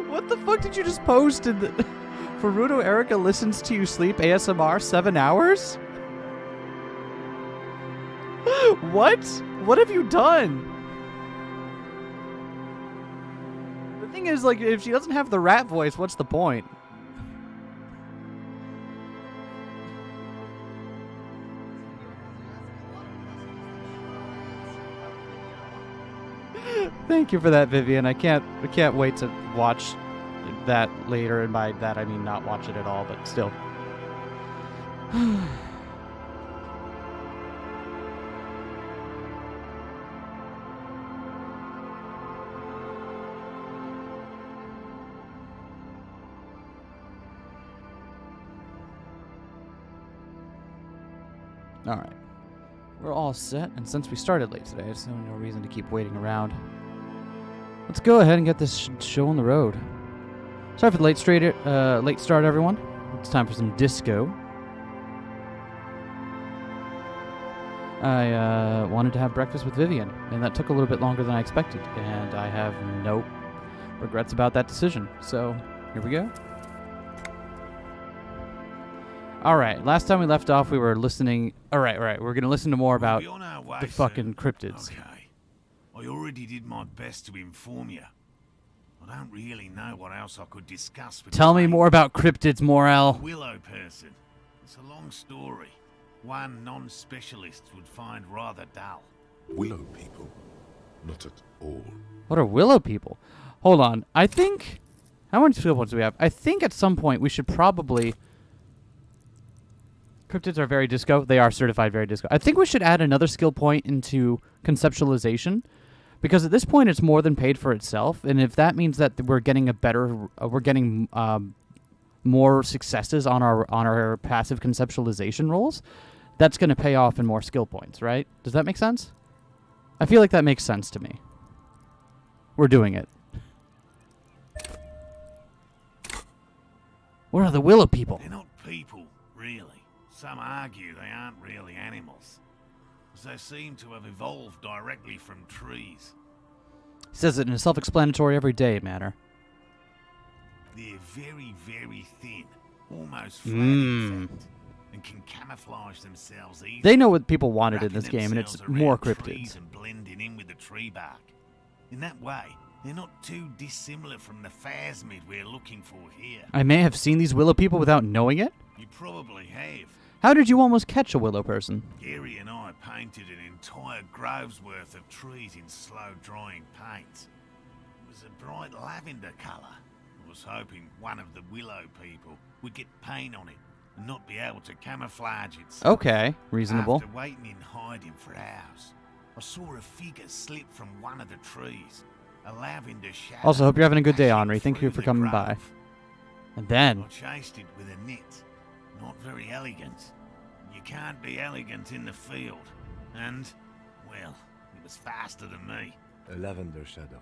What the fuck did you just post in the... Furuto Erica listens to you sleep ASMR 7 hours? What? What have you done? The thing is, like, if she doesn't have the rat voice, what's the point? Thank you for that, Vivian. I can't wait to watch that later, and by that I mean not watch it at all, but still. All right. We're all set, and since we started late today, there's no reason to keep waiting around. Let's go ahead and get this show on the road. Sorry for the late start, everyone. It's time for some disco. I wanted to have breakfast with Vivian, and that took a little bit longer than I expected, and I have no regrets about that decision. So, here we go. Alright, last time we left off, we were listening... Alright, we're going to listen to more about the fucking cryptids. Okay. I already did my best to inform you. I don't really know what else I could discuss with Tell me more about cryptids, Morel. Willow person. It's a long story. One non-specialist would find rather dull. Willow people? Not at all. What are willow people? Hold on. I think... How many skill points do we have? I think at some point we should probably... Cryptids are very disco. They are certified very disco. I think we should add another skill point into conceptualization, because at this point it's more than paid for itself. And if that means that we're getting a better, more successes on our passive conceptualization rolls, that's going to pay off in more skill points, right? Does that make sense? I feel like that makes sense to me. We're doing it. What are the willow people? They're not people, really. Some argue they aren't really animals, as they seem to have evolved directly from trees. Says it in a self-explanatory, everyday manner. They're very, very thin, almost flat in fact, and can camouflage themselves easily. They know what people wanted in this game, and it's more cryptids. And blending in with the tree bark. In that way, they're not too dissimilar from the phasmid we're looking for here. I may have seen these willow people without knowing it. You probably have. How did you almost catch a willow person? Gary and I painted an entire grove's worth of trees in slow-drying paint. It was a bright lavender colour. I was hoping one of the willow people would get paint on it and not be able to camouflage itself. Okay, reasonable. After waiting in hiding for hours, I saw a figure slip from one of the trees. A lavender shadow. Also, hope you're having a good day, Henri. Thank you for coming by. And then... I chased it with a net. Not very elegant. You can't be elegant in the field. And, well, it was faster than me. A lavender shadow.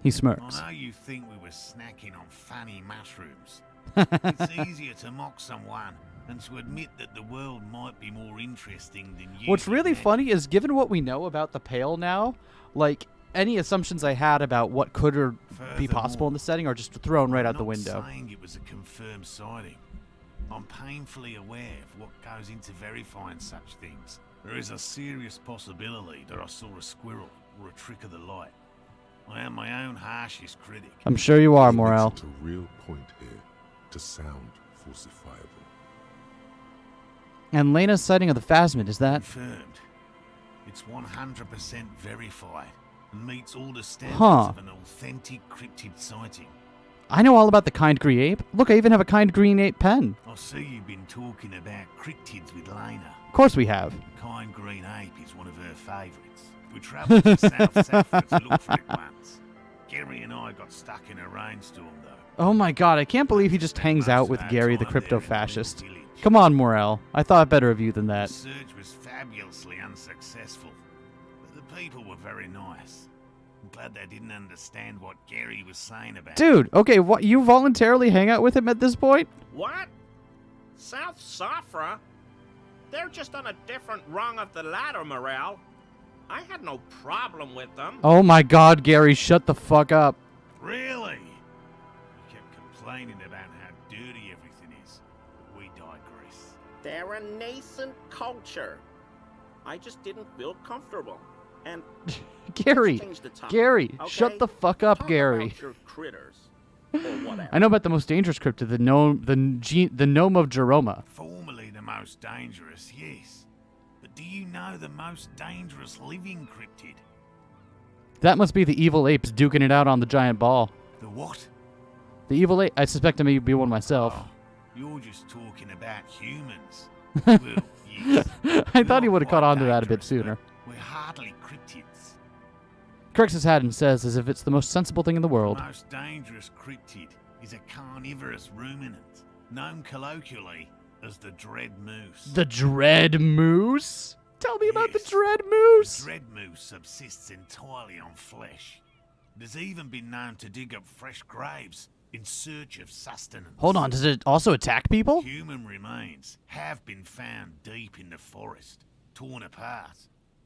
He smirks. I know you think we were snacking on funny mushrooms. It's easier to mock someone than to admit that the world might be more interesting than you. What's really funny is, given what we know about the Pale now, like, any assumptions I had about what could or be possible in the setting are just thrown right out the window. I'm not saying it was a confirmed sighting. I'm painfully aware of what goes into verifying such things. There is a serious possibility that I saw a squirrel or a trick of the light. I am my own harshest critic. I'm sure you are, Morel. It's a real point here to sound falsifiable. And Lena's sighting of the phasmid, is that? Confirmed. It's 100% verified and meets all the standards of an authentic cryptid sighting. I know all about the kind green ape. Look, I even have a kind green ape pen. I see you've been talking about cryptids with Lena. Of course we have. Kind green ape is one of her favourites. We travelled to South Saffron to look for it once. Gary and I got stuck in a rainstorm, though. Oh my god, I can't believe he just hangs out with Gary the crypto-fascist. Come on, Morel. I thought better of you than that. The search was fabulously unsuccessful, but the people were very nice. I'm glad they didn't understand what Gary was saying about Dude, okay, what, you voluntarily hang out with him at this point? What? South Safra? They're just on a different rung of the ladder, Morel. I had no problem with them. Oh my god, Gary, shut the fuck up. Really? complaining about how dirty everything is, but we digress. They're a nascent culture. I just didn't feel comfortable. And Gary, change the topic, Gary, okay? shut the fuck up, Talk Gary. about your critters. Or whatever. I know about the most dangerous cryptid, the gnome of Jeroma. Formerly the most dangerous, yes. But do you know the most dangerous living cryptid? That must be the evil apes duking it out on the giant ball. The what? The evil ape. I suspect I may be one myself. Oh, you're just talking about humans. Well, yes. I thought he We're would have caught quite on to that a bit dangerous, sooner. but we're hardly cryptids. Corrects his hat and says as if it's the most sensible thing in the world. The most dangerous cryptid is a carnivorous ruminant, known colloquially as the dread moose. The dread moose? Tell me about the Yes. dread The moose. dread moose subsists entirely on flesh. It has even been known to dig up fresh graves in search of sustenance. Hold on, does it also attack people? Human remains have been found deep in the forest, torn apart,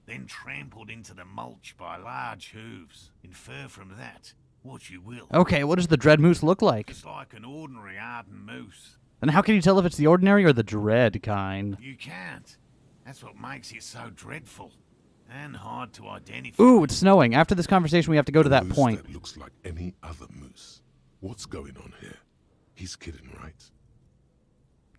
then trampled into the mulch by large hooves. Infer from that what you will. Okay, what does the dread moose look like? It's like an ordinary ardent moose. And how can you tell if it's the ordinary or the dread kind? You can't. That's what makes it so dreadful and hard to identify. Ooh, it's snowing. After this conversation, we have to go to that moose point. That looks like any other moose. What's going on here? He's kidding, right?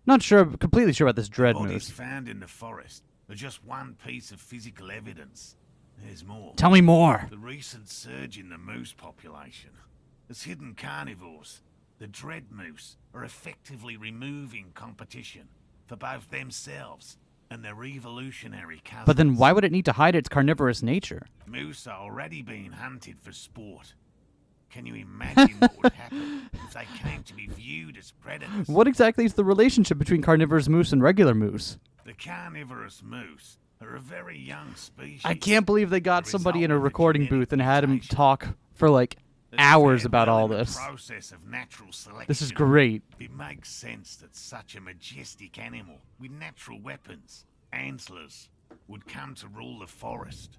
Not sure, completely sure about this dread Bodies moose. found in the forest are just one piece of physical evidence. There's more. Tell me more. The recent surge in the moose population has hidden carnivores. The dread moose are effectively removing competition for both themselves and their evolutionary cousins. But then why would it need to hide its carnivorous nature? Moose are already being hunted for sport. Can you imagine what would happen if they came to be viewed as predators? What exactly is the relationship between carnivorous moose and regular moose? The carnivorous moose are a very young species. I can't believe they got The somebody in a result of a recording genetic booth and had him mutation. talk for like That's hours fair about well all in the this. process of natural selection. This is great. It makes sense that such a majestic animal with natural weapons, antlers, would come to rule the forest.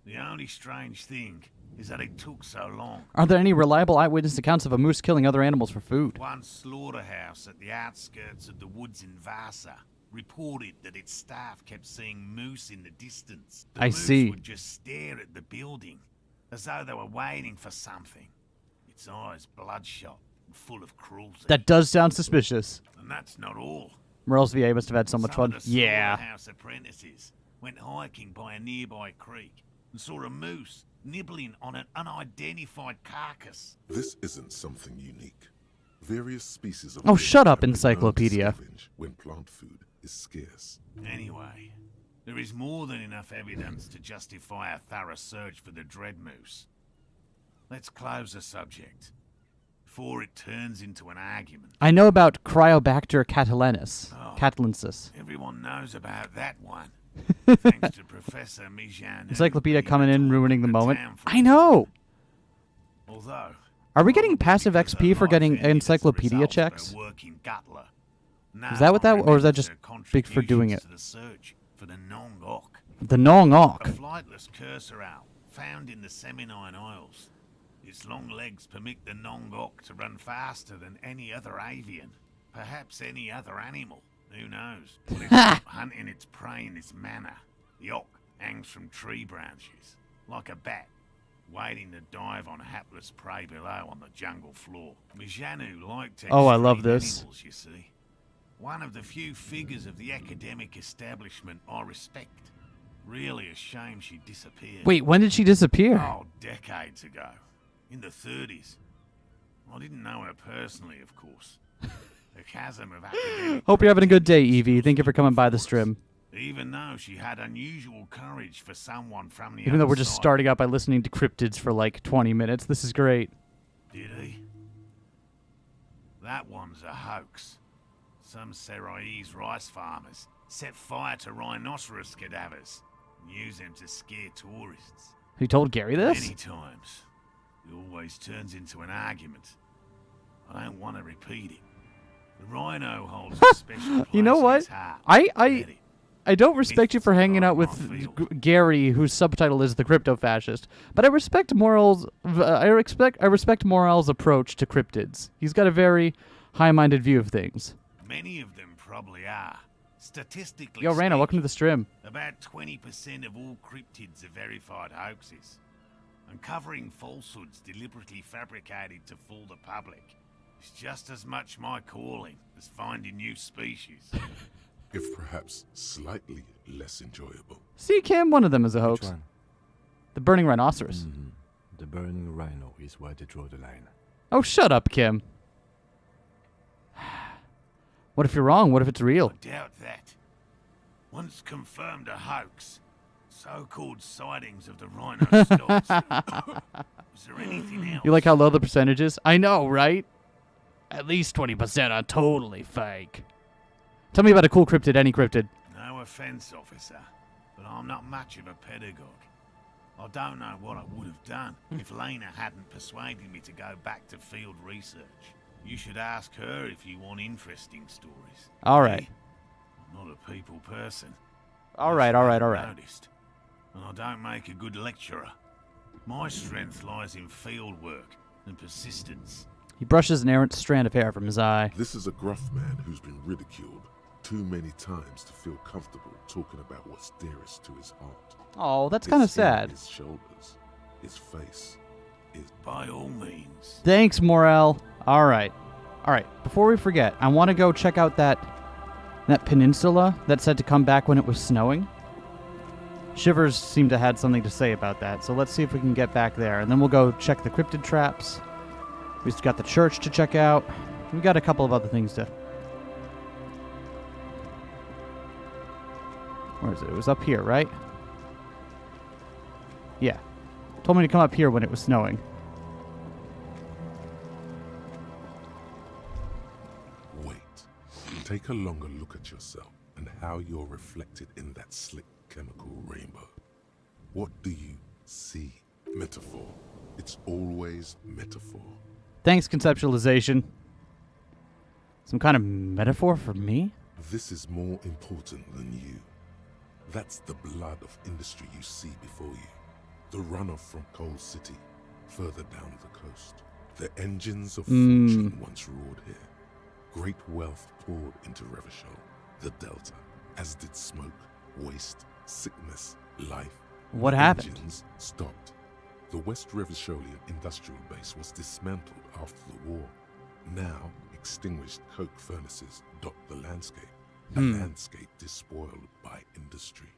The only strange thing is that it took so long. Are there any reliable eyewitness accounts of a moose killing other animals for food? One slaughterhouse at the outskirts of the woods in Vasa reported that its staff kept seeing moose in the distance. The I moose see. would just stare at the building as though they were waiting for something. Its eyes bloodshot and full of cruelty. That does sound suspicious. And that's not all. Merle's VA must have had so much Some fun. of the Yeah. slaughterhouse apprentices went hiking by a nearby creek and saw a moose nibbling on an unidentified carcass. This isn't something unique. Various species of Oh, fish shut up, have been known to encyclopedia. scavenge when plant food is scarce. Anyway, there is more than enough evidence to justify a thorough search for the dread moose. Let's close the subject before it turns into an argument. I know about Cryobacter catalensis. Oh. Catalensis. Everyone knows about that one. Thanks to Professor Mijan. Encyclopedia coming in, ruining the moment. I know! Although, Are we getting passive because her XP for life getting ended as a encyclopedia result of her checks? work in Gutler. Is that what that- or is that Now just remembers her big for doing it? contributions to the search for the Nong-Ok, The Nong-Ok. a flightless cursor owl found in the Seminine Isles. Its long legs permit the Nong-Ok to run faster than any other avian, perhaps any other animal. Who knows? But it's not hunting its prey in this manner. The ok hangs from tree branches, like a bat, waiting to dive on hapless prey below on the jungle floor. Mijanu liked Oh, I love extreme this. animals, you see. One of the few figures of the academic establishment I respect. Really a shame she disappeared. Wait, when did she disappear? Oh, decades ago. In the 30s. I didn't know her personally, of course. The chasm of academic... Hope you're having a good day, Evie. prestige Thank you for coming by the was stream. even though she had unusual courage for someone from the Even though other we're just side. starting out by listening to cryptids for like 20 minutes. This is great. Did he? That one's a hoax. Some Seraise rice farmers set fire to rhinoceros cadavers and use them to scare tourists. You told Gary this? Many times. It always turns into an argument. I don't want to repeat it. The rhino holds a special place You know in what? his heart. I Get it? I don't respect you for hanging out with Gary, whose subtitle is the crypto-fascist, but I respect Morrell's. I respect Morrell's approach to cryptids. He's got a very high-minded view of things. Many of them probably are. Statistically Yo, Raina, welcome to the stream. About 20% of all cryptids are verified hoaxes. Uncovering falsehoods deliberately fabricated to fool the public is just as much my calling as finding new species. If perhaps slightly less enjoyable. See, Kim, one of them is a hoax. Which one? The burning rhinoceros. The burning rhino is where they draw the line. Oh, shut up, Kim. What if you're wrong? What if it's real? I doubt that. Once confirmed a hoax, so-called sightings of the rhino stops. Is there anything else? You like how low the percentage is? I know, right? At least 20% are totally fake. Tell me about a cool cryptid, any cryptid. No offense, officer, but I'm not much of a pedagogue. I don't know what I would have done if Lena hadn't persuaded me to go back to field research. You should ask her if you want interesting stories. All right. Me, I'm not a people person. All right. Noticed. And I don't make a good lecturer. My strength lies in field work and persistence. He brushes an errant strand of hair from his eye. This is a gruff man who's been ridiculed too many times to feel comfortable talking about what's dearest to his heart. Oh, that's kind of sad. His shoulders, his face, by all means. Thanks, Morel. All right. Before we forget, I want to go check out that peninsula that said to come back when it was snowing. Shivers seemed to had something to say about that, so let's see if we can get back there, and then we'll go check the cryptid traps. We've got the church to check out. We got a couple of other things to. Where is it? It was up here, right? Yeah. Told me to come up here when it was snowing. Wait. Take a longer look at yourself and how you're reflected in that slick chemical rainbow. What do you see? Metaphor. It's always metaphor. Thanks, conceptualization. Some kind of metaphor for me? This is more important than you. That's the blood of industry you see before you. The runoff from Coal City, further down the coast. The engines of fortune once roared here. Great wealth poured into Revachol, the Delta, as did smoke, waste, sickness, life. What The happened? Engines stopped. The West Revacholian industrial base was dismantled after the war. Now, extinguished coke furnaces dot the landscape. A landscape despoiled by industry.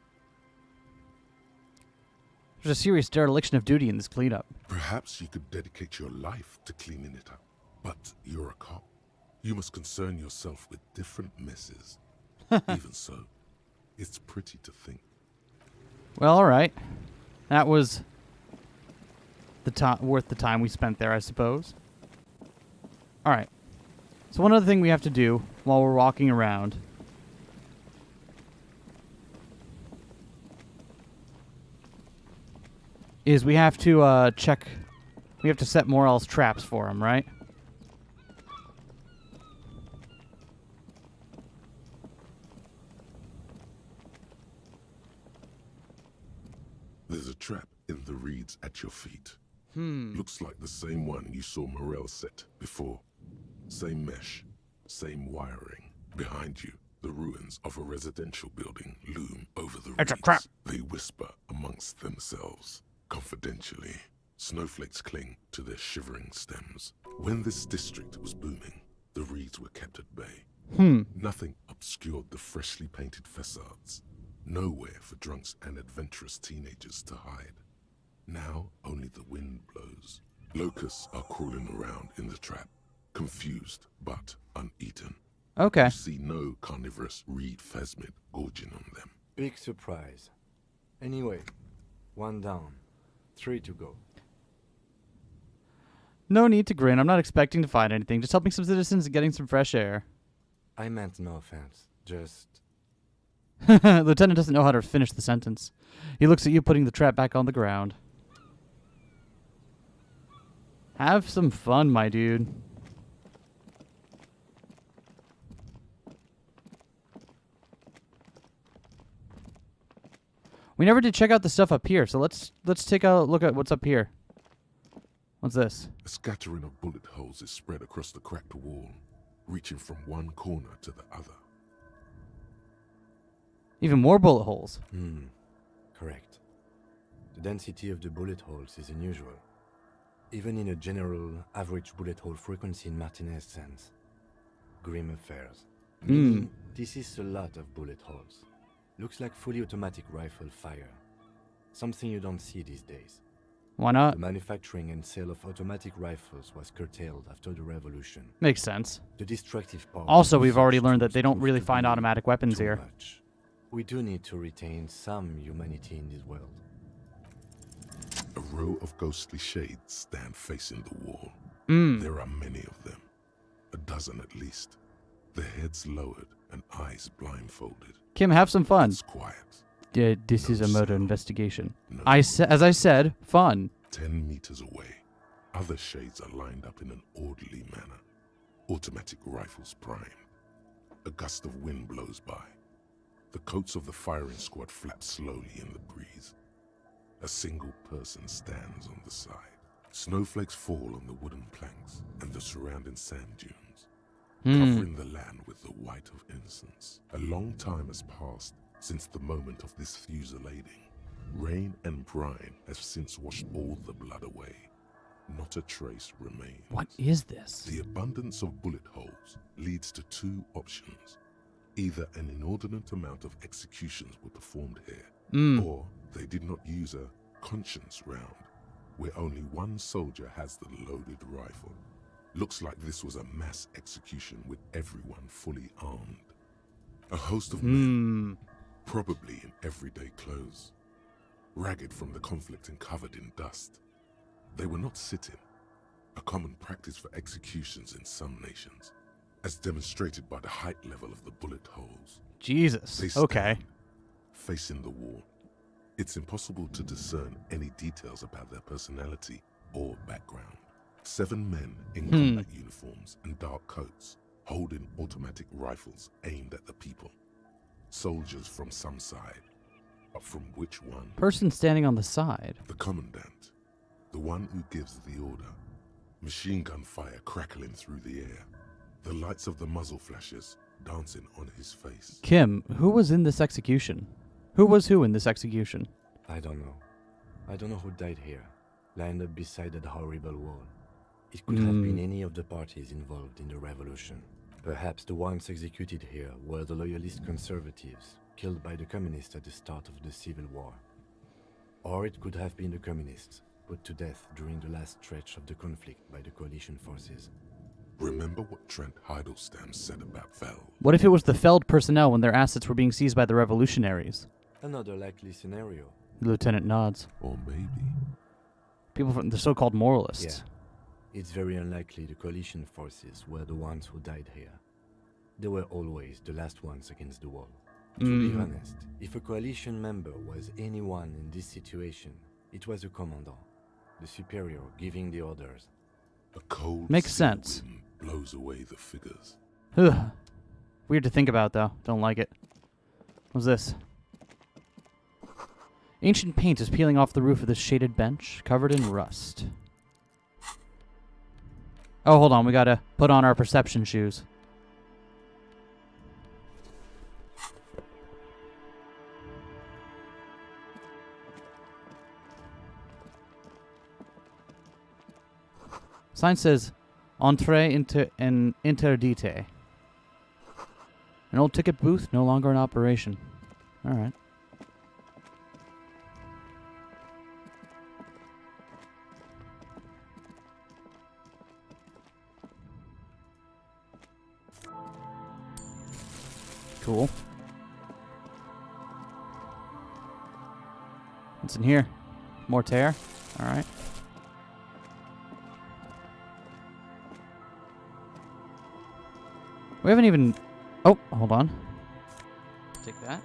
There's a serious dereliction of duty in this cleanup. Perhaps you could dedicate your life to cleaning it up. But you're a cop. You must concern yourself with different messes. Even so, it's pretty to think. Well, all right. That was worth the time we spent there, I suppose. All right. So one other thing we have to do while we're walking around is we have to check. We have to set Morel's traps for him, right? There's a trap in the reeds at your feet. Looks like the same one you saw Morel set before. Same mesh, same wiring. Behind you, the ruins of a residential building loom over the reeds. It's a trap. They whisper amongst themselves, confidentially. Snowflakes cling to their shivering stems. When this district was booming, the reeds were kept at bay. Nothing obscured the freshly painted facades. Nowhere for drunks and adventurous teenagers to hide. Now only the wind blows. Locusts are crawling around in the trap, confused but uneaten. Okay. You see no carnivorous reed phasmid gorging on them. Big surprise. Anyway, 1 down, 3 to go. No need to grin. I'm not expecting to find anything. Just helping some citizens and getting some fresh air. I meant no offense. Just Lieutenant doesn't know how to finish the sentence. He looks at you putting the trap back on the ground. Have some fun, my dude. We never did check out the stuff up here, so let's take a look at what's up here. What's this? A scattering of bullet holes is spread across the cracked wall, reaching from one corner to the other. Even more bullet holes. Correct. The density of the bullet holes is unusual, even in a general average bullet hole frequency in Martinez sense. Grim affairs. Meaning, this is a lot of bullet holes. Looks like fully automatic rifle fire. Something you don't see these days. Why not? The manufacturing and sale of automatic rifles was curtailed after the revolution. Makes sense. The destructive power. Also, we've already learned that they don't really find automatic weapons too here. much. We do need to retain some humanity in this world. A row of ghostly shades stand facing the wall. There are many of them. A dozen at least. Their heads lowered and eyes blindfolded. Kim, have some fun. It's quiet. Yeah, this No is a murder sound. investigation. No As I said, fun. 10 meters away, other shades are lined up in an orderly manner. Automatic rifles primed. A gust of wind blows by. The coats of the firing squad flap slowly in the breeze. A single person stands on the side. Snowflakes fall on the wooden planks and the surrounding sand dunes, covering the land with the white of innocence. A long time has passed since the moment of this fusillading. Rain and brine have since washed all the blood away. Not a trace remains. What is this? The abundance of bullet holes leads to two options. Either an inordinate amount of executions were performed here, or they did not use a conscience round, where only one soldier has the loaded rifle. Looks like this was a mass execution with everyone fully armed. A host of men, probably in everyday clothes, ragged from the conflict and covered in dust. They were not sitting, a common practice for executions in some nations, as demonstrated by the height level of the bullet holes. Jesus. They stand, Okay. facing the wall. It's impossible to discern any details about their personality or background. 7 men in combat uniforms and dark coats, holding automatic rifles aimed at the people. Soldiers from some side, but from which one? Person standing on the side. The commandant, the one who gives the order. Machine gun fire crackling through the air. The lights of the muzzle flashes dancing on his face. Kim, who was in this execution? Who was who in this execution? I don't know. I don't know who died here, lined up beside that horrible wall. It could have been any of the parties involved in the revolution. Perhaps the ones executed here were the loyalist conservatives, killed by the communists at the start of the Civil War. Or it could have been the communists, put to death during the last stretch of the conflict by the coalition forces. Remember what Trent Heidelstein said about Vel? What if it was the Feld personnel when their assets were being seized by the revolutionaries? Another likely scenario. The lieutenant nods. Or maybe People from the so-called moralists. Yeah. It's very unlikely the coalition forces were the ones who died here. They were always the last ones against the wall. To be honest, if a coalition member was anyone in this situation, it was the commandant, the superior giving the orders. a cold Makes sea sense. wind blows away the figures. Ugh. Weird to think about, though. Don't like it. What's this? Ancient paint is peeling off the roof of this shaded bench, covered in rust. Oh, hold on. We gotta put on our perception shoes. Sign says, Entrée interdite. An old ticket booth, no longer in operation. Alright. Cool. What's in here? Mortar. Alright. We haven't even... Oh, hold on. Take that.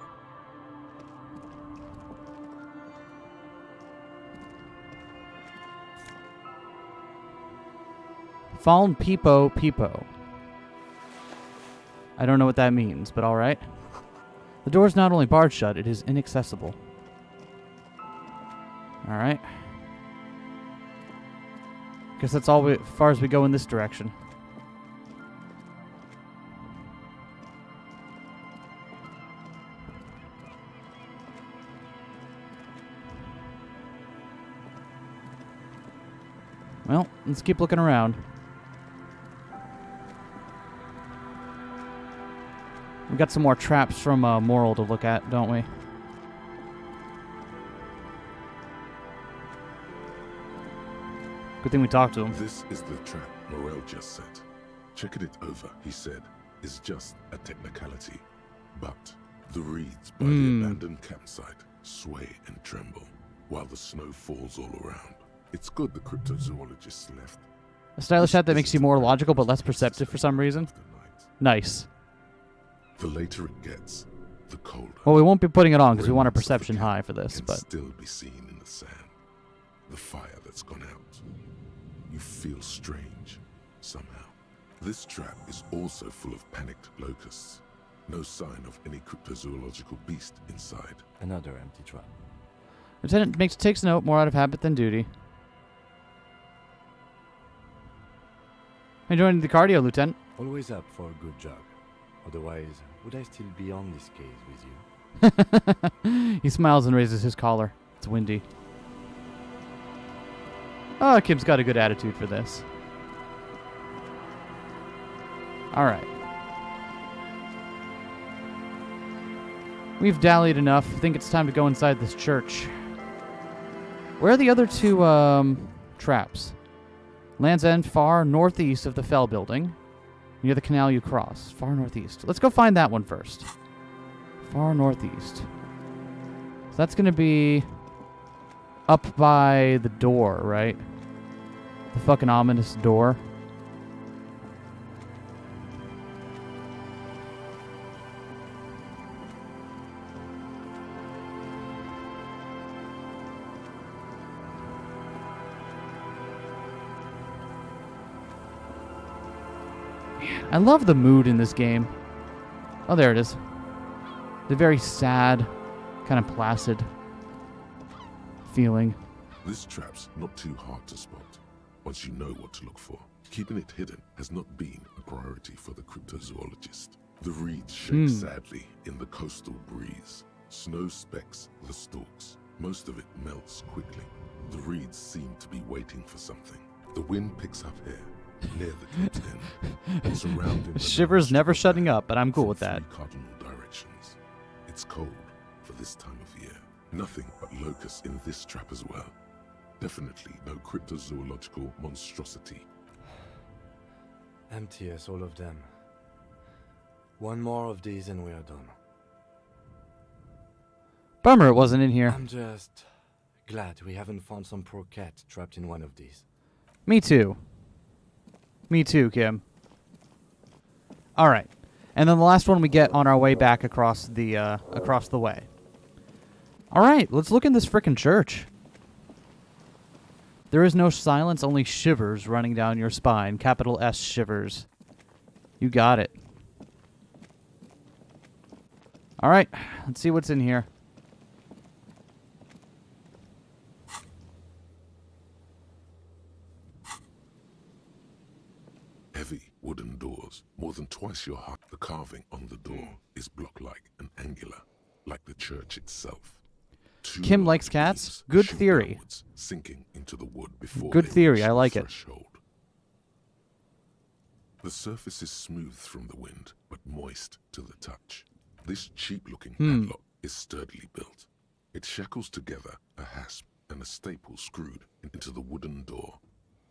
Fallen Peepo. I don't know what that means, but alright. The door is not only barred shut, it is inaccessible. Alright. Guess that's all as far as we go in this direction. Well, let's keep looking around. We got some more traps from Moral to look at, don't we? Good thing we talked to him. This is the trap Morel just set. Checking it over, he said, is just a technicality. But the reeds by the abandoned campsite sway and tremble while the snow falls all around. It's good the cryptozoologists left. A stylish hat that makes you more logical but less perceptive for some reason. Nice. The later it gets, the colder. Well, we won't be putting it on because we want our Remnants of the perception camp high for this, can but... still be seen in the sand. The fire that's gone out. You feel strange, somehow. This trap is also full of panicked locusts. No sign of any cryptozoological beast inside. Another empty trap. Lieutenant takes note, more out of habit than duty. Enjoying the cardio, Lieutenant. Always up for a good jog. Otherwise, would I still be on this case with you? He smiles and raises his collar. It's windy. Oh, Kim's got a good attitude for this. Alright. We've dallied enough. I think it's time to go inside this church. Where are the other two traps? Land's End, far northeast of the Fell building. Near the canal you cross. Far northeast. Let's go find that one first. Far northeast. So that's going to be up by the door, right? The fucking ominous door. I love the mood in this game. Oh, there it is. The very sad, kind of placid feeling. This trap's not too hard to spot, once you know what to look for. Keeping it hidden has not been a priority for the cryptozoologist. The reeds shake sadly in the coastal breeze. Snow specks the stalks. Most of it melts quickly. The reeds seem to be waiting for something. The wind picks up here, near the camp's end, surrounding the Shivers never shutting up, but I'm cool with that. three cardinal directions. It's cold for this time of year. Nothing but locusts in this trap as well. Definitely no cryptozoological monstrosity. Empty as all of them. One more of these and we are done. Bummer it wasn't in here. I'm just glad we haven't found some poor cat trapped in one of these. Me too. Me too, Kim. Alright. And then the last one we get on our way back across the way. Alright, let's look in this frickin' church. There is no silence, only shivers running down your spine. Capital S shivers. You got it. Alright, let's see what's in here. Heavy wooden doors, more than twice your height. The carving on the door is block-like and angular, like the church itself. Two Kim large likes cats? beams Good shoot theory. downwards, sinking into the wood before Good they theory, reach I the like it. threshold. The surface is smooth from the wind, but moist to the touch. This cheap-looking padlock is sturdily built. It shackles together a hasp and a staple screwed into the wooden door.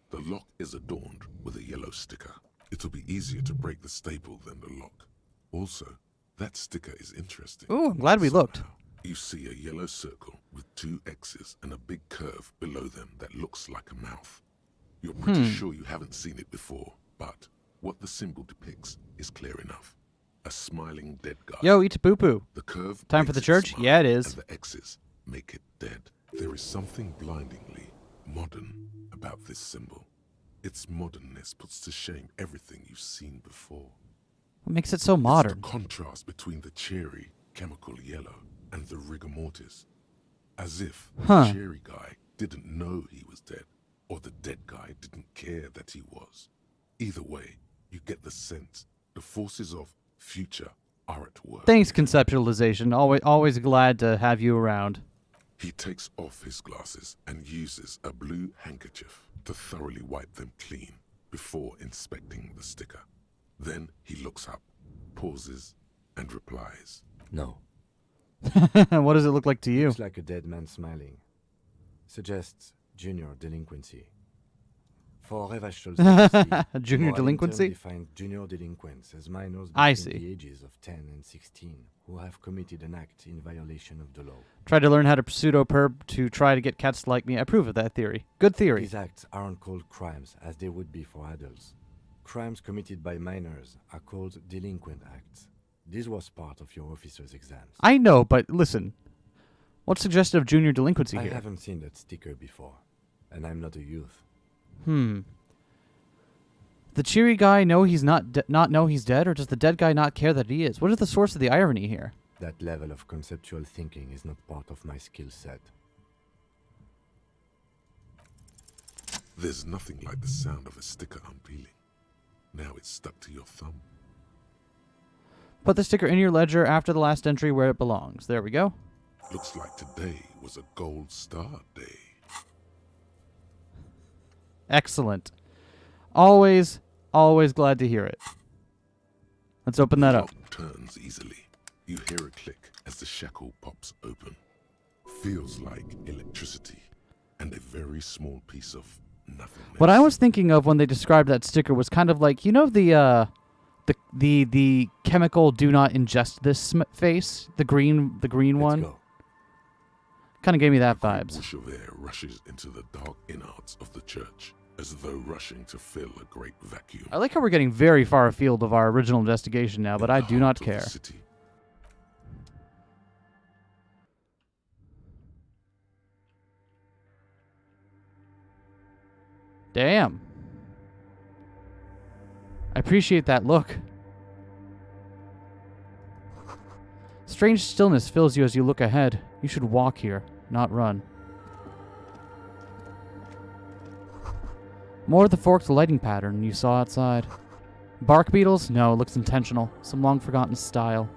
The lock is adorned with a yellow sticker. It'll be easier to break the staple than the lock. Also, that sticker is interesting. Ooh, I'm glad we looked. Somehow, you see a yellow circle with two X's and a big curve below them that looks like a mouth. You're pretty sure you haven't seen it before, but what the symbol depicts is clear enough. A smiling dead guy. Yo, eat poo-poo. The curve Time for makes the it church? smile, Yeah, it is. And the X's make it dead. There is something blindingly modern about this symbol. Its modernness puts to shame everything you've seen before. What makes it so It's modern? the contrast between the cheery, chemical yellow and the rigor mortis. As if the cheery guy didn't know he was dead, or the dead guy didn't care that he was. Either way, you get the sense the forces of future are at work. Thanks, conceptualization. Always glad to have you around. He takes off his glasses and uses a blue handkerchief to thoroughly wipe them clean before inspecting the sticker. Then he looks up, pauses, and replies. No. What does it look like to you? Looks like a dead man smiling. Suggests junior delinquency. For Revachol Junior delinquency? Defines junior delinquents as minors I between see. the ages of 10 and 16 who have committed an act in violation of the law. Try to learn how to pseudo-perp to try to get cats to like me. I approve of that theory. Good theory. These acts aren't called crimes as they would be for adults. Crimes committed by minors are called delinquent acts. This was part of your officer's exams. I know, but listen. What's suggestive of junior delinquency I here? haven't seen that sticker before, and I'm not a youth. The cheery guy know he's not know he's dead, or does the dead guy not care that he is? What is the source of the irony here? That level of conceptual thinking is not part of my skill set. There's nothing like the sound of a sticker unpeeling. Now it's stuck to your thumb. Put the sticker in your ledger after the last entry where it belongs. There we go. Looks like today was a gold star day. Excellent. Always glad to hear it. Let's open that up. Lock turns easily. You hear a click as the shackle pops open. Feels like electricity and a very small piece of nothingness. What I was thinking of when they described that sticker was kind of like, you know, the chemical "do not ingest this" face, the green one. Let's go. Kind of gave me that A vibes. whoosh of air rushes into the dark innards of the church, as though rushing to fill a great vacuum. I like how we're getting very far afield of our original investigation now, but I do not care. City. Damn. I appreciate that look. Strange stillness fills you as you look ahead. You should walk here, not run. More of the forked lighting pattern you saw outside. Bark beetles? No, it looks intentional. Some long-forgotten style.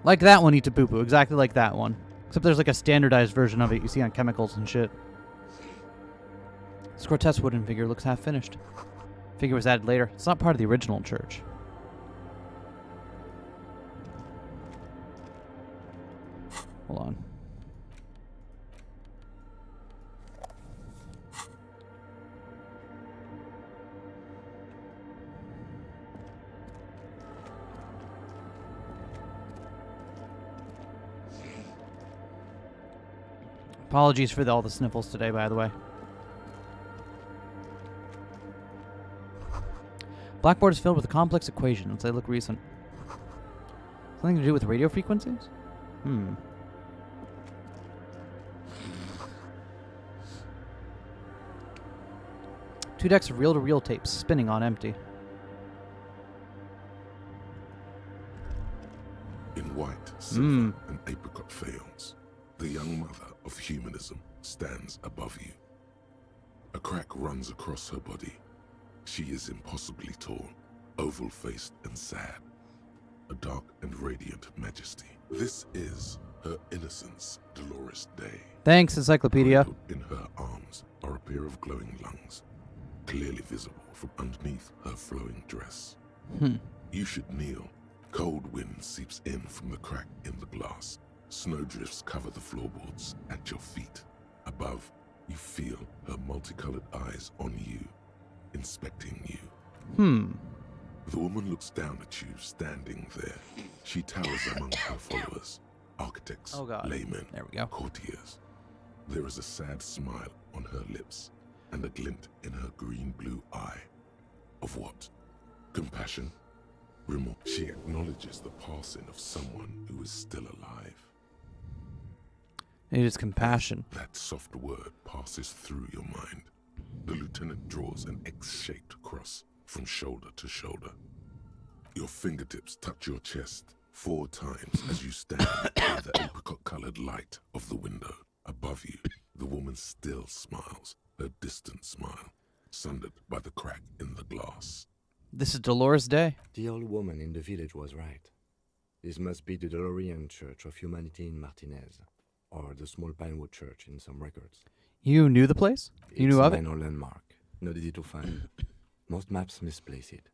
Like that one, Itapupu. Exactly like that one. Except there's like a standardized version of it you see on chemicals and shit. This grotesque wooden figure looks half-finished. Figure was added later. It's not part of the original church. Hold on. Apologies for all the sniffles today, by the way. Blackboard is filled with complex equations. They look recent. Something to do with radio frequencies? Two decks of reel-to-reel tapes spinning on empty. In white, silver, and apricot faience, the young mother of humanism stands above you. A crack runs across her body. She is impossibly tall, oval-faced and sad. A dark and radiant majesty. This is her innocence, Dolores Day. Thanks, Encyclopedia. Cradled in her arms are a pair of glowing lungs, clearly visible from underneath her flowing dress. You should kneel. Cold wind seeps in from the crack in the glass. Snowdrifts cover the floorboards at your feet. Above, you feel her multicolored eyes on you, inspecting you. The woman looks down at you, standing there. She towers among her followers, architects, Oh God. laymen, There we go. courtiers. There is a sad smile on her lips and a glint in her green-blue eye. Of what? Compassion? Remorse? She acknowledges the passing of someone who is still alive. It is compassion. That soft word passes through your mind. The lieutenant draws an X-shaped cross from shoulder to shoulder. Your fingertips touch your chest 4 times as you stand in the apricot-colored light of the window. Above you, the woman still smiles, her distant smile, sundered by the crack in the glass. This is Dolores Day. The old woman in the village was right. This must be the Dolorian Church of Humanity in Martinez, or the small Pinewood Church in some records. You knew the place? You knew of it? It's a minor landmark, not easy to find. Most maps misplace it.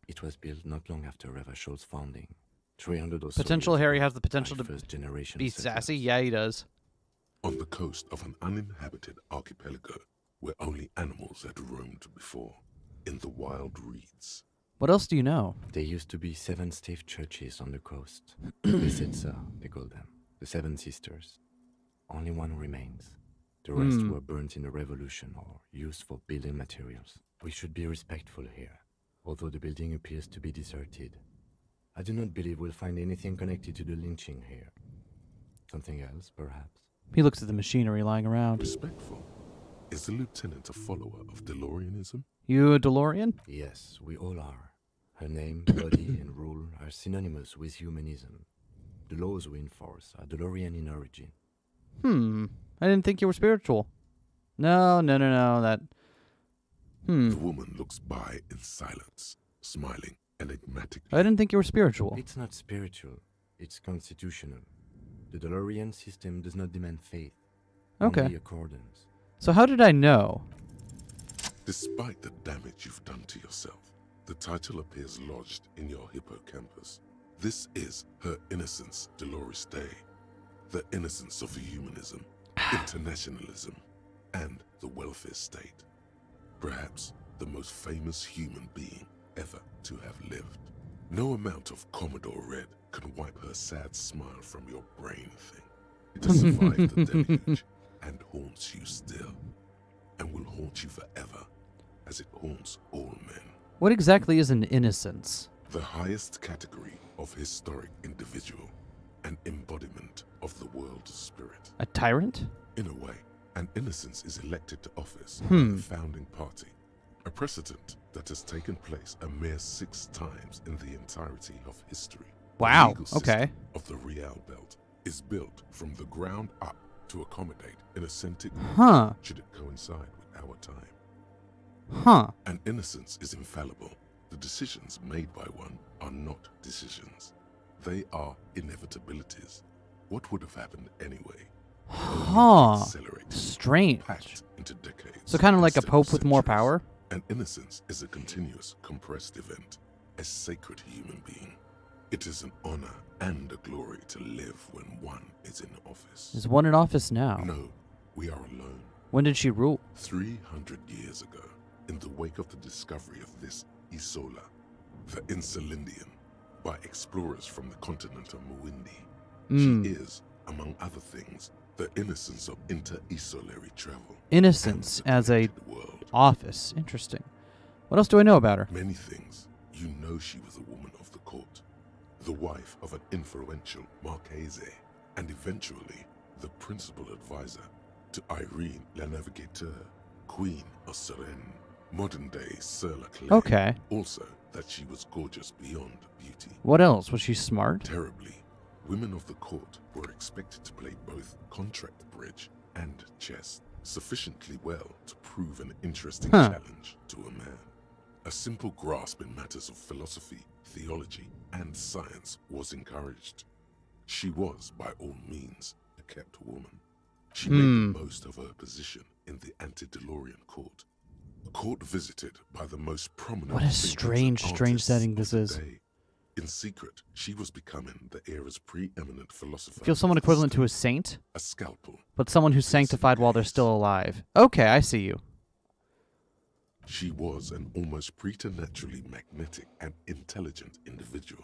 It was built not long after Revachol's founding. 300 or so Potential years Harry ago has the potential by to first-generation be settlers. sassy? Yeah, he does. On the coast of an uninhabited archipelago where only animals had roamed before, in the wild reeds. What else do you know? There used to be 7 stave churches on the coast. Besetzer, they call them. The 7 Sisters. Only one remains. The rest were burnt in the revolution or used for building materials. We should be respectful here, although the building appears to be deserted. I do not believe we'll find anything connected to the lynching here. Something else, perhaps? He looks at the machinery lying around. Respectful. Is the lieutenant a follower of DeLoreanism? You a DeLorean? Yes, we all are. Her name, body, and rule are synonymous with humanism. The laws we enforce are DeLorean in origin. I didn't think you were spiritual. No, that... The woman looks by in silence, smiling enigmatically. I didn't think you were spiritual. It's not spiritual, it's constitutional. The DeLorean system does not demand faith, Okay. only accordance. So how did I know? Despite the damage you've done to yourself, the title appears lodged in your hippocampus. This is her innocence, Dolores Day. The innocence of humanism, internationalism, and the welfare state. Perhaps the most famous human being ever to have lived. No amount of Commodore Red can wipe her sad smile from your brain thing. It has survived the deluge and haunts you still, and will haunt you forever, as it haunts all men. What exactly is an innocence? The highest category of historic individual, an embodiment of the world's spirit. A tyrant? In a way, an innocence is elected to office by the founding party, a precedent that has taken place a mere 6 times in the entirety of history. Wow, The legal system okay. of the Real Belt is built from the ground up to accommodate innocent Huh. should it coincide with our time. Huh. An innocence is infallible. The decisions made by one are not decisions. They are inevitabilities. What would have happened anyway? Huh. Accelerated, Strange. packed into decades. So kind of like a instead of pope with more centuries. power? An innocence is a continuous, compressed event, a sacred human being. It is an honor and a glory to live when one is in office. Is one in office now? No, we are alone. When did she rule? 300 years ago, in the wake of the discovery of this Isola, the Insulindian, by explorers from the continent of Muindi. She is, among other things, the innocence of inter-isolary travel. Innocence and the as a connected world. office. Interesting. What else do I know about her? Many things. You know she was a woman of the court, the wife of an influential Marchese, and eventually the principal advisor to Irene La Navigateur, Queen of Suresnes, modern-day Sir Leclerc. Okay. Also, that she was gorgeous beyond beauty. What else? Was she smart? Terribly, women of the court were expected to play both contract bridge and chess sufficiently well to prove an interesting challenge to a man. A simple grasp in matters of philosophy, theology, and science was encouraged. She was, by all means, a kept woman. She made the most of her position in the anti-DeLorean court, a court visited by the most prominent. What a thinkers and strange artists setting of this the is. day. In secret, she was becoming the era's preeminent philosopher. Feel someone equivalent to a saint, a scalpel. but someone who's sanctified while they're still alive. Okay, I see you. She was an almost preternaturally magnetic and intelligent individual.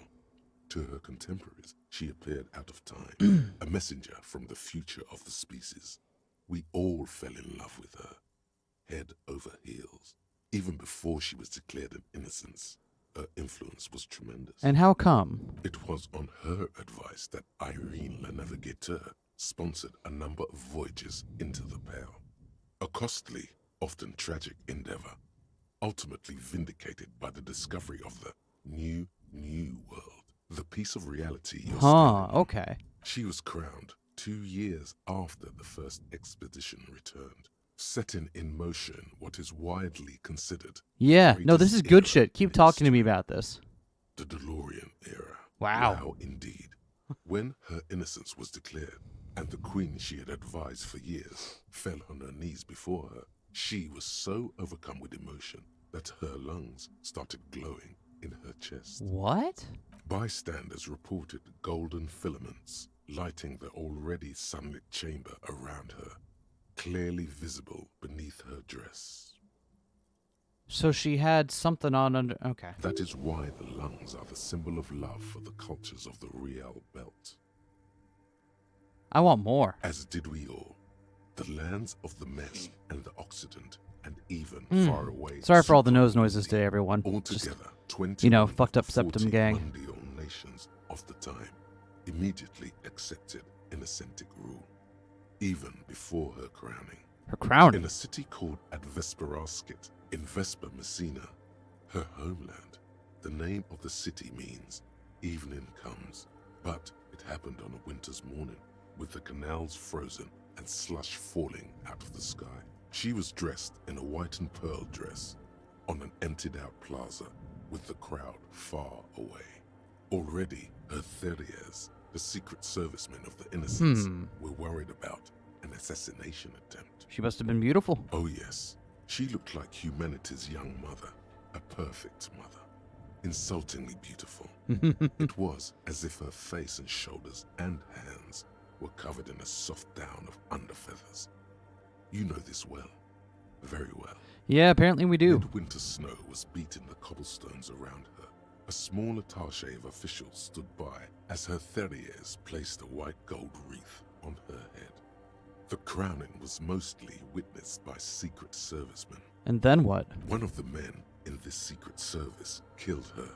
To her contemporaries, she appeared out of time, a messenger from the future of the species. We all fell in love with her, head over heels. Even before she was declared an innocence, her influence was tremendous. And how come? It was on her advice that Irene La Navigateur sponsored a number of voyages into the Pale. A costly, often tragic endeavor, ultimately vindicated by the discovery of the new world, the piece of reality you're standing on. Okay. She was crowned 2 years after the first expedition returned, setting in motion what is widely considered Yeah, the no, this is greatest good era shit. Keep in talking to me history. about this. The DeLorean era. Wow. Wow, indeed. When her innocence was declared, and the queen she had advised for years fell on her knees before her, she was so overcome with emotion that her lungs started glowing in her chest. What? Bystanders reported golden filaments lighting the already sunlit chamber around her, clearly visible beneath her dress. So she had something on under... Okay. That is why the lungs are the symbol of love for the cultures of the Real Belt. I want more. As did we all. The lands of the Mess and the Occident, and even far away... Sorry for all the nose noises today, everyone. Altogether, Just, 20 you know, fucked up 40 septum gang. mondial nations of the time immediately accepted Innocentick rule, even before her crowning. Her crowning. In a city called Advesperaskit, in Vespa Messina, her homeland, the name of the city means evening comes, but it happened on a winter's morning, with the canals frozen and slush falling out of the sky. She was dressed in a white and pearl dress on an emptied out plaza with the crowd far away. Already, her Theriers, the secret servicemen of the Innocents, were worried about an assassination attempt. She must have been beautiful. Oh yes, she looked like humanity's young mother, a perfect mother, insultingly beautiful. It was as if her face and shoulders and hands were covered in a soft down of underfeathers. You know this well, very well. Yeah, apparently we do. Midwinter snow was beating the cobblestones around her. A small attaché of officials stood by as her Theriers placed a white gold wreath on her head. The crowning was mostly witnessed by secret servicemen. And then what? One of the men in this secret service killed her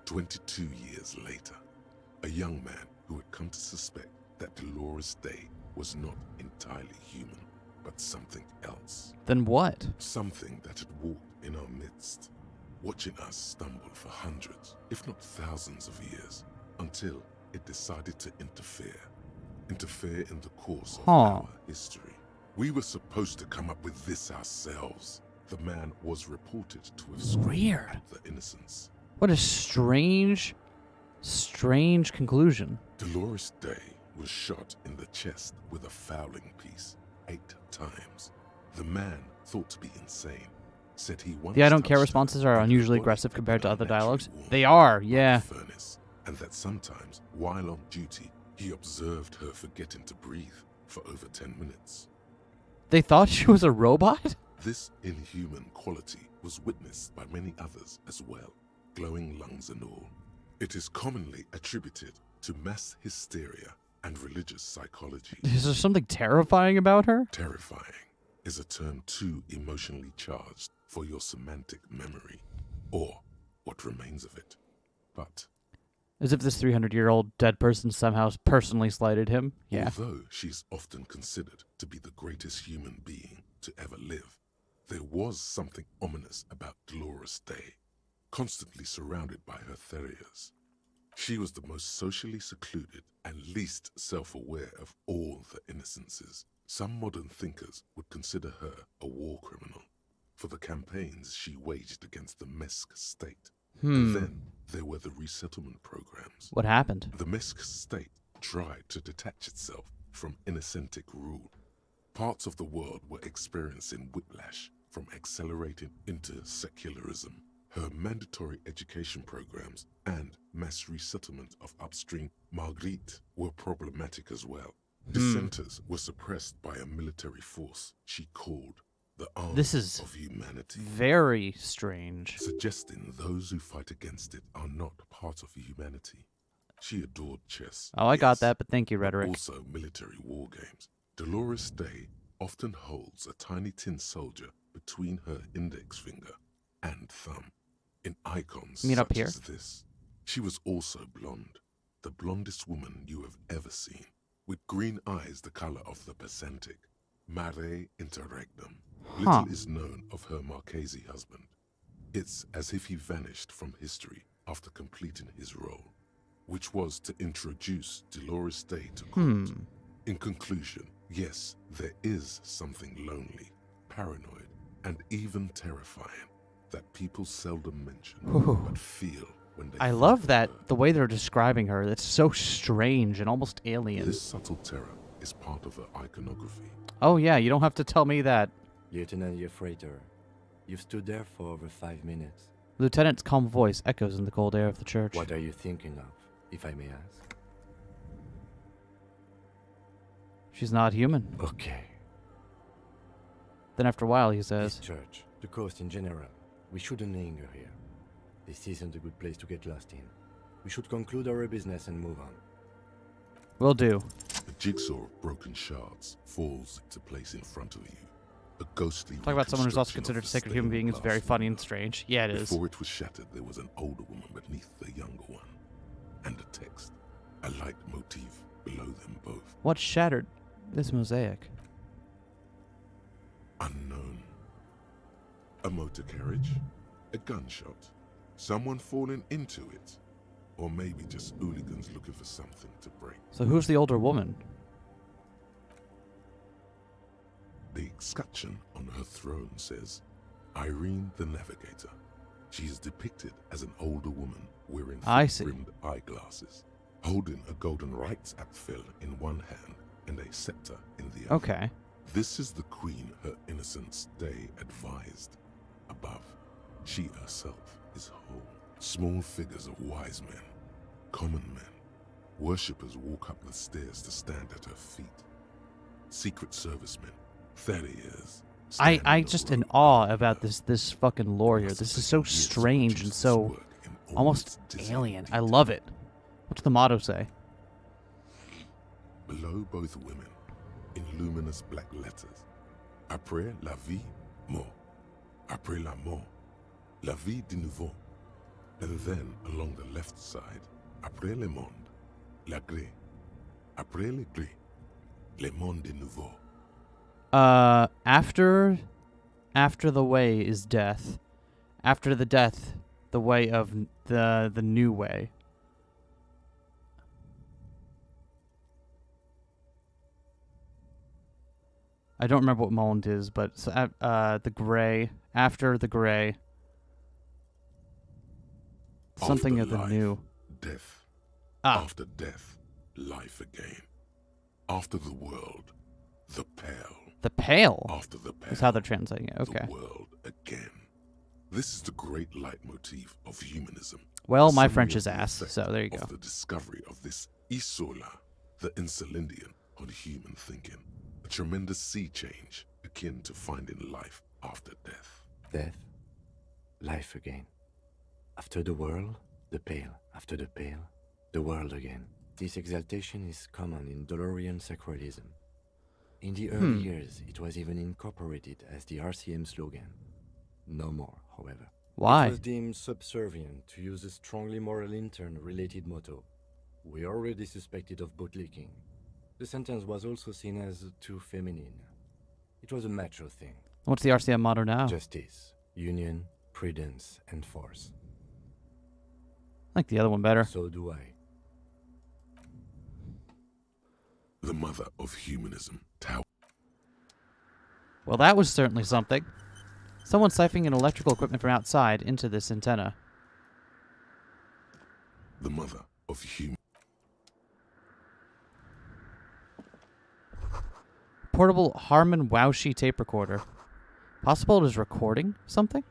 22 years later. A young man who had come to suspect that Dolores Day was not entirely human, but something else. Then what? Something that had walked in our midst, watching us stumble for hundreds, if not thousands of years, until it decided to interfere in the course of our history. We were supposed to come up with this ourselves. The man was reported to have screamed Weird. at the innocents. What a strange conclusion. Dolores Day was shot in the chest with a fowling piece 8 times. The man, thought to be insane, said he once The I don't care touched her responses are and her unusually body aggressive had compared to been other unnaturally dialogues. warm They are, like a yeah. furnace, and that sometimes, while on duty, he observed her forgetting to breathe for over 10 minutes. They thought she was a robot? This inhuman quality was witnessed by many others as well, glowing lungs and all. It is commonly attributed to mass hysteria and religious psychology. Is there something terrifying about her? Terrifying is a term too emotionally charged for your semantic memory, or what remains of it. But As if this 300-year-old dead person somehow personally slighted him. Yeah. although she's often considered to be the greatest human being to ever live, there was something ominous about Dolores Day, constantly surrounded by her Theriers. She was the most socially secluded and least self-aware of all the Innocences. Some modern thinkers would consider her a war criminal for the campaigns she waged against the Mesk state. And then there were the resettlement programs. What happened? The Mesk state tried to detach itself from Innocentic rule. Parts of the world were experiencing whiplash from accelerating into secularism. Her mandatory education programs and mass resettlement of upstream Marguerite were problematic as well. Dissenters were suppressed by a military force she called the Army This is of Humanity, very strange. suggesting those who fight against it are not part of humanity. She adored chess. Oh, I got yes, that, but thank you, but Rhetoric. also military war games. Dolores Day often holds a tiny tin soldier between her index finger and thumb. In icons mean up such here? as this, she was also blonde, the blondest woman you have ever seen, with green eyes the color of the Pacific. Mare interregnum. Little is known of her Marchese husband. It's as if he vanished from history after completing his role, which was to introduce Dolores Day to court. In conclusion, yes, there is something lonely, paranoid, and even terrifying that people seldom mention, but feel when they I think love of that her. the way they're describing her. That's so strange and almost alien. This subtle terror is part of her iconography. Oh yeah, you don't have to tell me that. Lieutenant Yefrater, you've stood there for over 5 minutes. Lieutenant's calm voice echoes in the cold air of the church. What are you thinking of, if I may ask? She's not human. Okay. Then after a while he This says, church, the coast in general, we shouldn't linger here. This isn't a good place to get lost in. We should conclude our business and move on. will do. A jigsaw of broken shards falls into place in front of you. A ghostly Talk about someone who's also reconstruction of considered a the sacred human stained being is glass very funny and window. strange. Yeah, it is. Before it was shattered, there was an older woman beneath the younger one, and a text, a light motif below them both. What shattered this mosaic? Unknown. A motor carriage, a gunshot, someone falling into it, or maybe just hooligans looking for something to break. So who's the older woman? The escutcheon on her throne says, Irene the Navigator. She is depicted as an older woman wearing I see. thick-rimmed eyeglasses, holding a golden rights apfel in one hand and a scepter in the other. Okay. This is the queen her innocence day advised. Above, she herself is whole. Small figures of wise men, common men, worshippers walk up the stairs to stand at her feet. Secret servicemen, farriers. stand I in the just in road awe behind about her. this fucking lore here. Must This have is so taken years to strange produce and this so work in all almost its dizzying alien. I detail. love it. What's the motto say? Below both women, in luminous black letters, après la vie, mort. Après la mort, la vie de nouveau. And then along the left side, après le monde, la gré. Après le gré, le monde de nouveau. After the way is death. After the death, the way of the new way. I don't remember what monde is, but it's, the gray. After the gray. Something After of the life, new. Death. Ah, After death, life again. After the world, the pale. the pale. After the pale. Is how they're translating it. Okay. The world again. This is the great leitmotif of humanism. Well, A my summary French of is the ass, effect so there you of go. the discovery of this isola, the insulindian, on human thinking. A tremendous sea change akin to finding life after death. Death, life again. After the world, the pale. After the pale, the world again. This exaltation is common in Dolorian sacralism. In the early years, it was even incorporated as the RCM slogan. No more, however. It Why? was deemed subservient to use a strongly moral intern-related motto. We already suspected of bootlicking. The sentence was also seen as too feminine. It was a macho thing. What's the RCM motto now? Justice, union, prudence, and force. I like the other one better. So do I. The mother of humanism, Tao. Well, that was certainly something. Someone siphoning in electrical equipment from outside into this antenna. The mother of human. Portable Harman Waushi tape recorder. Possible it is recording something?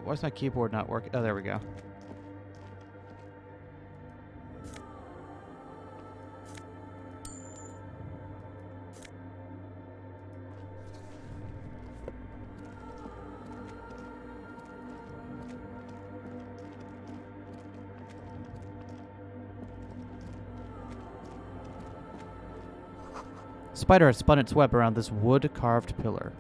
Why's my keyboard not working? Oh, there we go. Spider has spun its web around this wood-carved pillar.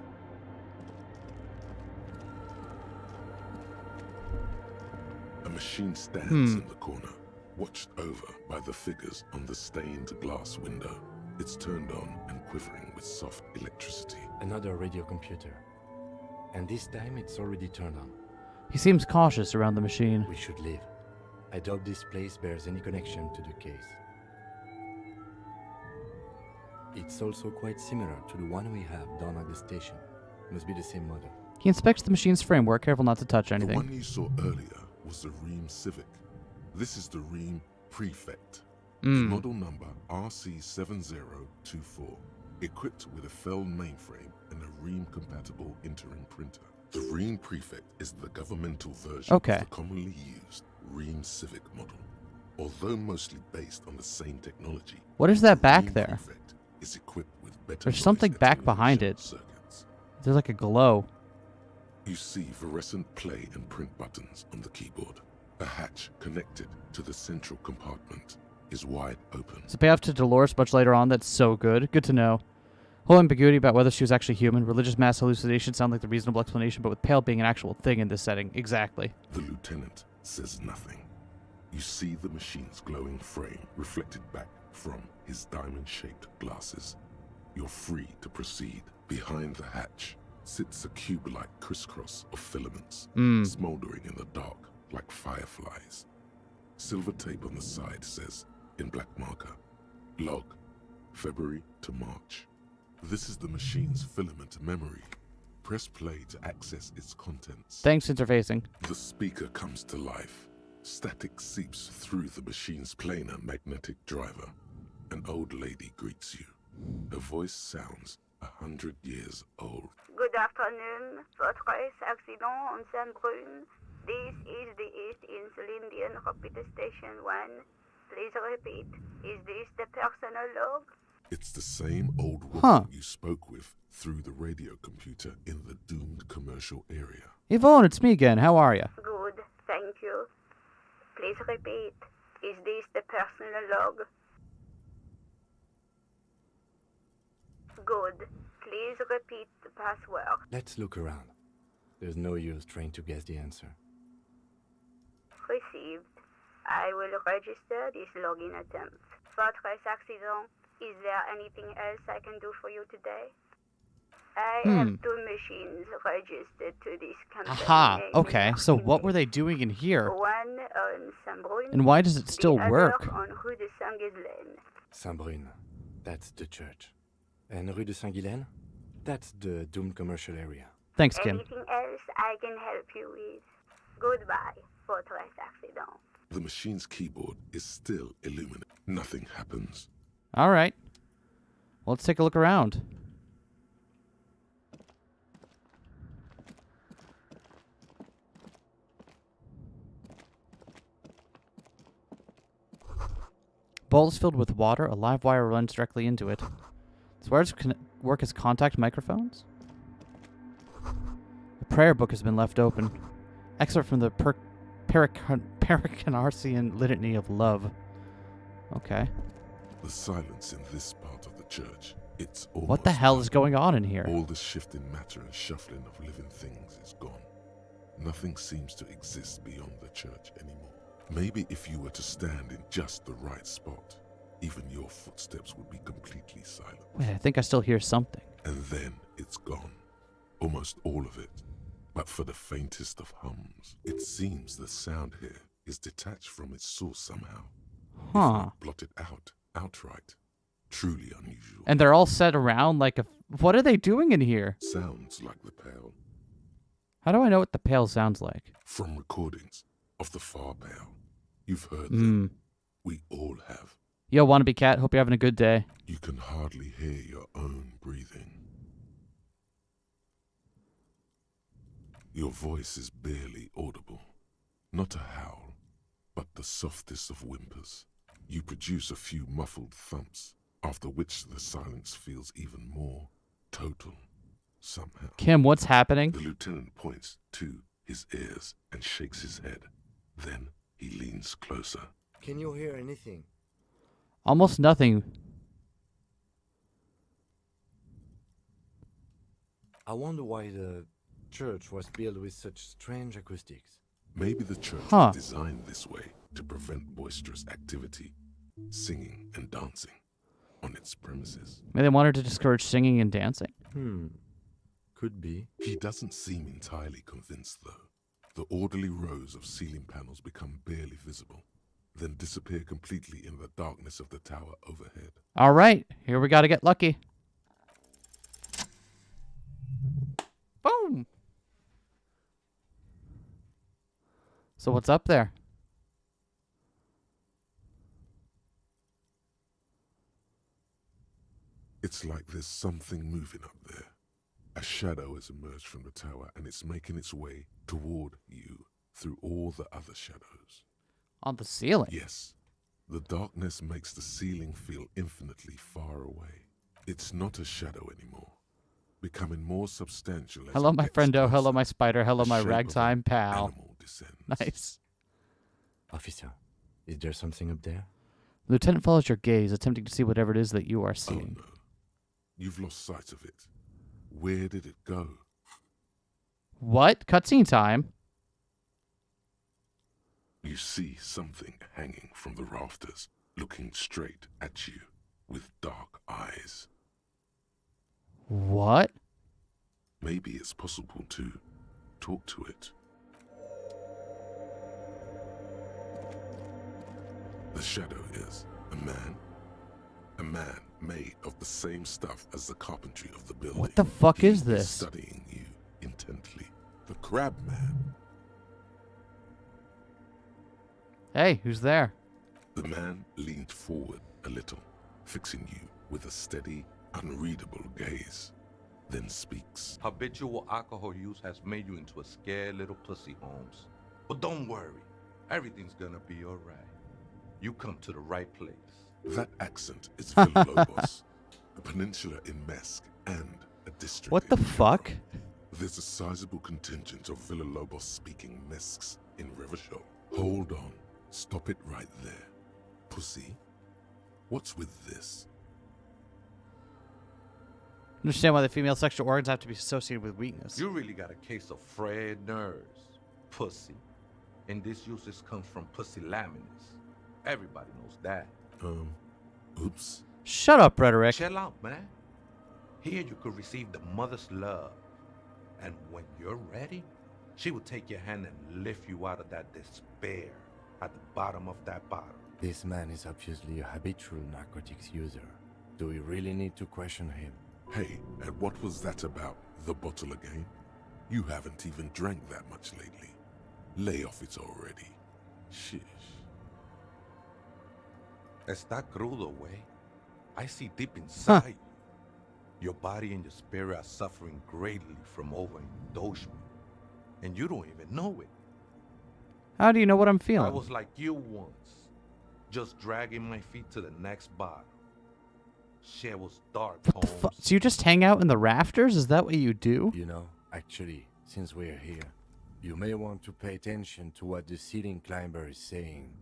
A machine stands in the corner. watched over by the figures on the stained glass window. It's turned on and quivering with soft electricity. Another radio computer. And this time it's already turned on. He seems cautious around the machine. We should leave. I doubt this place bears any connection to the case. It's also quite similar to the one we have down at the station. Must be the same model. He inspects the machine's framework, careful not to touch The anything. one you saw earlier was the Ream Civic. This is the Ream Prefect. The model number RC7024, equipped with a Fell mainframe and a Ream-compatible interim printer. The Ream Prefect is the governmental version of the commonly used Ream Civic model. Although mostly based on the same technology, What is that back Ream there? Prefect is equipped with better There's noise something back behind attenuation it. circuits. There's like a glow. You see fluorescent play and print buttons on the keyboard. A hatch connected to the central compartment is wide open. It's a payoff to Dolores much later on. That's so good. Good to know. Whole ambiguity about whether she was actually human. Religious mass hallucinations sound like the reasonable explanation, but with pale being an actual thing in this setting. Exactly. The lieutenant says nothing. You see the machine's glowing frame reflected back from his diamond-shaped glasses. You're free to proceed. Behind the hatch sits a cube-like crisscross of filaments, smoldering in the dark like fireflies. Silver tape on the side says, in black marker, log, February to March. This is the machine's filament memory. Press play to access its contents. Thanks, interfacing. The speaker comes to life. Static seeps through the machine's planar magnetic driver. An old lady greets you. Her voice sounds 100 years old. Good afternoon. Votre accident on Saint-Brune. This is the East Insulindian Repeater Station 1. Please repeat. Is this the personal log? It's the same old woman you spoke with through the radio computer in the doomed commercial area. Yvonne, it's me again. How are you? Good, thank you. Please repeat. Is this the personal log? Good. Please repeat the password. Let's look around. There's no use trying to guess the answer. Received. I will register this login attempt. Votre accident. Is there anything else I can do for you today? I have 2 machines registered to this company. Aha. name Okay, in so what Martinique. were they doing in here? One on Saint-Brune. And why does it still the other work? on Rue de Saint-Ghislaine. Saint-Brune. That's the church. And Rue de Saint-Ghislaine? That's the doomed commercial area. Thanks, Kim. Anything else I can help you with? Goodbye, votre accident. The machine's keyboard is still illuminated. Nothing happens. All right. Well, let's take a look around. Bowl is filled with water. A live wire runs directly into it. These wires work as contact microphones. The prayer book has been left open. Excerpt from the Pericanarsian Litany of Love. Okay. The silence in this part of the church, it's almost What the hell is going on in here? All the shifting matter and shuffling of living things is gone. Nothing seems to exist beyond the church anymore. Maybe if you were to stand in just the right spot, even your footsteps would be completely silent. Wait, I think I still hear something. And then it's gone. Almost all of it. But for the faintest of hums, it seems the sound here is detached from its source somehow. If Huh. not blotted out, outright. Truly unusual. And they're all set around like a... What are they doing in here? Sounds like the Pale. How do I know what the pail sounds like? From recordings of the Far Pale. You've heard them. We all have. Yo, wannabe cat, hope you're having a good day. You can hardly hear your own breathing. Your voice is barely audible. Not a howl, but the softest of whimpers. You produce a few muffled thumps, after which the silence feels even more total, somehow. Kim, what's happening? The lieutenant points to his ears and shakes his head. Then he leans closer. Can you hear anything? Almost nothing. I wonder why the church was built with such strange acoustics. Maybe the church Huh. was designed this way to prevent boisterous activity, singing and dancing, on its premises. Maybe they wanted to discourage singing and dancing. Could be. He doesn't seem entirely convinced, though. The orderly rows of ceiling panels become barely visible, then disappear completely in the darkness of the tower overhead. All right, here we got to get lucky. Boom. So what's up there? It's like there's something moving up there. A shadow has emerged from the tower, and it's making its way toward you through all the other shadows. On the ceiling? Yes. The darkness makes the ceiling feel infinitely far away. It's not a shadow anymore, becoming more substantial as Hello, it my gets friendo. Hello, closer. my spider. Hello, The my shape of an ragtime pal. animal descends. Nice. Officer, is there something up there? Lieutenant follows your gaze, attempting to see whatever it is that you are Oh seeing. no. You've lost sight of it. Where did it go? What? Cutscene time? You see something hanging from the rafters, looking straight at you with dark eyes. What? Maybe it's possible to talk to it. The shadow is a man. A man made of the same stuff as the carpentry of the building. What the fuck He is this? Studying you intently. The crab man. Hey, who's there? The man leaned forward a little, fixing you with a steady, unreadable gaze, then speaks. Habitual alcohol use has made you into a scared little pussy, Holmes. But don't worry, everything's gonna be alright. You come to the right place. That accent is Villa-Lobos, a peninsula in Mesk and a district What the in fuck? Cairo. There's a sizable contingent of Villa-Lobos-speaking Mesks in Rivershoal. Hold on. Stop it right there. Pussy, what's with this? Understand why the female sexual organs have to be associated with weakness. You really got a case of frayed nerves, pussy. And this usage comes from pusillanimous. Everybody knows that. Oops. Shut up, Rhetoric. Chill out, man. Here you could receive the mother's love. And when you're ready, she will take your hand and lift you out of that despair at the bottom of that bottle. This man is obviously a habitual narcotics user. Do we really need to question him? Hey, and what was that about, the bottle again? You haven't even drank that much lately. Lay off it already. Shish. Está crudo, way. I see deep inside you. Your body and your spirit are suffering greatly from overindulgence. And you don't even know it. How do you know what I'm I feeling? was like you once. Just dragging my feet to the next bottle. Shit was dark, What the Holmes. fuck? So you just hang out in the rafters? Is that what you do? You know, actually, since we're here, you may want to pay attention to what the ceiling climber is saying.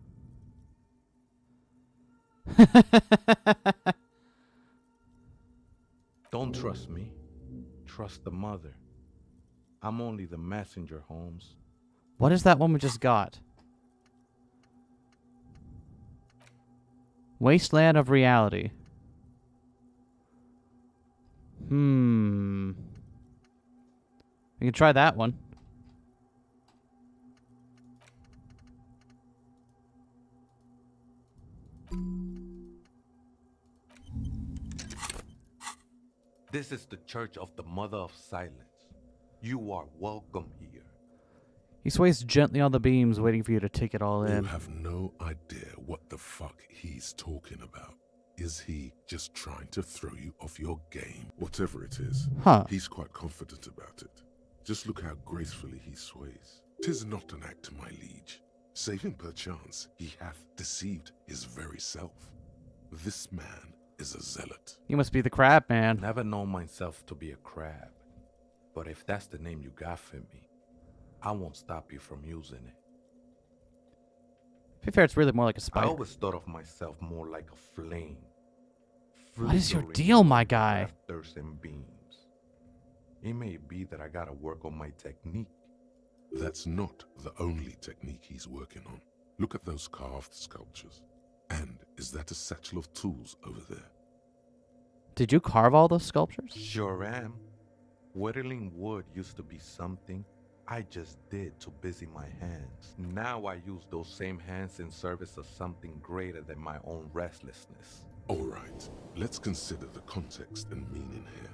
Don't trust me. Trust the mother. I'm only the messenger, Holmes. What is that one we just got? Wasteland of Reality. We can try that one. This is the Church of the Mother of Silence. You are welcome here. He sways gently on the beams, waiting for you to take it all You in. have no idea what the fuck he's talking about. Is he just trying to throw you off your game? Whatever it is, Huh. he's quite confident about it. Just look how gracefully he sways. 'Tis not an act, my liege. Save him perchance, he hath deceived his very self. This man is a zealot. You must be the crab man. Never known myself to be a crab. But if that's the name you got for me, I won't stop you from using it. To be fair, it's really more like a I spider. always thought of myself more like a flame. What is your flickering deal, my in guy? rafters and beams. It may be that I gotta work on my technique. That's not the only technique he's working on. Look at those carved sculptures. And is that a satchel of tools over there? Did you carve all those sculptures? Sure am. Whittling wood used to be something I just did to busy my hands. Now I use those same hands in service of something greater than my own restlessness. All right, let's consider the context and meaning here.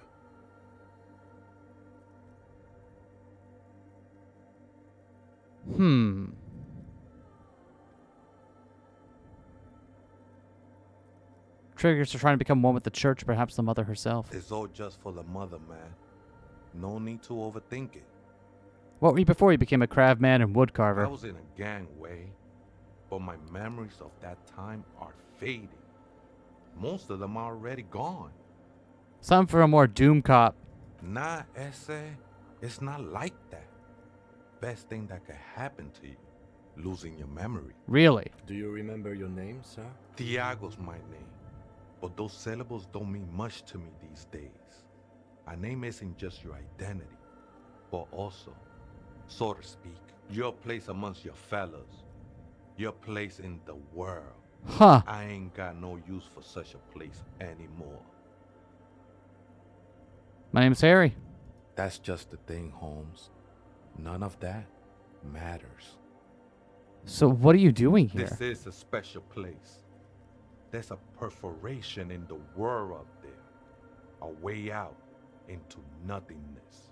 Triggers are trying to become one with the church, perhaps the mother herself. It's all just for the mother, man. No need to overthink it. What were you before you became a craftsman and wood carver? I was in a gangway, but my memories of that time are fading. Most of them are already gone. Some for a more doom cop. Nah, Eskay, it's not like that. Best thing that could happen to you, losing your memory. Really? Do you remember your name, sir? Tiago's my name, but those syllables don't mean much to me these days. A name isn't just your identity, but also, so to speak, your place amongst your fellows, your place in the world. Huh. I ain't got no use for such a place anymore. My name's Harry. That's just the thing, Holmes. None of that matters. So what are you doing here? This is a special place. There's a perforation in the world up there. A way out into nothingness.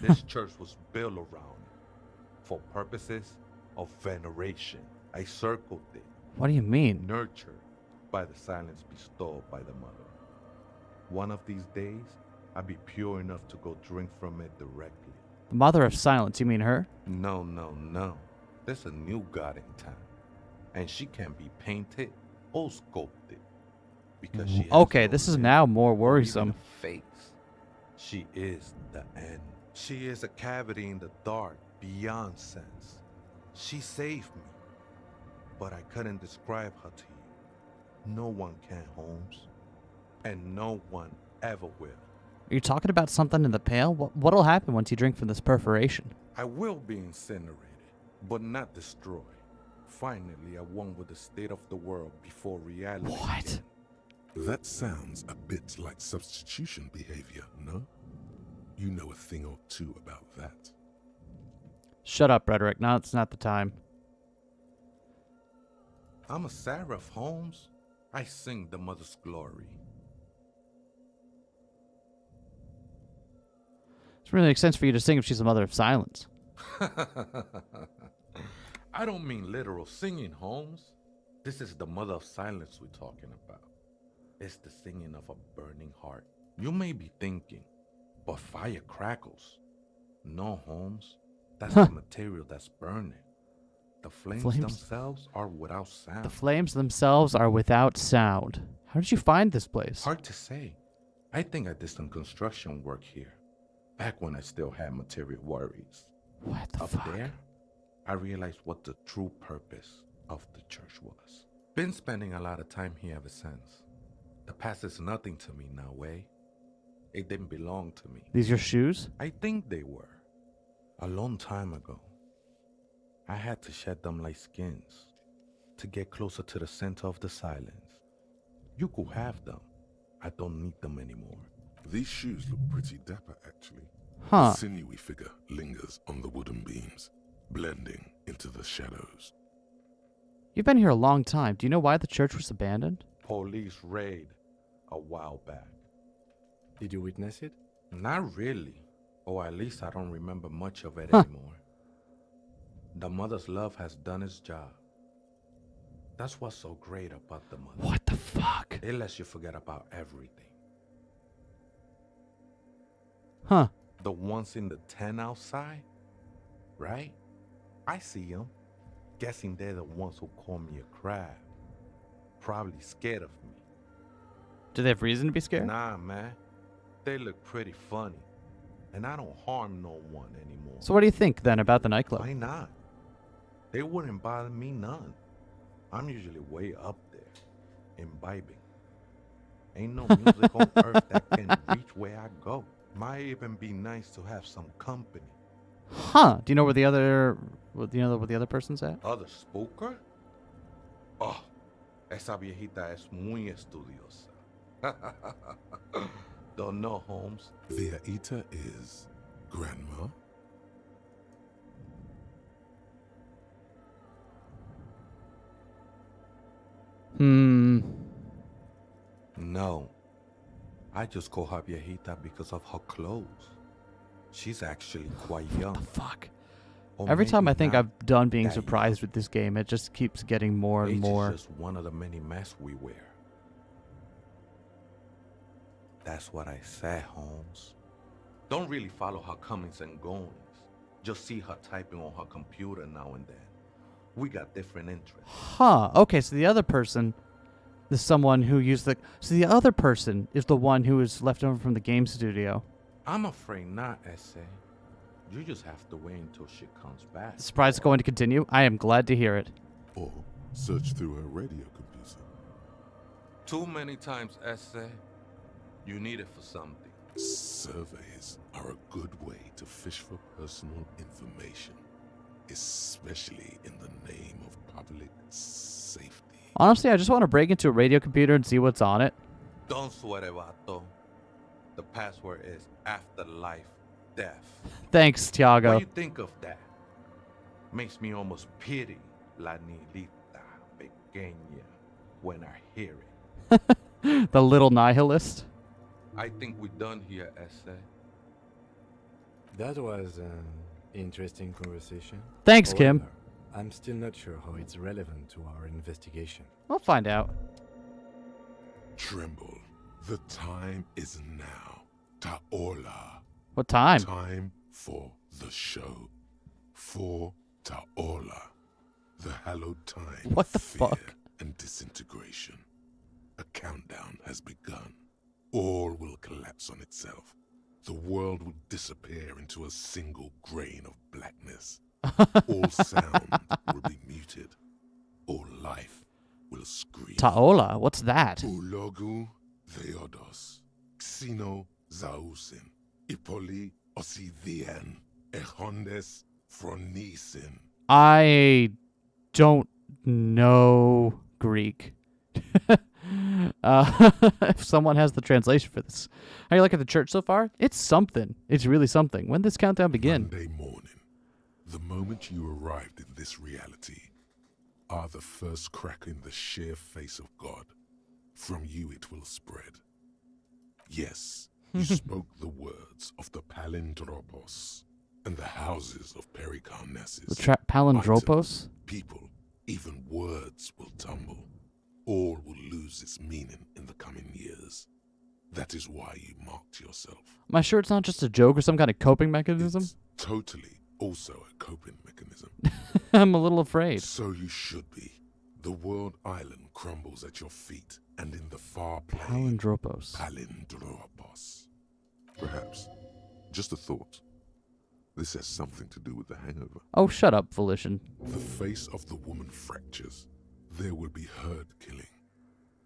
This church was built around it for purposes of veneration. I circled it. What do you mean? Nurtured by the silence bestowed by the mother. One of these days, I'll be pure enough to go drink from it directly. The mother of silence, you mean her? No, no, no. There's a new god in town. And she can be painted or sculpted. Because she has Okay, no this is lip now more or even worrisome. a face. She is the end. She is a cavity in the dark beyond sense. She saved me. But I couldn't describe her to you. No one can, Holmes. And no one ever will. Are you talking about something in the pail? What'll happen once you drink from this perforation? I will be incinerated, but not destroyed. Finally, I won with the state of the world before reality. What? began. That sounds a bit like substitution behavior, no? You know a thing or two about that. Shut up, Rhetoric. Now it's not the time. I'm a seraph, Holmes. I sing the mother's glory. It really makes sense for you to sing if she's the mother of silence. I don't mean literal singing, Holmes. This is the mother of silence we're talking about. It's the singing of a burning heart. You may be thinking, but fire crackles. No, Holmes. That's the material that's burning. The flames themselves are without sound. The flames themselves are without sound. How did you find this place? Hard to say. I think I did some construction work here. Back when I still had material worries. What the Up fuck? there, I realized what the true purpose of the church was. Been spending a lot of time here ever since. The past is nothing to me now, eh? It didn't belong to me. These your shoes? I think they were. A long time ago. I had to shed them like skins to get closer to the center of the silence. You could have them. I don't need them anymore. These shoes look pretty dapper, actually. Huh. The sinewy figure lingers on the wooden beams, blending into the shadows. You've been here a long time. Do you know why the church was abandoned? Police raid a while back. Did you witness it? Not really. Or at least I don't remember much of it anymore. The mother's love has done its job. That's what's so great about the mother. What the fuck? It lets you forget about everything. Huh. The ones in the tent outside, right? I see them. Guessing they're the ones who call me a crab. Probably scared of me. Do they have reason to be scared? Nah, man. They look pretty funny. And I don't harm no one anymore. So what do you think, then, about the nightclub? Why not? They wouldn't bother me none. I'm usually way up there, imbibing. Ain't no music on earth that can reach where I go. Might even be nice to have some company. Huh. Do you know where the other... Do you know where the other person's at? Other spooker? Oh, esa viejita es muy estudiosa. Don't know, Holmes. Viejita is grandma? No. I just call her viejita because of her clothes. She's actually quite young. The fuck? Or Every time I maybe think not I've done being that surprised with this game, it just keeps getting more and Age more. is just one of the many masks we wear. That's what I said, Holmes. Don't really follow her comings and goings. Just see her typing on her computer now and then. We got different interests. Huh. Okay, so the other person is someone who used the... So the other person is the one who is left over from the game studio. I'm afraid not, Eskay. You just have to wait until she comes back. Surprise is going to continue? I am glad to hear it. Or search through her radio computer. Too many times, Eskay. You need it for something. Surveys are a good way to fish for personal information, especially in the name of public safety. Honestly, I just want to break into a radio computer and see what's on it. Don't sweat it, vato. The password is afterlife death. Thanks, Tiago. What do you think of that? Makes me almost pity la niñita pequeña when I hear it. The little nihilist. I think we're done here, Eskay. That was an interesting conversation. Thanks, Kim. However, I'm still not sure how it's relevant to our investigation. I'll find out. Tremble. The time is now. Taola. What time? Time for the show. For Taola. The hallowed time. What of the fear fuck? And disintegration. A countdown has begun. All will collapse on itself. The world will disappear into a single grain of blackness. All sound will be muted. All life will scream. Taola? What's that? Ulogu Theodos. Xino Zausin. Ipoli Osivian. Echondes Fronisin. I don't know Greek. If someone has the translation for this. How you liking the church so far? It's something. It's really something. When does this countdown begin? Monday morning, the moment you arrived in this reality, are the first crack in the sheer face of God. From you it will spread. Yes, you spoke the words of the Palindropos and the houses of Pericarnassus. The Palindropos? Items, people, even words will tumble. All will lose its meaning in the coming years. That is why you marked yourself. Am I sure it's not just a joke or some kind of coping mechanism? It's totally also a coping mechanism. I'm a little afraid. So you should be. The world island crumbles at your feet, and in the far plain, Palindropos. Palindropos. Perhaps, just a thought. This has something to do with the hangover. Oh, shut up, Volition. The face of the woman fractures. There will be herd killing.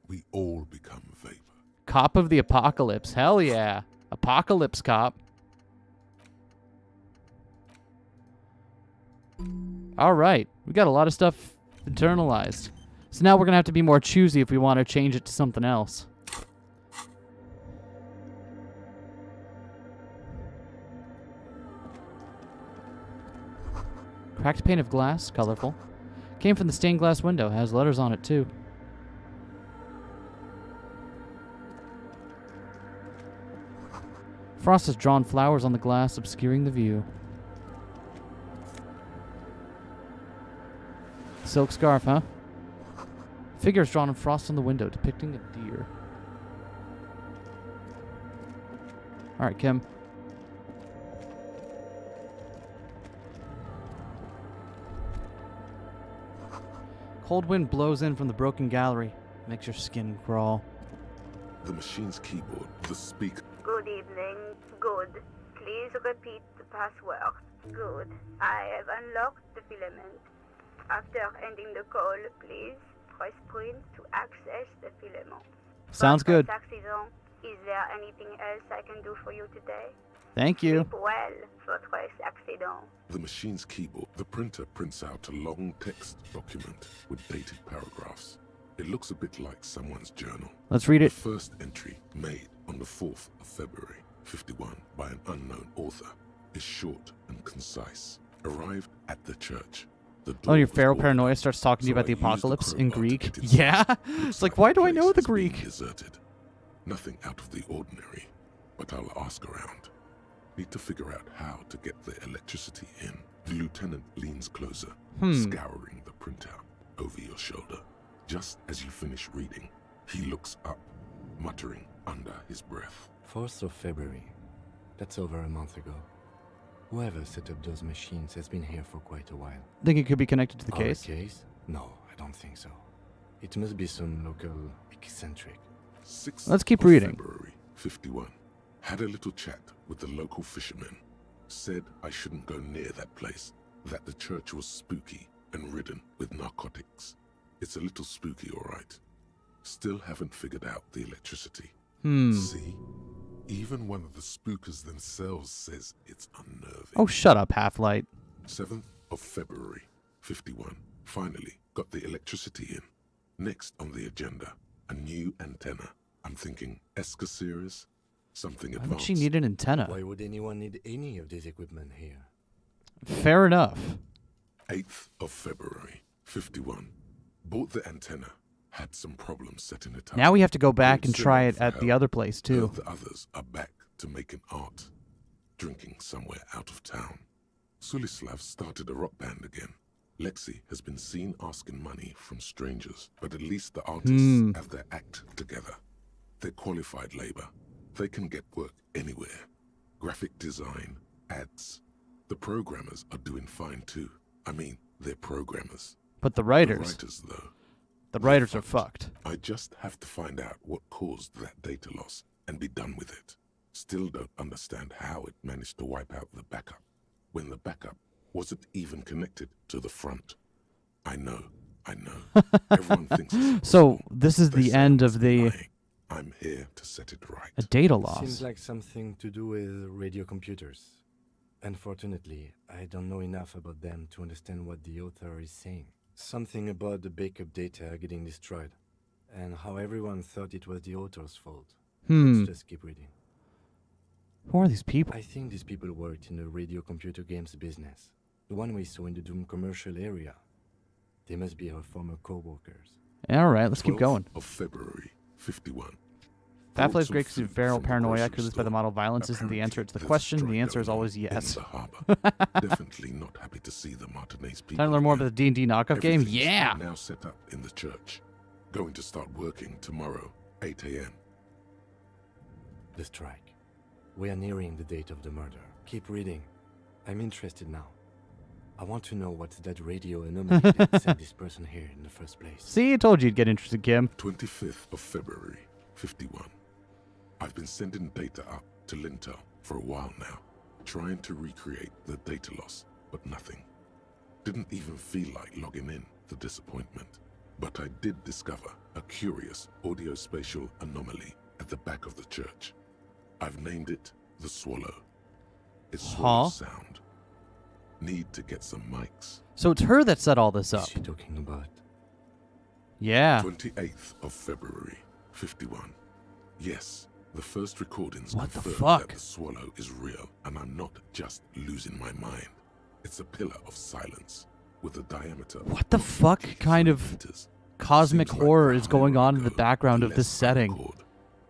We all become vapor. Cop of the Apocalypse. Hell yeah. Apocalypse cop. All right. We got a lot of stuff internalized. So now we're going to have to be more choosy if we want to change it to something else. Cracked pane of glass. Colorful. Came from the stained glass window. Has letters on it, too. Frost has drawn flowers on the glass, obscuring the view. Silk scarf, huh? Figures drawn in frost on the window, depicting a deer. Alright, Kim. Cold wind blows in from the broken gallery. Makes your skin crawl. The machine's keyboard, the speaker. Good evening. Good. Please repeat the password. Good. I have unlocked the filament. After ending the call, please press print to access the filament. Sounds good. Accident Is there anything else I can do for you today? Thank you. Sleep well, votre accident. The machine's keyboard, the printer prints out a long text document with dated paragraphs. It looks a bit like someone's journal. Let's read The it. first entry, made on the 4th of February, 51, by an unknown author, is short and concise. Arrived at the church. The Oh, your door was feral boarded paranoia up, starts talking to you so about the I used the apocalypse in crowbar to Greek. get inside. Yeah? Looks It's like, the why do I know place the is being Greek? Deserted. Nothing out of the ordinary, but I'll ask around. Need to figure out how to get the electricity in. The lieutenant leans closer, scouring the printout over your shoulder. Just as you finish reading, he looks up, muttering under his breath. 4th of February. That's over a month ago. Whoever set up those machines has been here for quite a while. Think it could be connected to the Our case? case? No, I don't think so. It must be some local eccentric. 6th Let's keep of reading. February, 51. Had a little chat with the local fishermen. Said I shouldn't go near that place, that the church was spooky and ridden with narcotics. It's a little spooky, all right. Still haven't figured out the electricity. See? Even one of the spookers themselves says it's unnerving. Oh, shut up, Half-Light. 7th of February, 51. Finally got the electricity in. Next on the agenda, a new antenna. I'm thinking Eskay series, something Why would advanced. she need an antenna? Why would anyone need any of this equipment here? Fair enough. 8th of February, 51. Bought the antenna. Had some problems setting it up. Now we have to go back and Send try out it for at the help. other place, too. The others are back to making art. Drinking somewhere out of town. Sulislav started a rock band again. Lexi has been seen asking money from strangers, but at least the artists have their act together. They're qualified labor. They can get work anywhere. Graphic design, ads. The programmers are doing fine too. I mean, they're programmers. But the The writers, writers, though, the writers are fucked. I just have to find out what caused that data loss and be done with it. Still don't understand how it managed to wipe out the backup, when the backup wasn't even connected to the front. I know. Everyone thinks it's So, possible. this is They the say I end must of be the lying. I'm here to set it right. a data Seems loss. like something to do with radio computers. Unfortunately, I don't know enough about them to understand what the author is saying. Something about the backup data getting destroyed, and how everyone thought it was the author's fault. Let's just keep reading. Who are these people? I think these people worked in the radio computer games business. The one we saw in the Doom commercial area. They must be our former co-workers. Alright, let's keep 12th going. of February, 51. Half-Life is Some great because food feral from the paranoia grocery curious by the store. model violence isn't the answer, it's the Apparently, question. there's a The answer is strike always going on yes. in the harbor. Definitely not happy to see the Martinez people. Time to learn more about again. the D&D knockoff game? Everything's Yeah! now set up in the church. Going to start working tomorrow, 8 a.m. The strike. We are nearing the date of the murder. Keep reading. I'm interested now. I want to know what's that radio anomaly that sent this person here in the first place. See, I told you you'd get interested, Kim. 25th of February, 51. I've been sending data up to Lintel for a while now, trying to recreate the data loss, but nothing. Didn't even feel like logging in, the disappointment. But I did discover a curious audio-spatial anomaly at the back of the church. I've named it the Swallow. It's swallow sound. Need to get some mics. So it's her that set all this Is up. she talking about? Yeah. 28th of February, 51. Yes, the first recordings What the confirm fuck? that the swallow is real, and I'm not just losing my mind. It's a pillar of silence with a diameter of What the fuck 23 kind of meters. cosmic Seems like horror the is going higher I on in the go, background of less this I setting? record.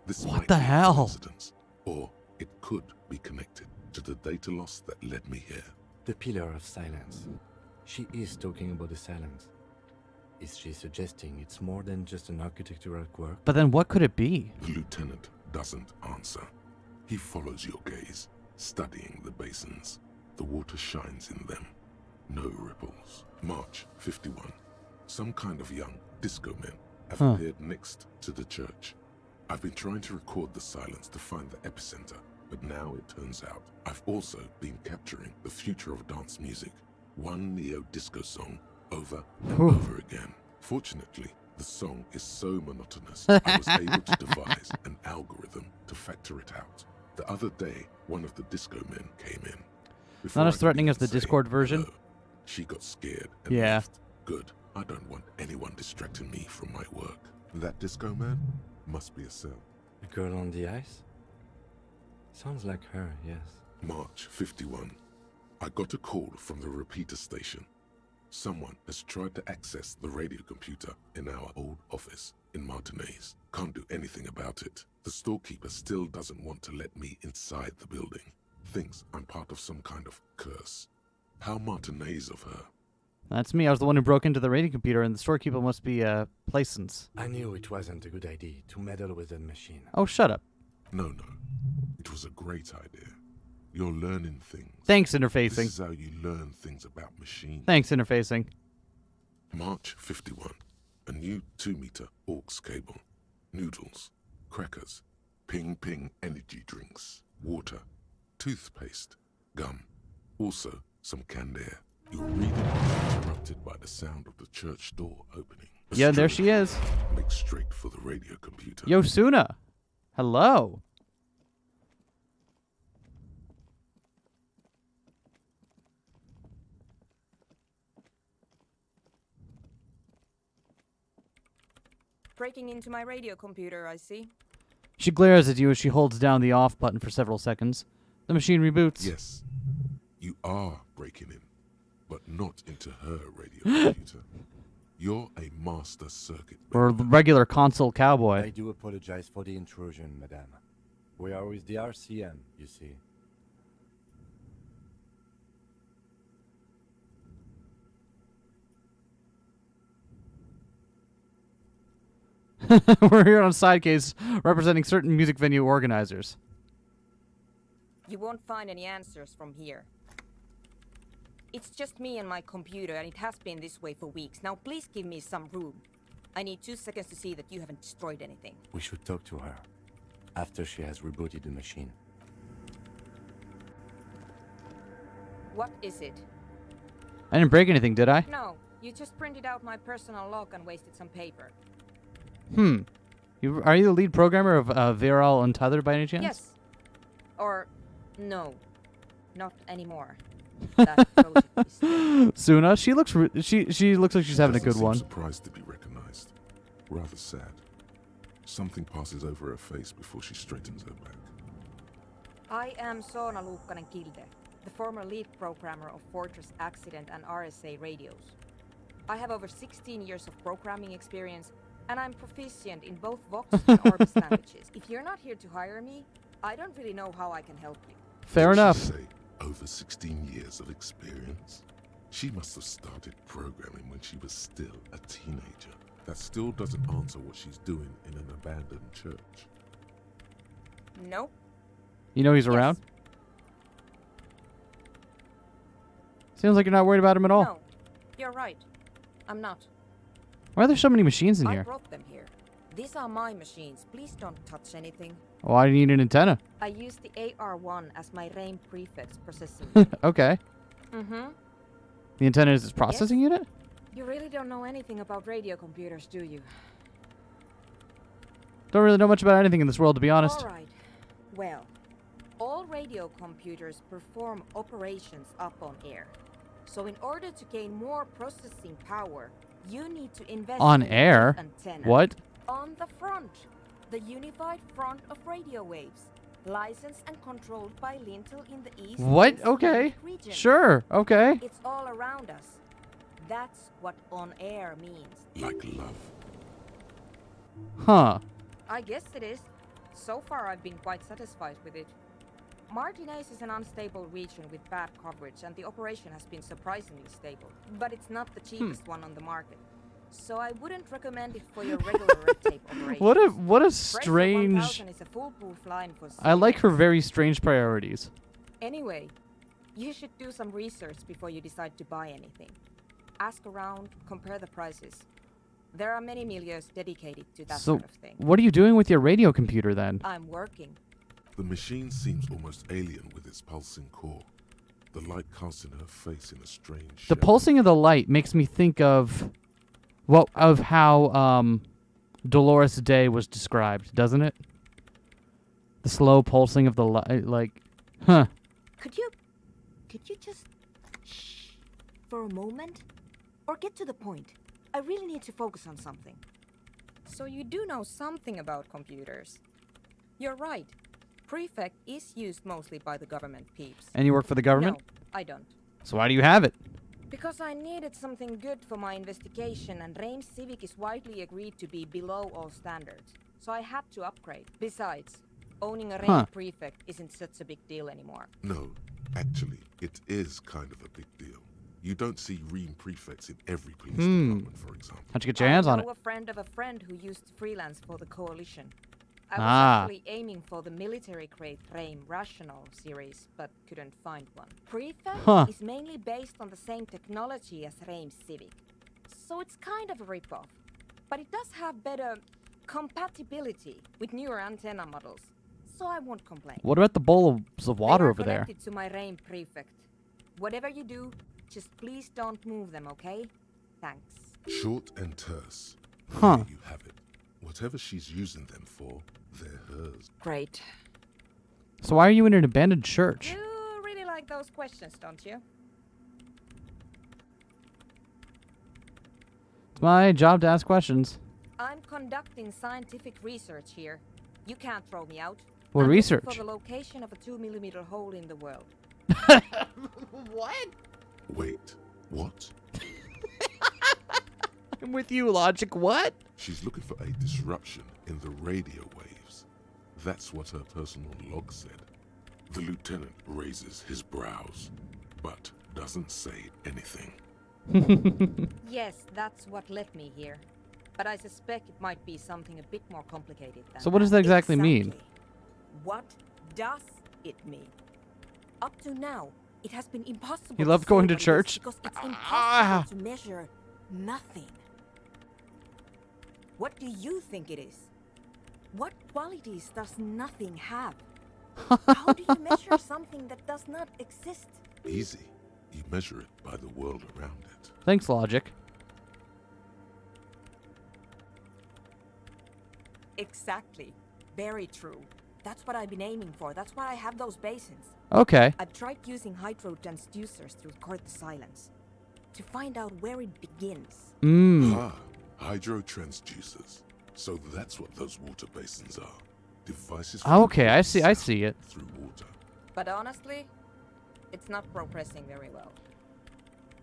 This What might the be a hell? coincidence, or it could be connected to the data loss that led me here. The pillar of silence. She is talking about the silence. Is she suggesting it's more than just an architectural quirk? But then what could it be? The lieutenant doesn't answer. He follows your gaze, studying the basins. The water shines in them. No ripples. March 51. Some kind of young disco men have appeared next to the church. I've been trying to record the silence to find the epicenter, but now it turns out I've also been capturing the future of dance music. One neo-disco song over and over again. Fortunately, the song is so monotonous, I was able to devise an algorithm to factor it out. The other day, one of the disco men came in. Not as I could threatening as even the say Discord version. hello, she got scared and Yeah. left. Good. I don't want anyone distracting me from my work. That disco man must be a cell. The girl on the ice? Sounds like her, yes. March 51. I got a call from the repeater station. Someone has tried to access the radio computer in our old office in Martinez. Can't do anything about it. The storekeeper still doesn't want to let me inside the building. Thinks I'm part of some kind of curse. How Martinez of her. That's me. I was the one who broke into the radio computer, and the storekeeper must be Plaisance. I knew it wasn't a good idea to meddle with the machine. Oh, shut up. No. It was a great idea. You're learning things. Thanks, This interfacing. is how you learn things about machines. Thanks, interfacing. March 51. A new 2-meter aux cable. Noodles. Crackers. Ping energy drinks. Water. Toothpaste. Gum. Also, some canned air. Your reading is interrupted by the sound of the church door opening. Yeah, there she is. Make straight for the radio computer. Yosuna. Hello. Breaking into my radio computer, I see. She glares at you as she holds down the off button for several seconds. The machine reboots. Yes, you are breaking in, but not into her radio computer. You're a master circuit Or a breaker. regular console cowboy. I do apologize for the intrusion, madame. We are with the RCM, you see. We're here on a side case representing certain music venue organizers. You won't find any answers from here. It's just me and my computer, and it has been this way for weeks. Now please give me some room. I need 2 seconds to see that you haven't destroyed anything. We should talk to her after she has rebooted the machine. What is it? I didn't break anything, did I? No, you just printed out my personal log and wasted some paper. Are you the lead programmer of Viral Untethered by any chance? Yes. Or no, not anymore. That project is dead. Suna, she looks she looks like she's having a Doesn't good seem one. Surprised to be recognized. Rather sad. Something passes over her face before she straightens her back. I am Soona Luukkanen-Kilde, the former lead programmer of Fortress Accident and RSA radios. I have over 16 years of programming experience, and I'm proficient in both Vox and Orbis languages. If you're not here to hire me, I don't really know how I can help you. Fair Did she enough. say over 16 years of experience? She must have started programming when she was still a teenager. That still doesn't answer what she's doing in an abandoned church. Nope. You know he's around? Seems like you're not worried about him at all. No, you're right. I'm not. Why are there so many machines in I here? brought them here. These are my machines. Please don't touch anything. Why do you need an antenna? I use the AR1 as my RAIN prefix processing unit. Okay. Mm-hmm. The antenna is its processing unit? You really don't know anything about radio computers, do you? Don't really know much about anything in this world, to be honest. All right. Well, all radio computers perform operations up on air. So in order to gain more processing power, you need to invest On in a air? antenna. What? On the front. The unified front of radio waves. Licensed and controlled by Lintel in the East. What? and Okay. Swedish region. Sure. Okay. It's all around us. That's what on air means. Like love. Huh. I guess it is. So far, I've been quite satisfied with it. Martinez is an unstable region with bad coverage, and the operation has been surprisingly stable. But it's not the cheapest one on the market. So I wouldn't recommend it for your regular red tape operation. What a strange... Is a foolproof line for I like her civilians. very strange priorities. Anyway, you should do some research before you decide to buy anything. Ask around, compare the prices. There are many milieux dedicated to that So, sort of thing. what are you doing with your radio computer then? I'm working. The machine seems almost alien with its pulsing core. The light casting her face in a strange The shadow. pulsing of the light makes me think of, well, of how Dolores Day was described, doesn't it? The slow pulsing of the light, like, huh. Could you just shh for a moment? Or get to the point. I really need to focus on something. So you do know something about computers. You're right. Prefect is used mostly by the government peeps. And you work for the government? No, I don't. So why do you have it? Because I needed something good for my investigation, and Reims Civic is widely agreed to be below all standards. So I had to upgrade. Besides, owning a Reims prefect isn't such a big deal anymore. No, actually, it is kind of a big deal. You don't see Ream prefects in every police department, for example. How'd you get your hands on it? I know a friend of a friend who used to freelance for the Coalition. I was actually aiming for the military-grade Reim Rational series, but couldn't find one. Prefect is mainly based on the same technology as Reims Civic, so it's kind of a rip-off. But it does have better compatibility with newer antenna models, so I won't complain. What about the bowls of water over there? Connected to my Reim Prefect. Whatever you do, just please don't move them, okay? Thanks. Short and terse. Huh. There you have it. Whatever she's using them for, they're hers. Great. So why are you in an abandoned church? You really like those questions, don't you? It's my job to ask questions. I'm conducting scientific research here. You can't throw me out. What I'm research? looking for the location of a 2mm hole in the world. What? Wait, what? I'm with you, Logic. What? She's looking for a disruption in the radio waves. That's what her personal log said. The lieutenant raises his brows, but doesn't say anything. Yes, that's what led me here. But I suspect it might be something a bit more complicated than So what does that exactly mean? What does it mean? Up to now, it has been impossible. You love going to church? Because it's impossible to measure nothing. What do you think it is? What qualities does nothing have? How do you measure something that does not exist? Easy. You measure it by the world around it. Thanks, Logic. Exactly. Very true. That's what I've been aiming for. That's why I have those basins. Okay. I've tried using hydro transducers to record the silence. To find out where it begins. Ah, hydrotransducers. So that's what those water basins are. Devices. Okay, I see it. Through water. But honestly, it's not progressing very well.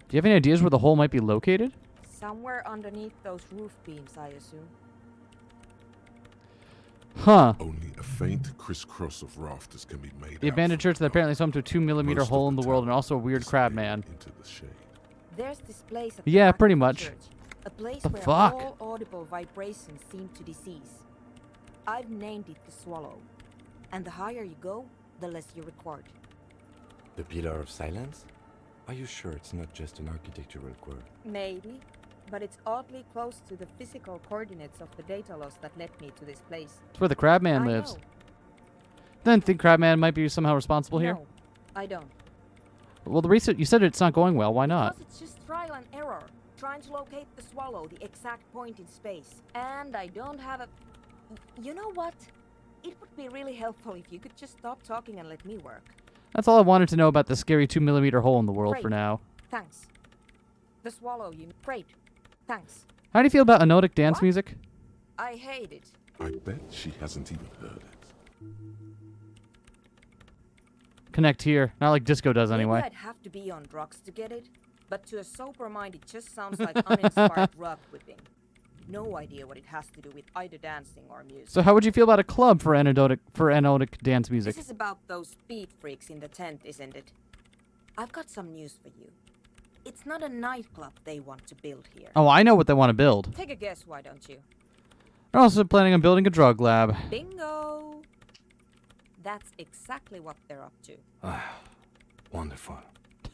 Do you have any ideas where the hole might be located? Somewhere underneath those roof beams, I assume. Huh. Only a faint crisscross of rafters can be made. The abandoned church that apparently is home to a 2mm hole in the world and also a weird crab man. Into the shade. There's this place at Yeah, the back pretty of the much. church, a place The where fuck? all audible vibrations seem to decease. I've named it the Swallow. And the higher you go, the less you record. The Pillar of Silence? Are you sure it's not just an architectural quirk? Maybe, but it's oddly close to the physical coordinates of the data loss that led me to this place. It's where the crab man I lives. know. Then think crab man might be somehow responsible here? No, I don't. Well, the research, you said it's not going well. Why not? Because it's just trial and error. Trying to locate the Swallow, the exact point in space. And I don't have a... You know what? It would be really helpful if you could just stop talking and let me work. That's all I wanted to know about the scary 2mm hole in the world Great. for now. Thanks. The Swallow, you... Great. Thanks. How do you feel about anodic dance What? music? I hate it. I bet she hasn't even heard it. Connect here. Not like disco does anyway. Maybe I'd have to be on drugs to get it, but to a sober mind it just sounds like uninspired rug whipping. No idea what it has to do with either dancing or music. So how would you feel about a club for anodic dance music? This is about those speed freaks in the tent, isn't it? I've got some news for you. It's not a nightclub they want to build here. Oh, I know what they want to build. Take a guess, why don't you? They're also planning on building a drug lab. Bingo! That's exactly what they're up to. Wonderful.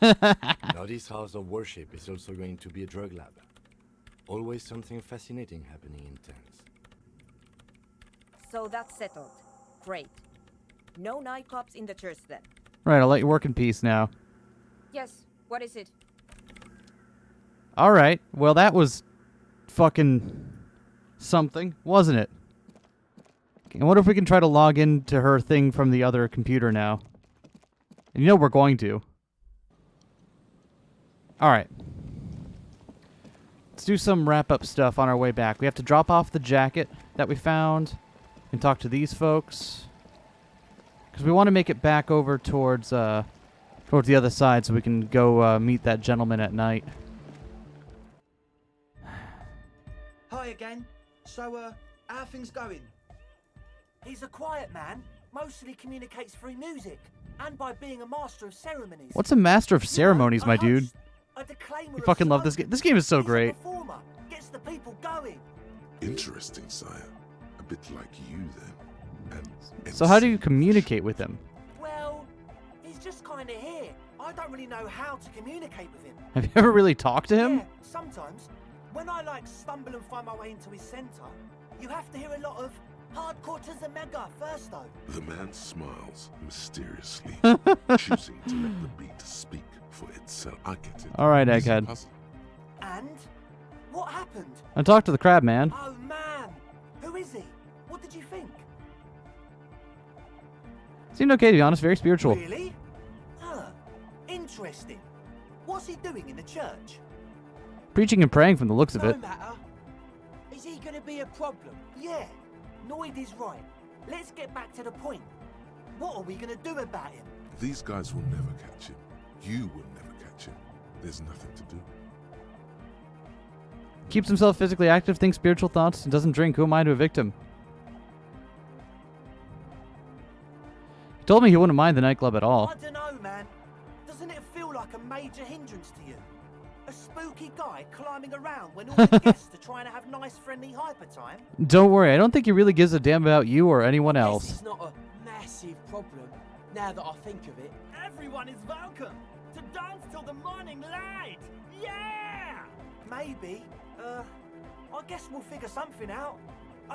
Now this house of worship is also going to be a drug lab. Always something fascinating happening in tents. So that's settled. Great. No nightclubs in the church then. Right, I'll let you work in peace now. Yes, what is it? Alright, well that was fucking something, wasn't it? I wonder if we can try to log into her thing from the other computer now. And you know we're going to. Alright. Let's do some wrap-up stuff on our way back. We have to drop off the jacket that we found and talk to these folks. Because we want to make it back over towards the other side so we can go meet that gentleman at night. Hi again. So, how are things going? He's a quiet man. Mostly communicates through music and by being a master of ceremonies. What's a master of ceremonies, my dude? A declaimer You fucking love this game. This game is so great. He's a performer. Gets the people going. Interesting, sire. A bit like you, then. And So how do you communicate with him? Well, he's just kind of here. I don't really know how to communicate with him. Have you ever really talked to him? Yeah, sometimes. When I stumble and find my way into his center, you have to hear a lot of hardcore to the mega first though. The man smiles mysteriously, choosing to let the beat speak for itself. I get it. All right, It's a Egghead. puzzle. And what happened? I talked to the crab man. Oh man, who is he? What did you think? Seemed okay, to be honest. Very spiritual. Really? Huh. Interesting. What's he doing in the church? Preaching and praying from the looks of No it. matter. Is he gonna be a problem? Yeah. Noid is right. Let's get back to the point. What are we gonna do about him? These guys will never catch him. You will never catch him. There's nothing to do. Keeps himself physically active, thinks spiritual thoughts, and doesn't drink. Who am I to evict him? He told me he wouldn't mind the nightclub at all. I don't know, man. Doesn't it feel like a major hindrance to you? A spooky guy climbing around when all the guests are trying to have nice, friendly hyper time? Don't worry, I don't think he really gives a damn about you or anyone This else. is not a massive problem, now that I think of it. Everyone is welcome to dance till the morning light. Yeah! Maybe. I guess we'll figure something out.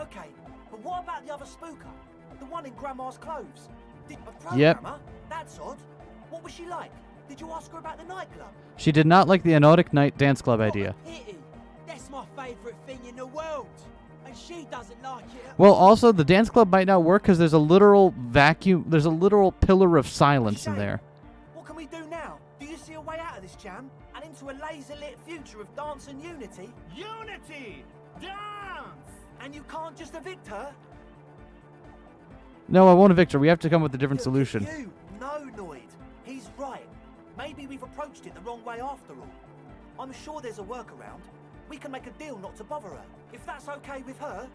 Okay, but what about the other spooker? The one in Grandma's clothes? A programmer? That's odd. What was she like? Did you ask her about the nightclub? She did not like the Anotic Night Dance Club idea. Pity. That's my favourite thing in the world. And she doesn't like it. Well, also, the dance club might not work because there's a literal vacuum, there's a literal pillar of silence in there. What can we do now? Do you see a way out of this jam? And into a laser-lit future of dance and unity? Unity! Dance! And you can't just evict her? No, I won't evict her. We have to come with a different Look solution. at you. No, Noid. He's right. Maybe we've approached it the wrong way after all. I'm sure there's a workaround. We can make a deal not to bother her. If that's okay with her,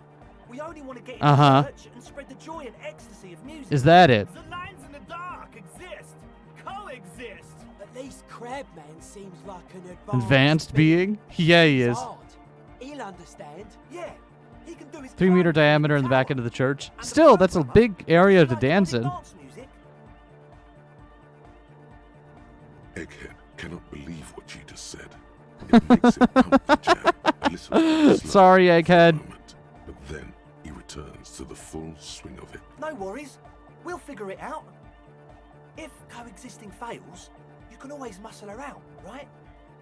we only want to get into the church and spread the joy and ecstasy of music. Is that it? The lines in the dark exist. Coexist. At least Crabman seems like an Advanced being? Yeah, he is. Hard. He'll understand. Yeah. He can do his 3-meter diameter in the back end of the church. Still, that's a big area to dance in. Egghead cannot believe what you just said. It makes him pump the jam a little slower Sorry, for a Egghead. moment, but then he returns to the full swing of it. No worries. We'll figure it out. If coexisting fails, you can always muscle her out, right?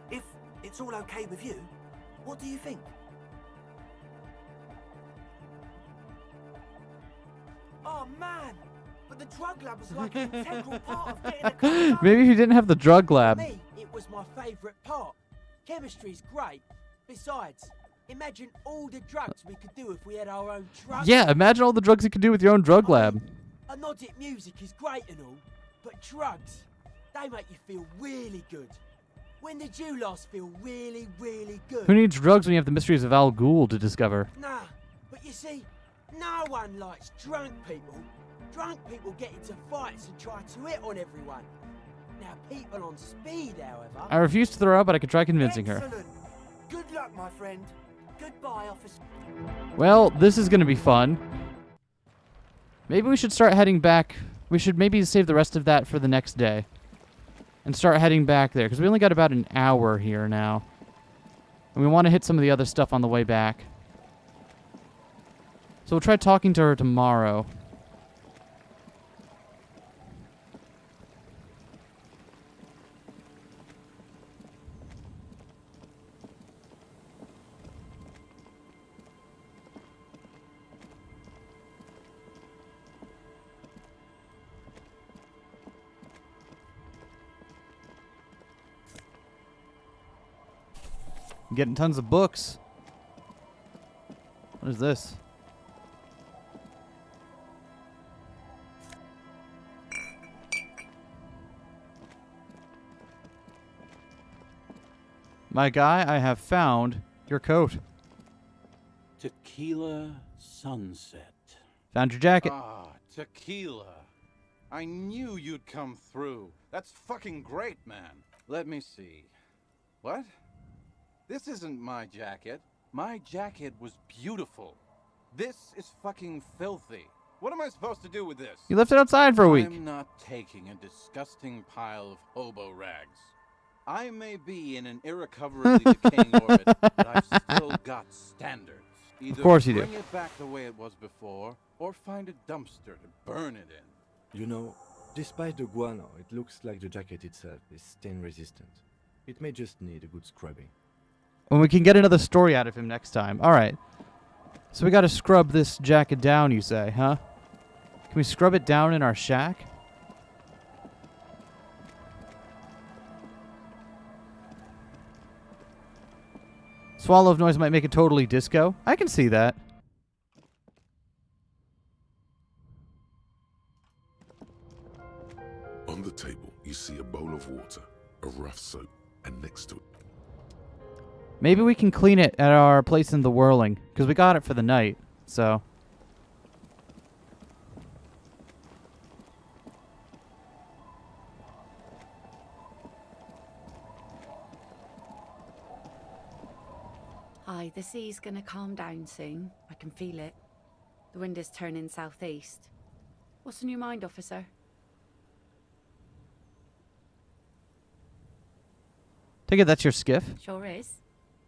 If it's all okay with you, what do you think? Oh man, but the drug lab was like an integral part of getting a car. Maybe if you didn't have the drug For lab. me, it was my favourite part. Chemistry's great. Besides, imagine all the drugs we could do if we had our own drug. Yeah, imagine all the drugs you could do with your own drug lab. Anodic music is great and all, but drugs, they make you feel really good. When did you last feel really, really good? Who needs drugs when you have the mysteries of Al Ghul to discover? Nah, but you see, no one likes drunk people. Drunk people get into fights and try to hit on everyone. Now, people on speed, however... I refuse to throw up, but I could try convincing her. Excellent. Good luck, my friend. Goodbye, officer. Well, this is going to be fun. Maybe we should start heading back. We should maybe save the rest of that for the next day. And start heading back there, because we only got about an hour here now. And we want to hit some of the other stuff on the way back. So we'll try talking to her tomorrow. I'm getting tons of books. What is this? My guy, I have found your coat. Tequila sunset. Found your jacket. Ah, tequila. I knew you'd come through. That's fucking great, man. Let me see. What? This isn't my jacket. My jacket was beautiful. This is fucking filthy. What am I supposed to do with this? You left it outside for a week. I'm not taking a disgusting pile of hobo rags. I may be in an irrecoverably decaying orbit, but I've still got standards. Either of course you do. Bring it back the way it was before, or find a dumpster to burn it in. You know, despite the guano, it looks like the jacket itself is stain resistant. It may just need a good scrubbing. When we can get another story out of him next time. Alright. So we gotta scrub this jacket down, you say, huh? Can we scrub it down in our shack? Swallow of noise might make it totally disco. I can see that. On the table, you see a bowl of water, a rough soap, and next to it, Maybe we can clean it at our place in the Whirling, because we got it for the night, so... Hi, the sea's gonna calm down soon. I can feel it. The wind is turning southeast. What's on your mind, officer? Take it that's your skiff? Sure is.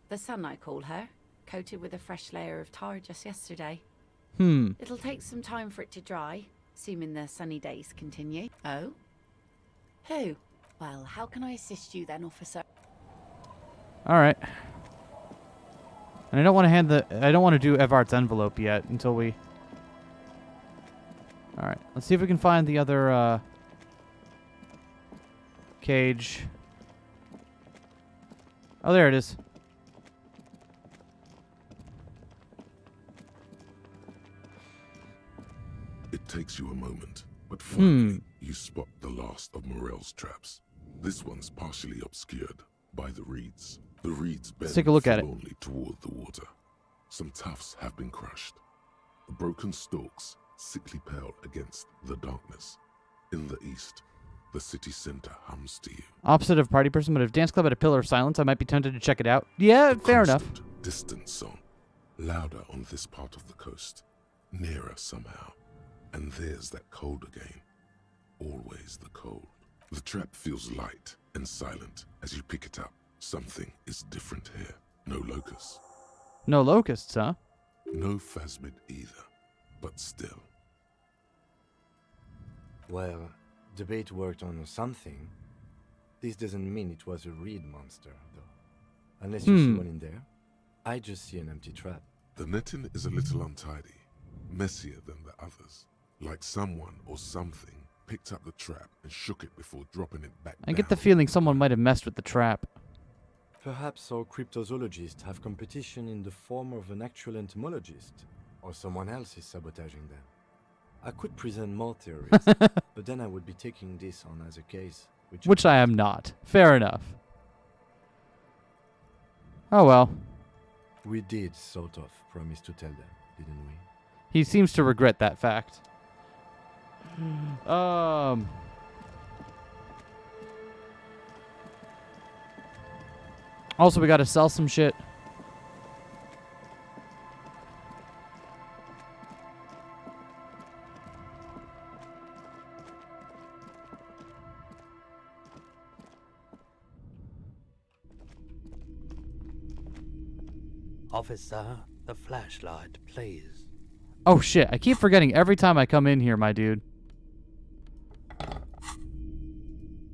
The sun, I call her. Coated with a fresh layer of tar just yesterday. It'll take some time for it to dry, assuming the sunny days continue. Oh? Who? Well, how can I assist you then, officer? Alright. And I don't want to I don't want to do Evart's envelope yet until we... Alright, let's see if we can find the other, cage. Oh, there it is. it takes you a moment, but finally you spot the last of Morel's traps. This one's partially obscured by the reeds. The reeds bend take a look at it. forlornly toward the water. Some tufts have been crushed. The broken stalks, sickly pale against the darkness. In the east, the city center hums to you. Opposite of party person, but if dance club had a pillar of silence, I might be tempted to check it out. Yeah, fair enough. Distant song, louder on this part of the coast, nearer somehow. And there's that cold again. Always the cold. The trap feels light and silent as you pick it up. Something is different here. No locusts. No locusts, huh? No phasmid either, but still. Well, the bait worked on something. This doesn't mean it was a reed monster, though. Unless you see one in there. I just see an empty trap. The netting is a little untidy, messier than the others. Like someone or something picked up the trap and shook it before dropping it back I get the feeling someone might have messed with the trap. Perhaps our cryptozoologists have competition in the form of an actual entomologist, or someone else is sabotaging them. I could present more theories, but then I would be taking this on as a case. Which I am not. Fair enough. Oh well. We did sort of promise to tell them, didn't we? He seems to regret that fact. Also, we gotta sell some shit. Officer, the flashlight, please. Oh shit, I keep forgetting every time I come in here, my dude.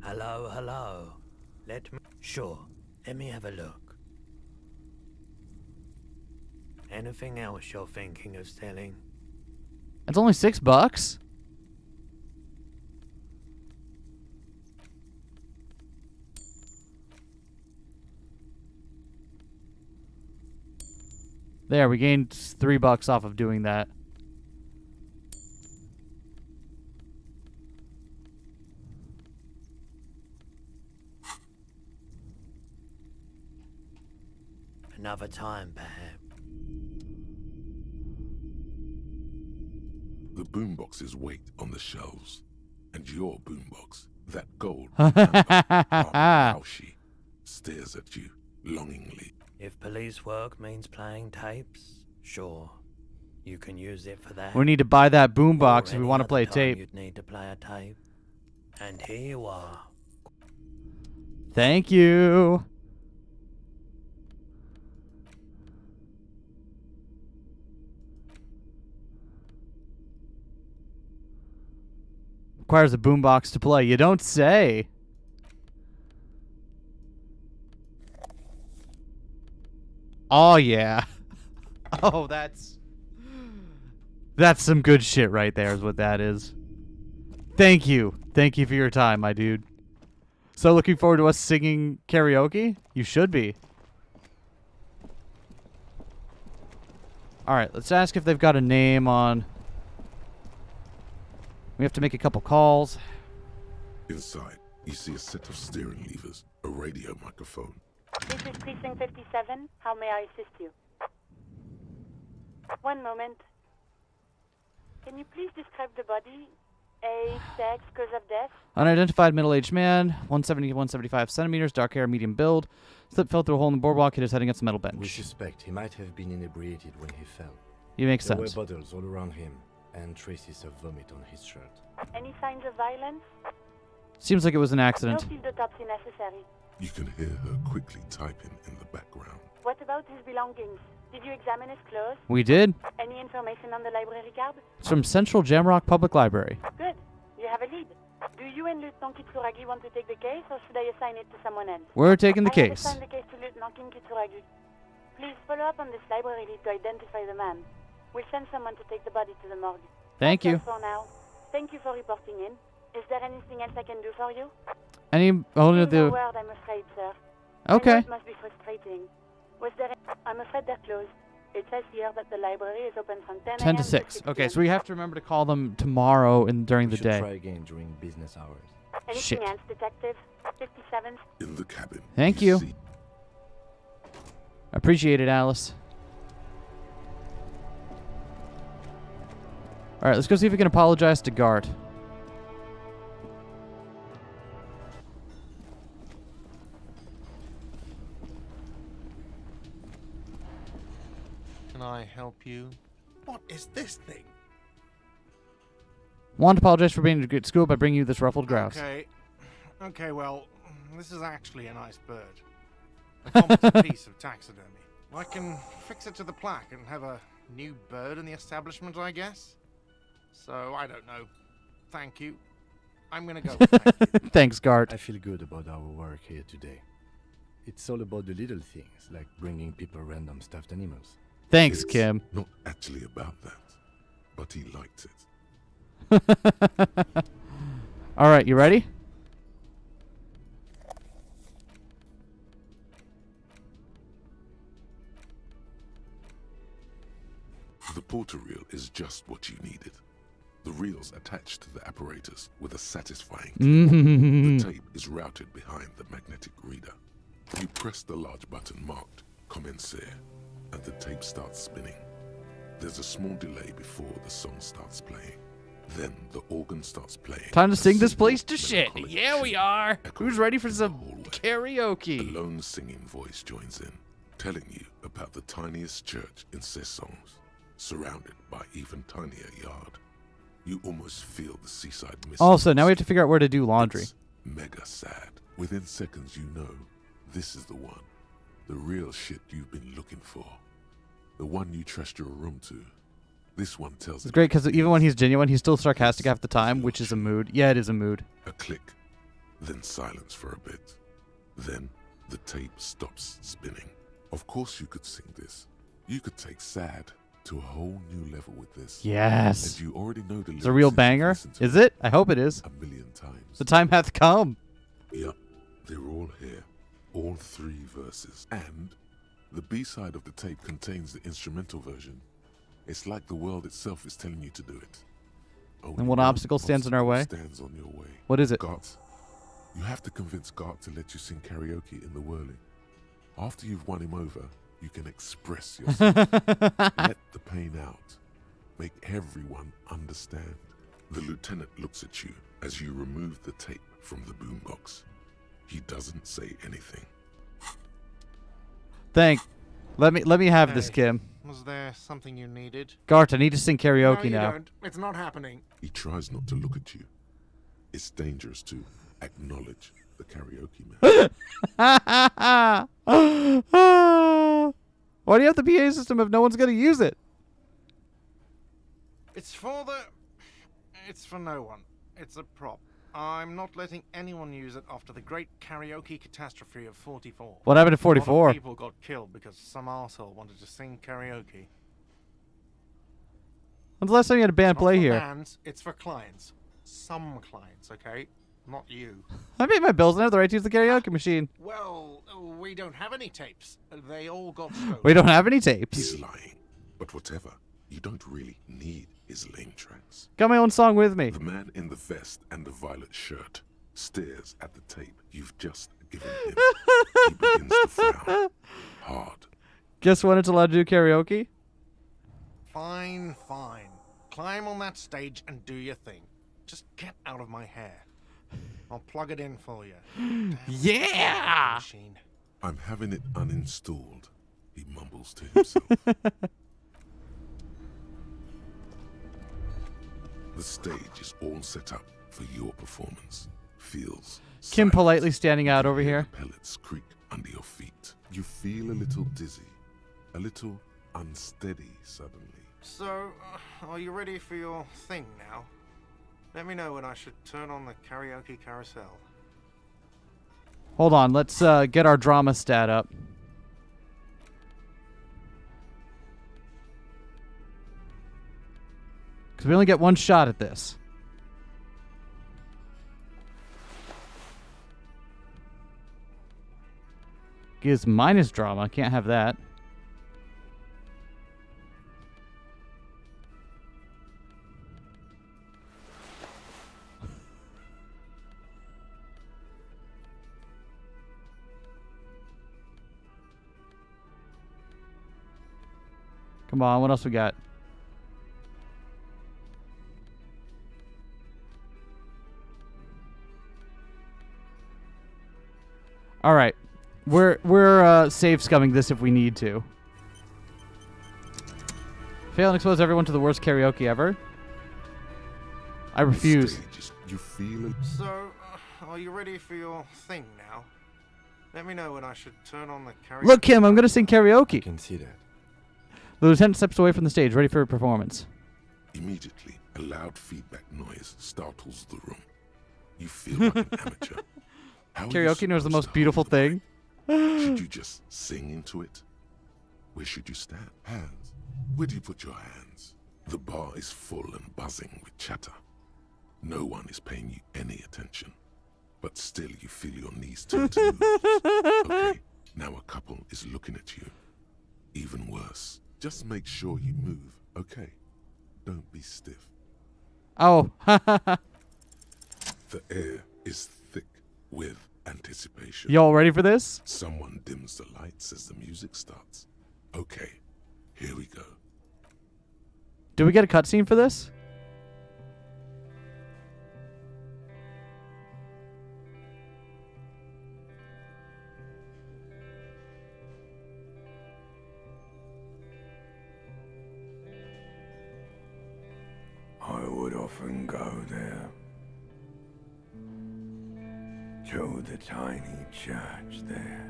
Hello, hello. Sure, let me have a look. Anything else you're thinking of selling? It's only $6. There, we gained $3 off of doing that. Another time, perhaps. The boomboxes wait on the shelves, and your boombox, that gold how she stares at you longingly. If police work means playing tapes, sure. You can use it for that. We need to buy that boombox if we Or want to any play a other time tape. You'd need to play a tape. And here you are. Thank you. Requires a boombox to play. You don't say. Oh yeah. Oh, that's some good shit right there is what that is. Thank you. Thank you for your time, my dude. So looking forward to us singing karaoke? You should be. Alright, let's ask if they've got a name on... We have to make a couple calls. Inside, you see a set of steering levers, a radio microphone. This is Precinct 57. How may I assist you? One moment. Can you please describe the body? Age, sex, cause of death? Unidentified middle-aged man, 170 to 175 centimeters, dark hair, medium build. Slip fell through a hole in the boardwalk, hit his head against a metal bench. We suspect he might have been inebriated when he fell. You make There sense. were bottles all around him, and traces of vomit on his shirt. Any signs of violence? Seems like it was an No accident. field autopsy necessary. You can hear her quickly typing in the background. What about his belongings? Did you examine his clothes? We did. Any information on the library card? It's from Central Jamrock Public Library. Good. You have a lead. Do you and Lieutenant Kitsuragi want to take the case, or should I assign it to someone else? We're taking the I have case. assigned the case to Lieutenant Kitsuragi. Please follow up on this library lead to identify the man. We'll send someone to take the body to the morgue. Thank you. That's all for now. Thank you for reporting in. Is there anything else I can do for you? Only Still no the... word, I'm afraid, sir. I know Okay. it must be frustrating. Was there... I'm afraid they're closed. It says here that the library is open from 10 10 to a.m. 6. Okay, so we have to remember to call them tomorrow and during We the should day. try again during business hours. Anything Shit. else, Detective? 57? In the cabin. Thank you. Appreciate it, Alice. Alright, let's go see if we can apologize to Gart. Can I help you? What is this thing? Want to apologize for being a good school by bringing you this ruffled grouse. Okay, well, this is actually a nice bird. A competent piece of taxidermy. I can fix it to the plaque and have a new bird in the establishment, I guess. So, I don't know. Thank you. I'm gonna go. Thanks, Gart. I feel good about our work here today. It's all about the little things, like bringing people random stuffed animals. Thanks, It's Kim. not actually about that, but he liked it. Alright, you ready? The porter reel is just what you needed. The reel's attached to the apparatus with a satisfying click. The tape is routed behind the magnetic reader. You press the large button marked Commencer, and the tape starts spinning. There's a small delay before the song starts playing. Then the organ starts playing. Time to a sing this simple place to shit. melancholic Yeah, we are. Who's ready for some karaoke? A lone singing voice joins in, telling you about the tiniest church in Cessons, surrounded by even tinier yard. You almost feel the seaside mist. Also, now we have to figure out where to do laundry. It's mega sad. Within seconds, you know this is the one. The real shit you've been looking for. The one you trust your room to. This one tells It's great because even when he's genuine, he's still sarcastic half the time, which is a mood. Yeah, it is a mood. a click, then silence for a bit. Then the tape stops spinning. Of course you could sing this. You could take sad to a whole new level with this. Yes. And you already know the It's a real lyrics banger. you've listened to Is it? I hope it is. a million times. The time hath come. Yep, they're all here. All three verses. And The B-side of the tape contains the instrumental version. It's like the world itself is telling you to do it. And what obstacle stands in our way? Stands on your way. What is it? Gart. You have to convince Gart to let you sing karaoke in the whirling. After you've won him over, you can express yourself. Let the pain out. Make everyone understand. The lieutenant looks at you as you remove the tape from the boombox. He doesn't say anything. Let me have this, Kim. Was there something you needed? Gart, I need to sing karaoke no, you now. Don't. It's not happening. He tries not to look at you. It's dangerous to acknowledge the karaoke man. Why do you have the PA system if no one's going to use it? It's for no one. It's a prop. I'm not letting anyone use it after the great karaoke catastrophe of 44. What happened at 44? A lot of people got killed because some arsehole wanted to sing karaoke. When's the last time you had a band play here? It's not for bands, it's for clients. Some clients, okay? Not you. I paid my bills and I have the right to use the karaoke machine. Well, we don't have any tapes. They all got stolen. We don't have any tapes. He's lying. But whatever, you don't really need his lame tracks. Got my own song with me. The man in the vest and the violet shirt stares at the tape you've just given him. He begins to frown. Hard. Guess when it's allowed to do karaoke? Fine, fine. Climb on that stage and do your thing. Just get out of my hair. I'll plug it in for you. Yeah! Machine. I'm having it uninstalled, he mumbles to himself. The stage is all set up for your performance. Feels Kim silent. politely standing out over here. The pellets creak under your feet. You feel a little dizzy, a little unsteady suddenly. So, are you ready for your thing now? Let me know when I should turn on the karaoke carousel. Hold on, let's get our drama stat up. Because we only get one shot at this. Gives minus drama. Can't have that. Come on, what else we got? All right, we're save scumming this if we need to. Fail and expose everyone to the worst karaoke ever. I refuse. You feel it. So, are you ready for your thing now? Let me know when I should turn on the karaoke. Look, Kim, I'm gonna sing karaoke. I can see that. The lieutenant steps away from the stage, ready for a performance. Immediately, a loud feedback noise startles the room. You feel like an amateur. How Karaoke knows the most beautiful thing. Should you just sing into it? Where should you stand? Hands. Where do you put your hands? The bar is full and buzzing with chatter. No one is paying you any attention. But still you feel your knees turn to moves. Okay, now a couple is looking at you. Even worse. Just make sure you move, okay? Don't be stiff. Oh. The air is thick with anticipation. Y'all ready for this? Someone dims the lights as the music starts. Okay, here we go. Do we get a cutscene for this? I would often go there to the tiny church there.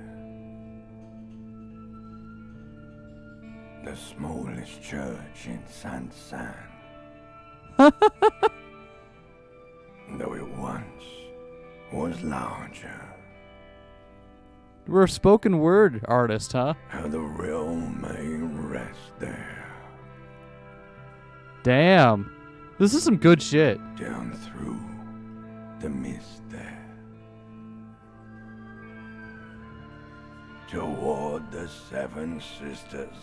The smallest church in San. Though it once was larger. We're a spoken word artist, huh? How the real may rest there. Damn. This is some good shit. Down through the mist there. toward the Seven Sisters.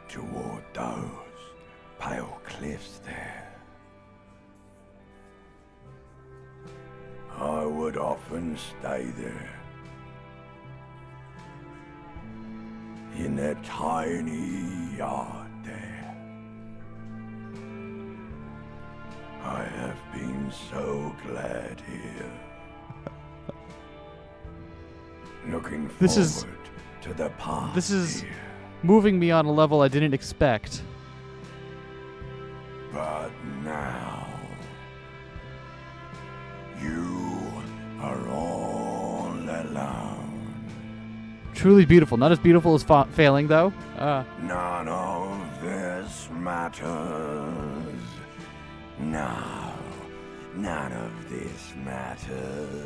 Toward those pale cliffs there. I would often stay there. In that tiny yard there. I have been so glad here. Looking forward to the past. This is moving me on a level I didn't expect. But now, you are all alone. Truly beautiful. Not as beautiful as Failing, though. None of this matters. No, none of this matters.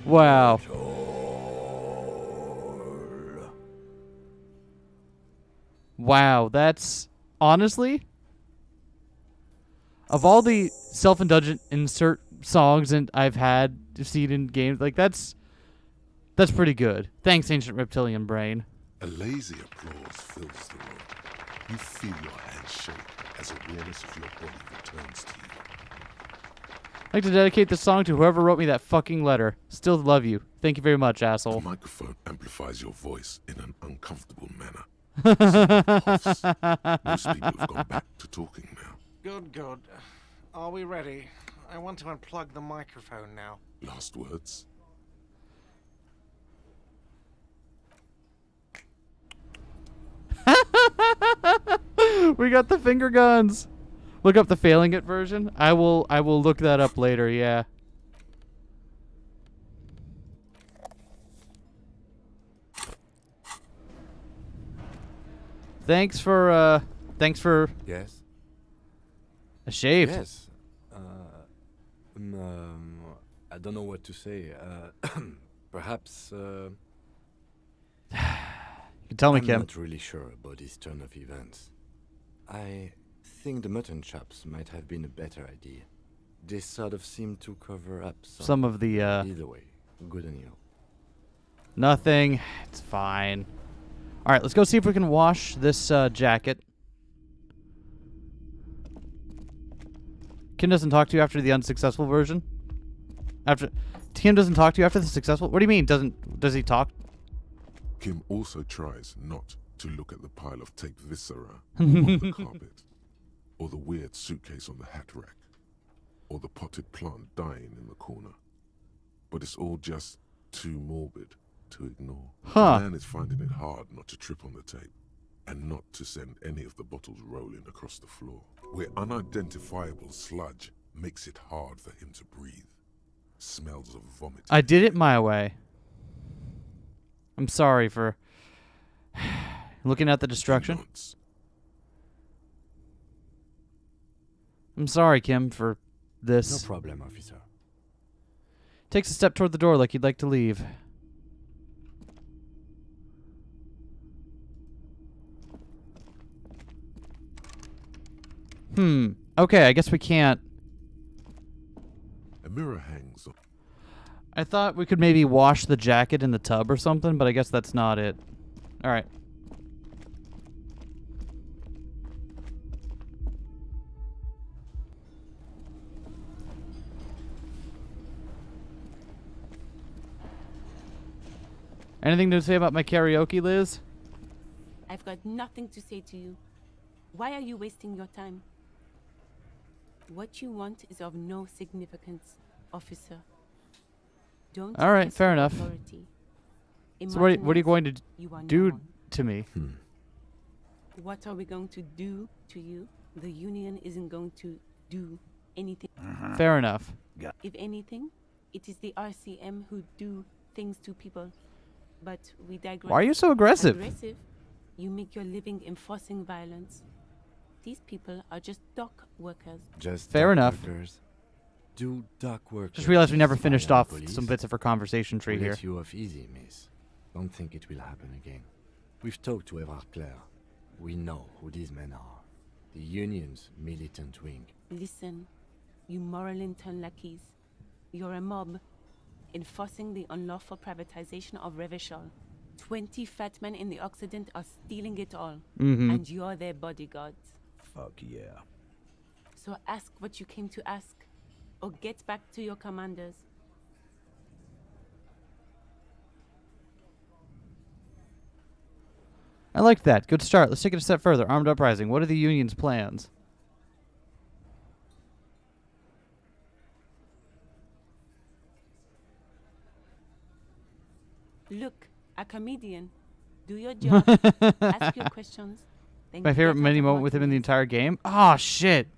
Wow. Wow, that's honestly, of all the self-indulgent insert songs and I've had seen in games, like that's pretty good. Thanks, Ancient Reptilian Brain. A lazy applause fills the room. You feel your hands shake as awareness of your body returns to you. I'd like to dedicate this song to whoever wrote me that fucking letter. Still love you. Thank you very much, asshole. The microphone amplifies your voice in an uncomfortable manner. Most people have gone back to talking now. Good, good. Are we ready? I want to unplug the microphone now. Last words? We got the finger guns. Look up the Failing It version. I will look that up later, yeah. Thanks for Yes. A shave. Yes. I don't know what to say. Perhaps. You can tell me, Kim. I'm not really sure about this turn of events. I think the mutton chops might have been a better idea. They sort of seem to cover up some of the. Either way, good on you. Nothing. It's fine. All right, let's go see if we can wash this jacket. Kim doesn't talk to you after the unsuccessful version. Kim doesn't talk to you after the successful. What do you mean? Does he talk? Kim also tries not to look at the pile of taped viscera on the carpet, or the weird suitcase on the hat rack, or the potted plant dying in the corner. But it's all just too morbid to ignore. Huh. The man is finding it hard not to trip on the tape, and not to send any of the bottles rolling across the floor, where unidentifiable sludge makes it hard for him to breathe. Smells of vomit. I did it my way. I'm sorry for looking at the destruction. I'm sorry, Kim, for this. No problem, officer. Takes a step toward the door like he'd like to leave. Okay, I guess we can't. A mirror hangs up. I thought we could maybe wash the jacket in the tub or something, but I guess that's not it. All right. Anything to say about my karaoke, Liz? I've got nothing to say to you. Why are you wasting your time? What you want is of no significance, officer. Don't. All right, fair enough. So what are you going to do to me? What are we going to do to you? The Union isn't going to do anything. Fair enough. If anything, it is the RCM who do things to people. But we digress. Why are you so aggressive? Aggressive? You make your living enforcing violence. These people are just dock workers. Just fair enough. Workers. Do dock workers. Just realized we never finished off some bits of her conversation tree here. Let you off easy, miss. Don't think it will happen again. We've talked to Everard Clare. We know who these men are. The Union's militant wing. Listen, you moral intern lackeys. you're a mob, enforcing the unlawful privatization of Revachol. 20 fat men in the Occident are stealing it all, and you're their bodyguards. Fuck yeah. So ask what you came to ask, or get back to your commanders. I liked that. Good start. Let's take it a step further. Armed uprising. What are the Union's plans? Look, a comedian. Do your job. Ask your questions. Then My get favorite out mini of moment with him in the arguments. entire game? Oh, shit.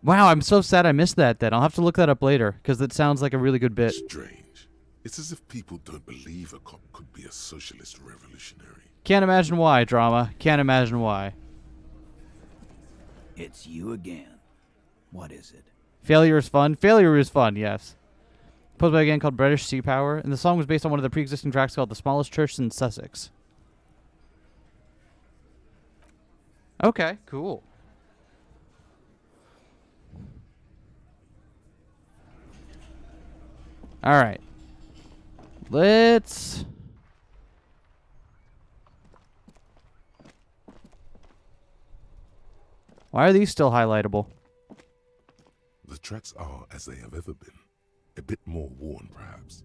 Wow, I'm so sad I missed that then. I'll have to look that up later, because it sounds like a really good bit. Strange. It's as if people don't believe a cop could be a socialist revolutionary. Can't imagine why, drama. Can't imagine why. It's you again. What is it? Failure is fun. Failure is fun, yes. Posed by a gang called British Sea Power, and the song was based on one of the pre-existing tracks called The Smallest Church in Sussex. Okay, cool. Alright. Let's... Why are these still highlightable? The tracks are as they have ever been. A bit more worn, perhaps.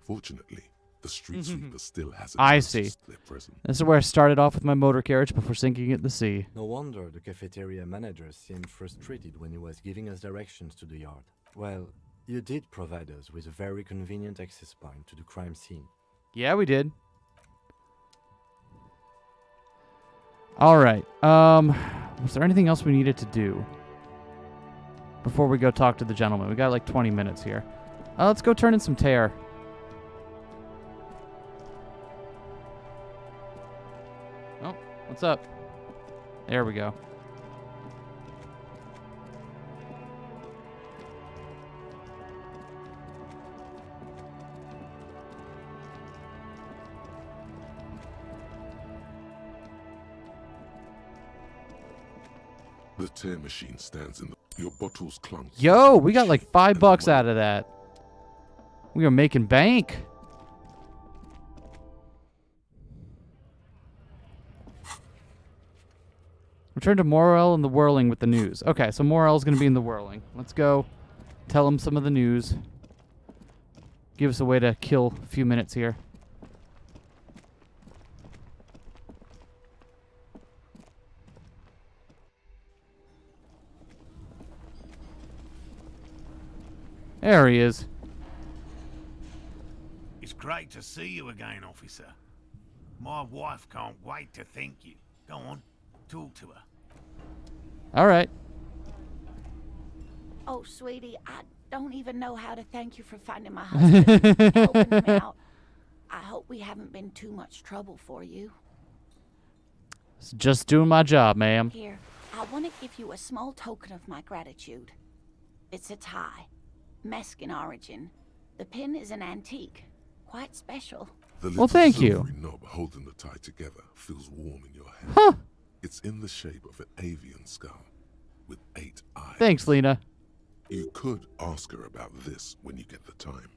Fortunately, the street sweeper still hasn't I noticed see. their presence. This is where I started off with my motor carriage before sinking it in the sea. No wonder the cafeteria manager seemed frustrated when he was giving us directions to the yard. Well, you did provide us with a very convenient access point to the crime scene. Yeah, we did. Alright, was there anything else we needed to do before we go talk to the gentleman? We got like 20 minutes here. Let's go turn in some tear. Oh, what's up? There we go. The tear machine stands in the... Your bottles clunk. Yo, we got like $5 out of that. We are making bank. Return to Morel and the Whirling with the news. Okay, so Morel's going to be in the Whirling. Let's go tell him some of the news. Give us a way to kill a few minutes here. There he is. It's great to see you again, officer. My wife can't wait to thank you. Go on, talk to her. All right. Oh, sweetie, I don't even know how to thank you for finding my husband and helping him out. I hope we haven't been too much trouble for you. It's just doing my job, ma'am. Here, I want to give you a small token of my gratitude. It's a tie. Mexican origin. The pin is an antique. Quite special. The Well, thank you. silvery knob holding the tie together feels warm in your hand. Huh. It's in the shape of an avian skull with 8 eyes. Thanks, Lena. You could ask her about this when you get the time.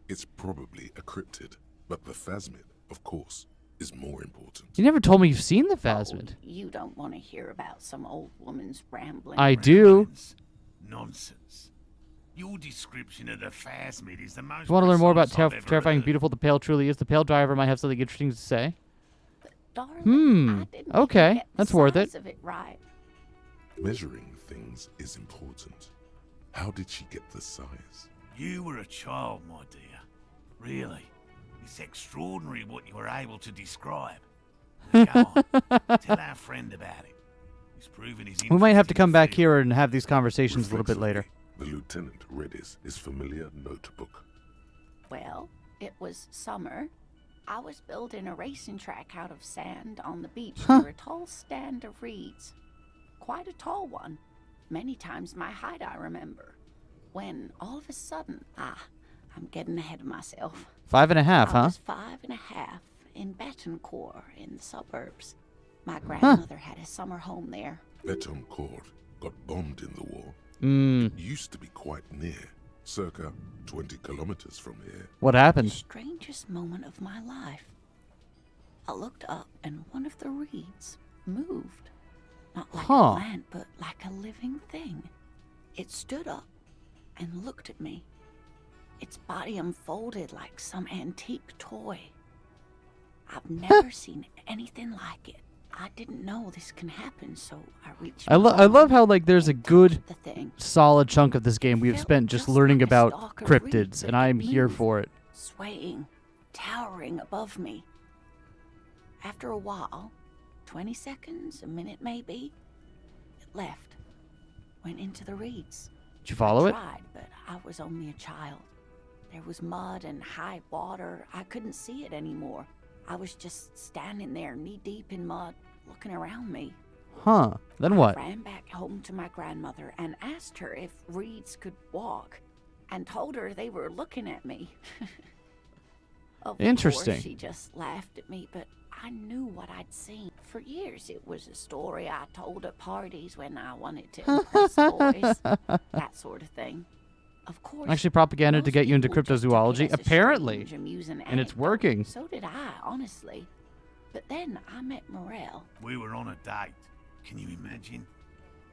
It's probably a cryptid, but the phasmid, of course, is more important. You never told me you've seen the phasmid. You don't want to hear about some old woman's rambling. I do. Nonsense. Your description of the phasmid is the most... You want to learn more about precise I've ever terrifying and heard. beautiful the Pale truly is? The Pale driver might have something interesting to say. Darling, I didn't Okay, get that's the worth it. size of it right. Measuring things is important. How did she get the size? You were a child, my dear. Really. It's extraordinary what you were able to describe. Go on. Tell our friend about it. He's proven his We might have to interest in come the back field. here and have these conversations a little bit later. The lieutenant read his familiar notebook. Well, it was summer. I was building a racing track out of sand on the beach near a tall stand of reeds. Quite a tall one. Many times my height, I remember. When all of a sudden, I'm getting ahead of myself. 5.5, I huh? was 5.5 in Betancourt in the suburbs. My grandmother had a summer home there. Betancourt got bombed in the war. Mm. It used to be quite near, circa 20 kilometers from here. What happened? Strangest moment of my life. I looked up and one of the reeds moved. Not like a plant, but like a living thing. It stood up and looked at me. Its body unfolded like some antique toy. I've never seen anything like it. I didn't know this can happen, so I reached. I love how like there's a good, solid chunk of this game we've spent just learning about cryptids, and I'm here for it. Swaying, towering above me. After a while, 20 seconds, a minute maybe, it left, went into the reeds. Did you follow I it? tried, but I was only a child. There was mud and high water. I couldn't see it anymore. I was just standing there knee-deep in mud, looking around me. Huh. Then what? I ran back home to my grandmother and asked her if reeds could walk, and told her they were looking at me. Of Interesting. course, she just laughed at me, but I knew what I'd seen. For years, it was a story I told at parties when I wanted to impress boys, that sort of thing. Of course, Actually, propaganda to get you into cryptozoology, apparently, strange, amusing and it's anecdote. working. So did I, honestly. But then I met Morel. We were on a date. Can you imagine?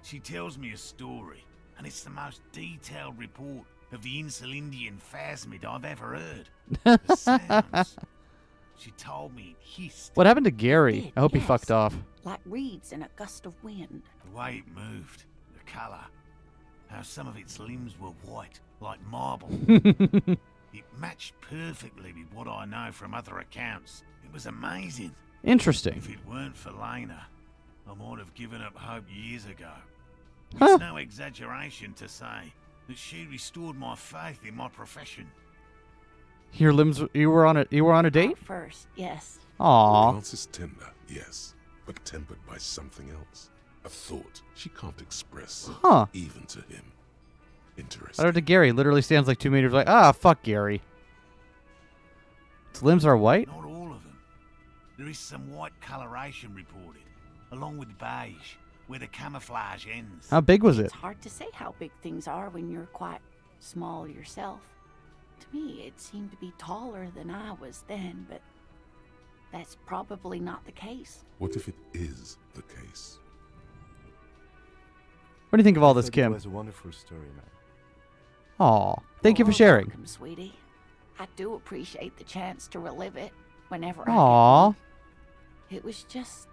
She tells me a story, and it's the most detailed report of the Insulindian phasmid I've ever heard. The sounds. She told me it hissed. What happened to Gary? I hope he fucked off. Like reeds in a gust of wind. The way it moved, the colour, how some of its limbs were white, like marble. It matched perfectly with what I know from other accounts. It was amazing. Interesting. If it weren't for Lena, I might have given up hope years ago. Huh. It's no exaggeration to say that she restored my faith in my profession. Your limbs. You were on a date? First, yes. Aww. The answer's tender, yes, but tempered by something else. A thought she can't express, even to him. Interesting. I don't know, Gary literally stands like 2 meters like, fuck Gary. Its limbs are white? Not all of them. There is some white coloration reported, along with beige, where the camouflage ends. How big was it? It's hard to say how big things are when you're quite small yourself. To me, it seemed to be taller than I was then, but that's probably not the case. What if it is the case? What do you think of all this, It Kim? was a wonderful story, man. Aw, thank you for sharing. Welcome, sweetie. I do appreciate the chance to relive it whenever Aw. I get. It was just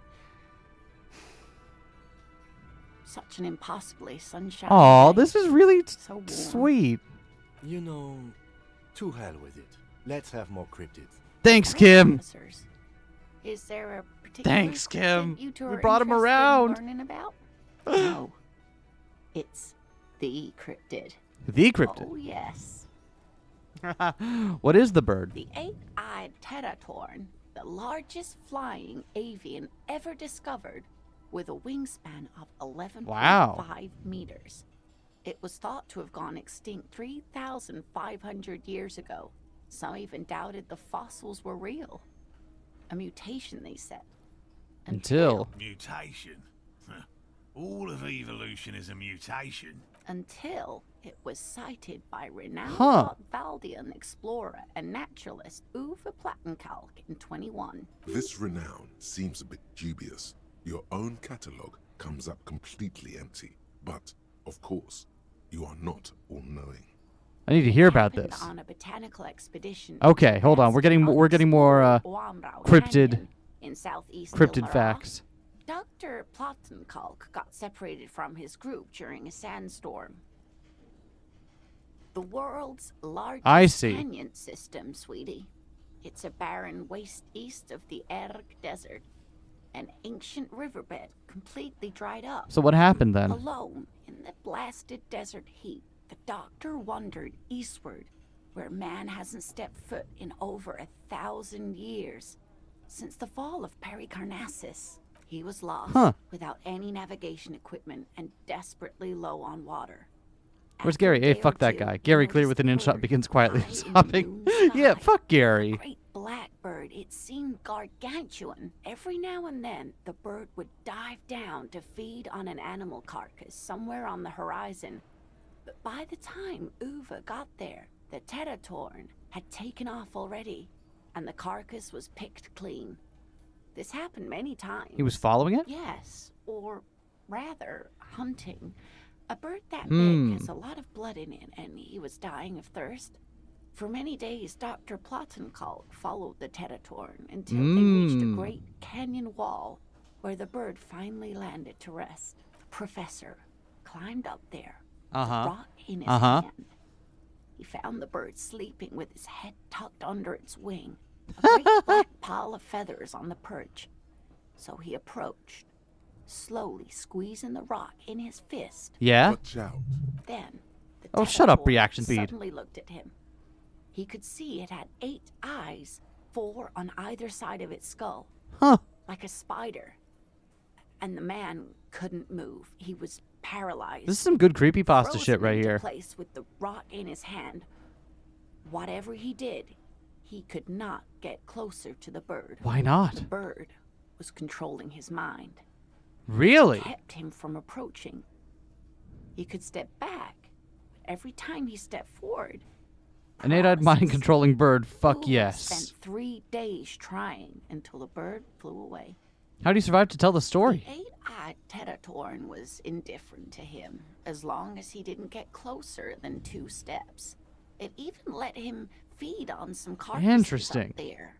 such an impossibly sunshiny Aw, day. this is really So warm. sweet. You know, to hell with it. Let's have more cryptids. Thanks, Kim. Officers, is there a particular Thanks, Kim. cryptid you two We are brought him interested in around. learning about? No, it's the cryptid. The cryptid. Oh yes. What is the bird? The eight-eyed teratorn, the largest flying avian ever discovered, with a wingspan of 11.5 Wow. meters. It was thought to have gone extinct 3,500 years ago. Some even doubted the fossils were real. A mutation, they said. Until. Mutation? Huh. All of evolution is a mutation. Until it was cited by renowned Valdian explorer and naturalist Uwe Plattenkalk in 21. This renown seems a bit dubious. Your own catalogue comes up completely empty. But, of course, you are not all-knowing. I need to hear about Happened this. on a botanical expedition. Okay, hold on. We're getting more cryptid in southeast cryptid facts. Dr. Plattenkalk got separated from his group during a sandstorm. The world's largest canyon system, sweetie. It's a barren waste east of the Erg Desert. An ancient riverbed completely dried up. So what happened then? Alone in the blasted desert heat, the doctor wandered eastward, where man hasn't stepped foot in over 1,000 years. Since the fall of Pericarnassus, he was lost, without any navigation equipment and desperately low on water. Where's Gary? Hey, fuck that guy. Gary clear with an in-shot begins quietly sobbing. Yeah, fuck Gary. Great blackbird, it seemed gargantuan. Every now and then, the bird would dive down to feed on an animal carcass somewhere on the horizon. But by the time Uwe got there, the Teratorn had taken off already, and the carcass was picked clean. This happened many times. He was following it? Yes, or rather, hunting. A bird that big has a lot of blood in it, and he was dying of thirst. For many days, Dr. Plottenkalk followed the Teratorn until they reached a great canyon wall where the bird finally landed to rest. The professor climbed up there, with a rock in his hand. He found the bird sleeping with his head tucked under its wing, a great black pile of feathers on the perch. So he approached, slowly squeezing the rock in his fist. Yeah? Watch out. Then, the Oh, shut up, Teratorn reaction speed. suddenly looked at him. He could see it had 8 eyes, 4 on either side of its skull. Huh. Like a spider. And the man couldn't move. He was paralyzed. This is some good creepypasta frozen shit right into here. place with the rock in his hand. Whatever he did, he could not get closer to the bird. Why not? The bird was controlling his mind. Really? It kept him from approaching. He could step back, but every time he stepped forward, An 8-eyed mind-controlling bird. Fuck Uwe yes. spent 3 days trying until the bird flew away. How do you survive to tell the story? The 8-eyed Teratorn was indifferent to him, as long as he didn't get closer than 2 steps. It even let him feed on some carcasses Interesting. up there,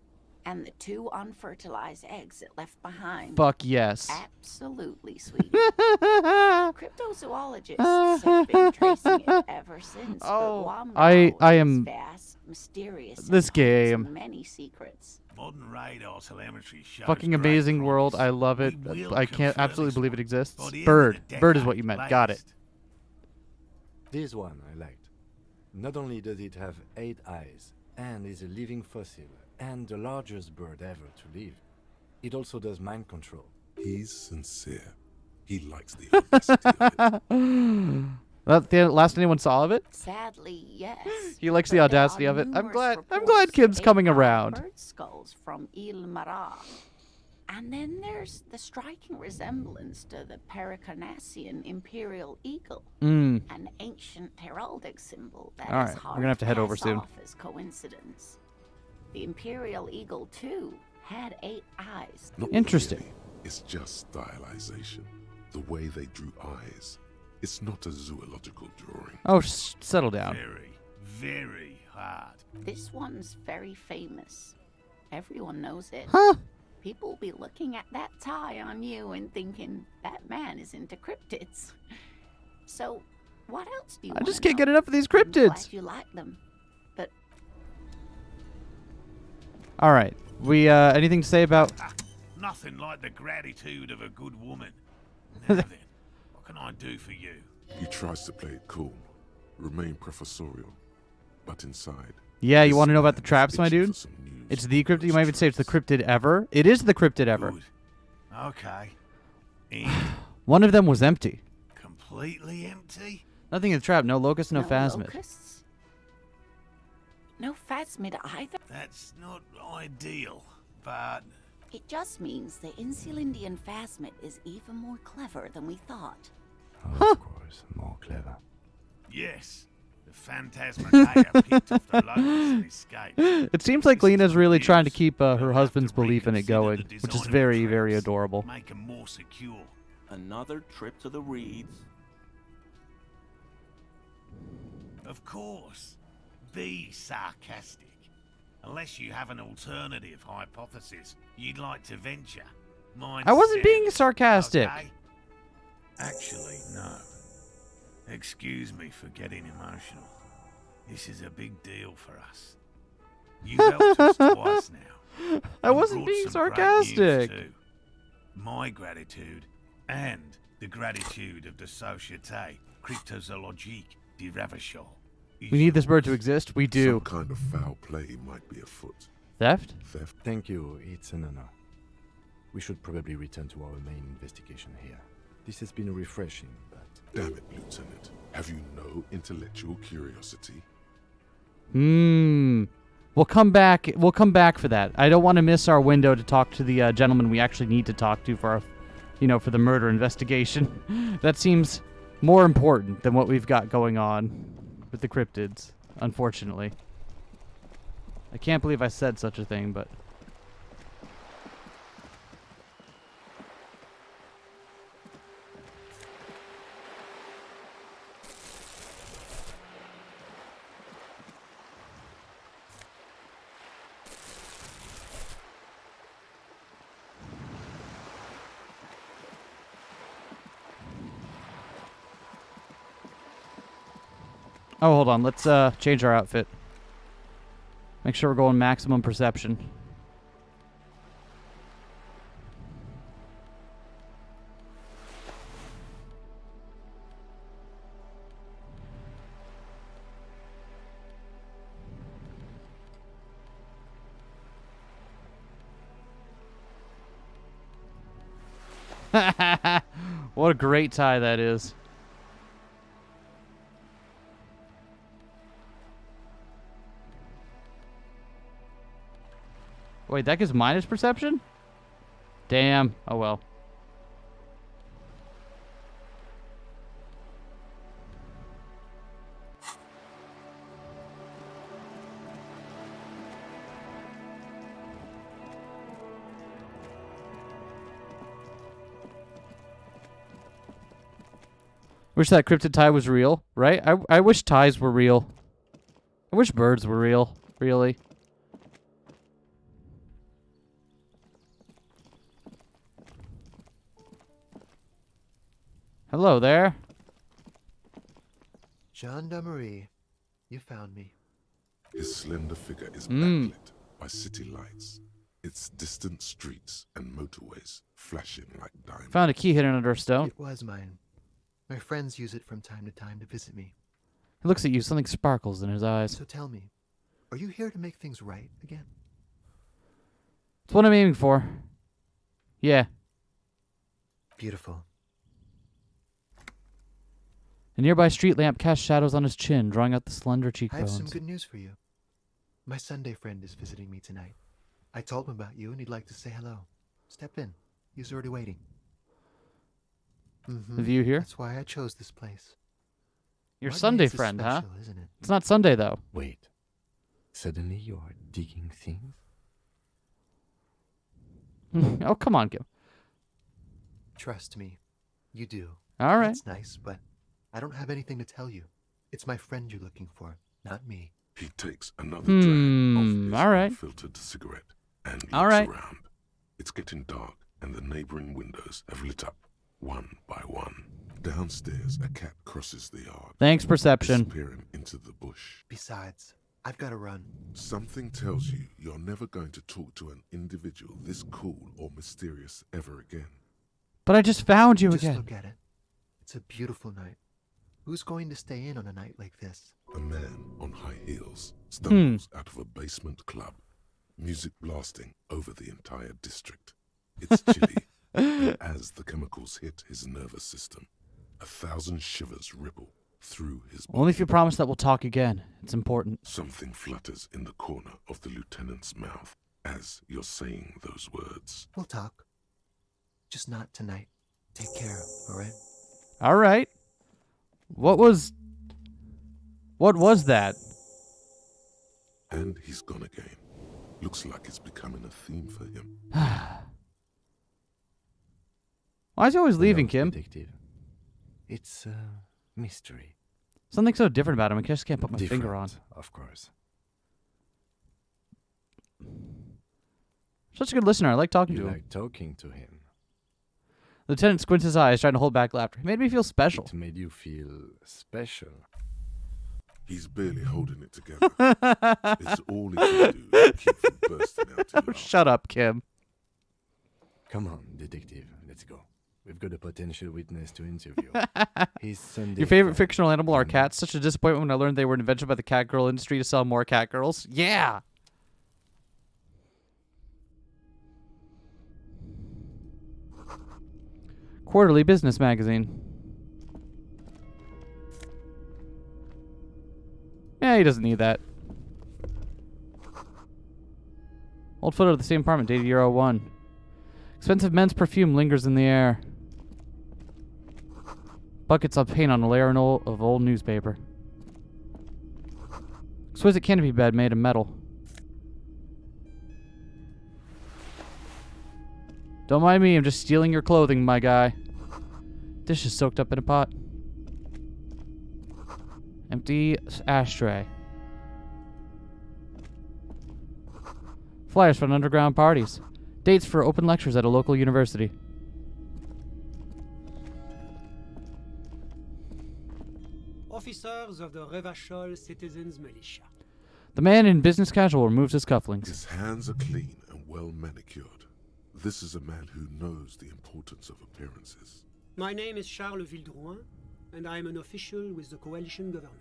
and the 2 unfertilized eggs it left behind. Fuck yes. Absolutely, sweetie. Cryptozoologists have been tracing it ever since. Oh, but I am vast, mysterious, this and holds game. many secrets. Modern radar telemetry shows Fucking great amazing promise. world. I love it. We will I can't confirm absolutely this believe one, it exists. but in Bird. the Bird is what decade you meant. Got it. latest. This one I liked. Not only does it have 8 eyes, and is a living fossil, and the largest bird ever to live, it also does mind control. He's sincere. He likes the audacity of it. That the last anyone saw of it? Sadly, yes. He likes but the there audacity are of it. I'm numerous glad reports Kim's of coming 8-eyed around. Bird skulls from Il Mara. And then there's the striking resemblance to the Pericarnassian imperial eagle, an ancient heraldic symbol that All is right, hard we're gonna have to head over pass soon. off as coincidence. The imperial eagle too had 8 eyes. Not Interesting. really. It's just stylization. The way they drew eyes. It's not a zoological drawing. Oh, settle down. Very, very hard. This one's very famous. Everyone knows it. Huh? People will be looking at that tie on you and thinking, that man is into cryptids. So, what else do you I want just to can't know? get enough of these I'm cryptids. glad you like them. But All right. We anything to say about? Nothing like the gratitude of a good woman. Now then, what can I do for you? He tries to play it cool, remain professorial, but inside. Yeah, you this want to know about man the traps, is my itching dude? for some news It's the from cryptid. You might even say it's the cryptid ever. It is the cryptid ever. Good. Okay. And One of them was empty. completely empty? Nothing in the trap. No locust, no no phasmid. locusts? No phasmid either? That's not ideal, but It just means the Insulindian phasmid is even more clever than we thought. Oh, of course, more clever. yes, the Phantasmagoria picked off the locust and escaped. It seems like Lena's really trying to keep her husband's belief in it going, which is very, very adorable. Make them more secure. Another trip to the Reeds. Of course. Be sarcastic. Unless you have an alternative hypothesis you'd like to venture. Mine's I wasn't being standard, sarcastic. okay? Actually, no. Excuse me for getting emotional. This is a big deal for us. You've helped us twice now. I and wasn't brought being some great news sarcastic. too. My gratitude and the gratitude of the Société Cryptozoologique de Ravachol. We need this bird to exist. We do. Some kind of foul play might be afoot. Theft? Theft. Thank you, it's an honor. We should probably return to our main investigation here. This has been refreshing, but... Damn it, Lieutenant. Have you no intellectual curiosity? We'll come back. We'll come back for that. I don't want to miss our window to talk to the gentleman we actually need to talk to for our, for the murder investigation. That seems more important than what we've got going on with the cryptids, unfortunately. I can't believe I said such a thing, but... Oh, hold on. Let's change our outfit. Make sure we're going maximum perception. What a great tie that is. Wait, that gives minus perception? Damn. Oh well. Wish that cryptid tie was real, right? I wish ties were real. I wish birds were real, really. Hello there. Gendarmerie, you found me. His slender figure is backlit by city lights, its distant streets and motorways flashing like diamonds. Found a key hidden under a stone. It was mine. My friends use it from time to time to visit me. He looks at you, something sparkles in his eyes. So tell me, are you here to make things right again? It's what I'm aiming for. Yeah. Beautiful. A nearby street lamp casts shadows on his chin, drawing out the slender I cheekbones. have some good news for you. My Sunday friend is visiting me tonight. I told him about you and he'd like to say hello. Step in. He's already waiting. The view here? That's why I chose this place. Your What Sunday makes it friend, huh? special, isn't it? It's not Sunday, though. Wait. Suddenly you are digging things? Oh, come on, Kim. Trust me. You do. All right. That's nice, but I don't have anything to tell you. It's my friend you're looking for, not me. He takes another drag of his all right. unfiltered cigarette and looks All right. around. It's getting dark, and the neighboring windows have lit up, one by one. Downstairs, a cat crosses the yard. Thanks, perception. Disappearing into the bush. Besides, I've got to run. Something tells you you're never going to talk to an individual this cool or mysterious ever again. But I just found you Just again. look at it. It's a beautiful night. Who's going to stay in on a night like this? A man on high heels stumbles out of a basement club, music blasting over the entire district. It's chilly, and as the chemicals hit his nervous system, 1,000 shivers ripple through his body. Only if you promise that we'll talk again. It's important. Something flutters in the corner of the lieutenant's mouth as you're saying those words. We'll talk. Just not tonight. Take care, all right? All right. What was that? And he's gone again. Looks like it's becoming a theme for him. Why is he always leaving, No, Kim? Detective. It's a mystery. Something so different about him. I just can't put my finger on. Of course. Such a good listener. I like talking You to him. like talking to him. Lieutenant squints his eyes, trying to hold back laughter. He made me feel special. It made you feel special. He's barely holding it together. It's all he can do to keep from bursting out in laughter. Shut up, Kim. Come on, detective. Let's go. We've got a potential witness to interview. His Sunday Your favorite friend. fictional animal are cats. Such a disappointment when I learned they were invented by the cat girl industry to sell more cat girls. Yeah. Quarterly business magazine. Yeah, he doesn't need that. Old photo of the same apartment, dated year 01. Expensive men's perfume lingers in the air. Buckets of paint on a layer of old newspaper. Exquisite canopy bed made of metal. Don't mind me, I'm just stealing your clothing, my guy. Dish is soaked up in a pot. Empty ashtray. Flyers for underground parties. Dates for open lectures at a local university. Officers of the Revachol Citizens Militia. The man in business casual removes his cufflinks. His hands are clean and well manicured. This is a man who knows the importance of appearances. My name is Charles Vildrouin, and I am an official with the coalition government.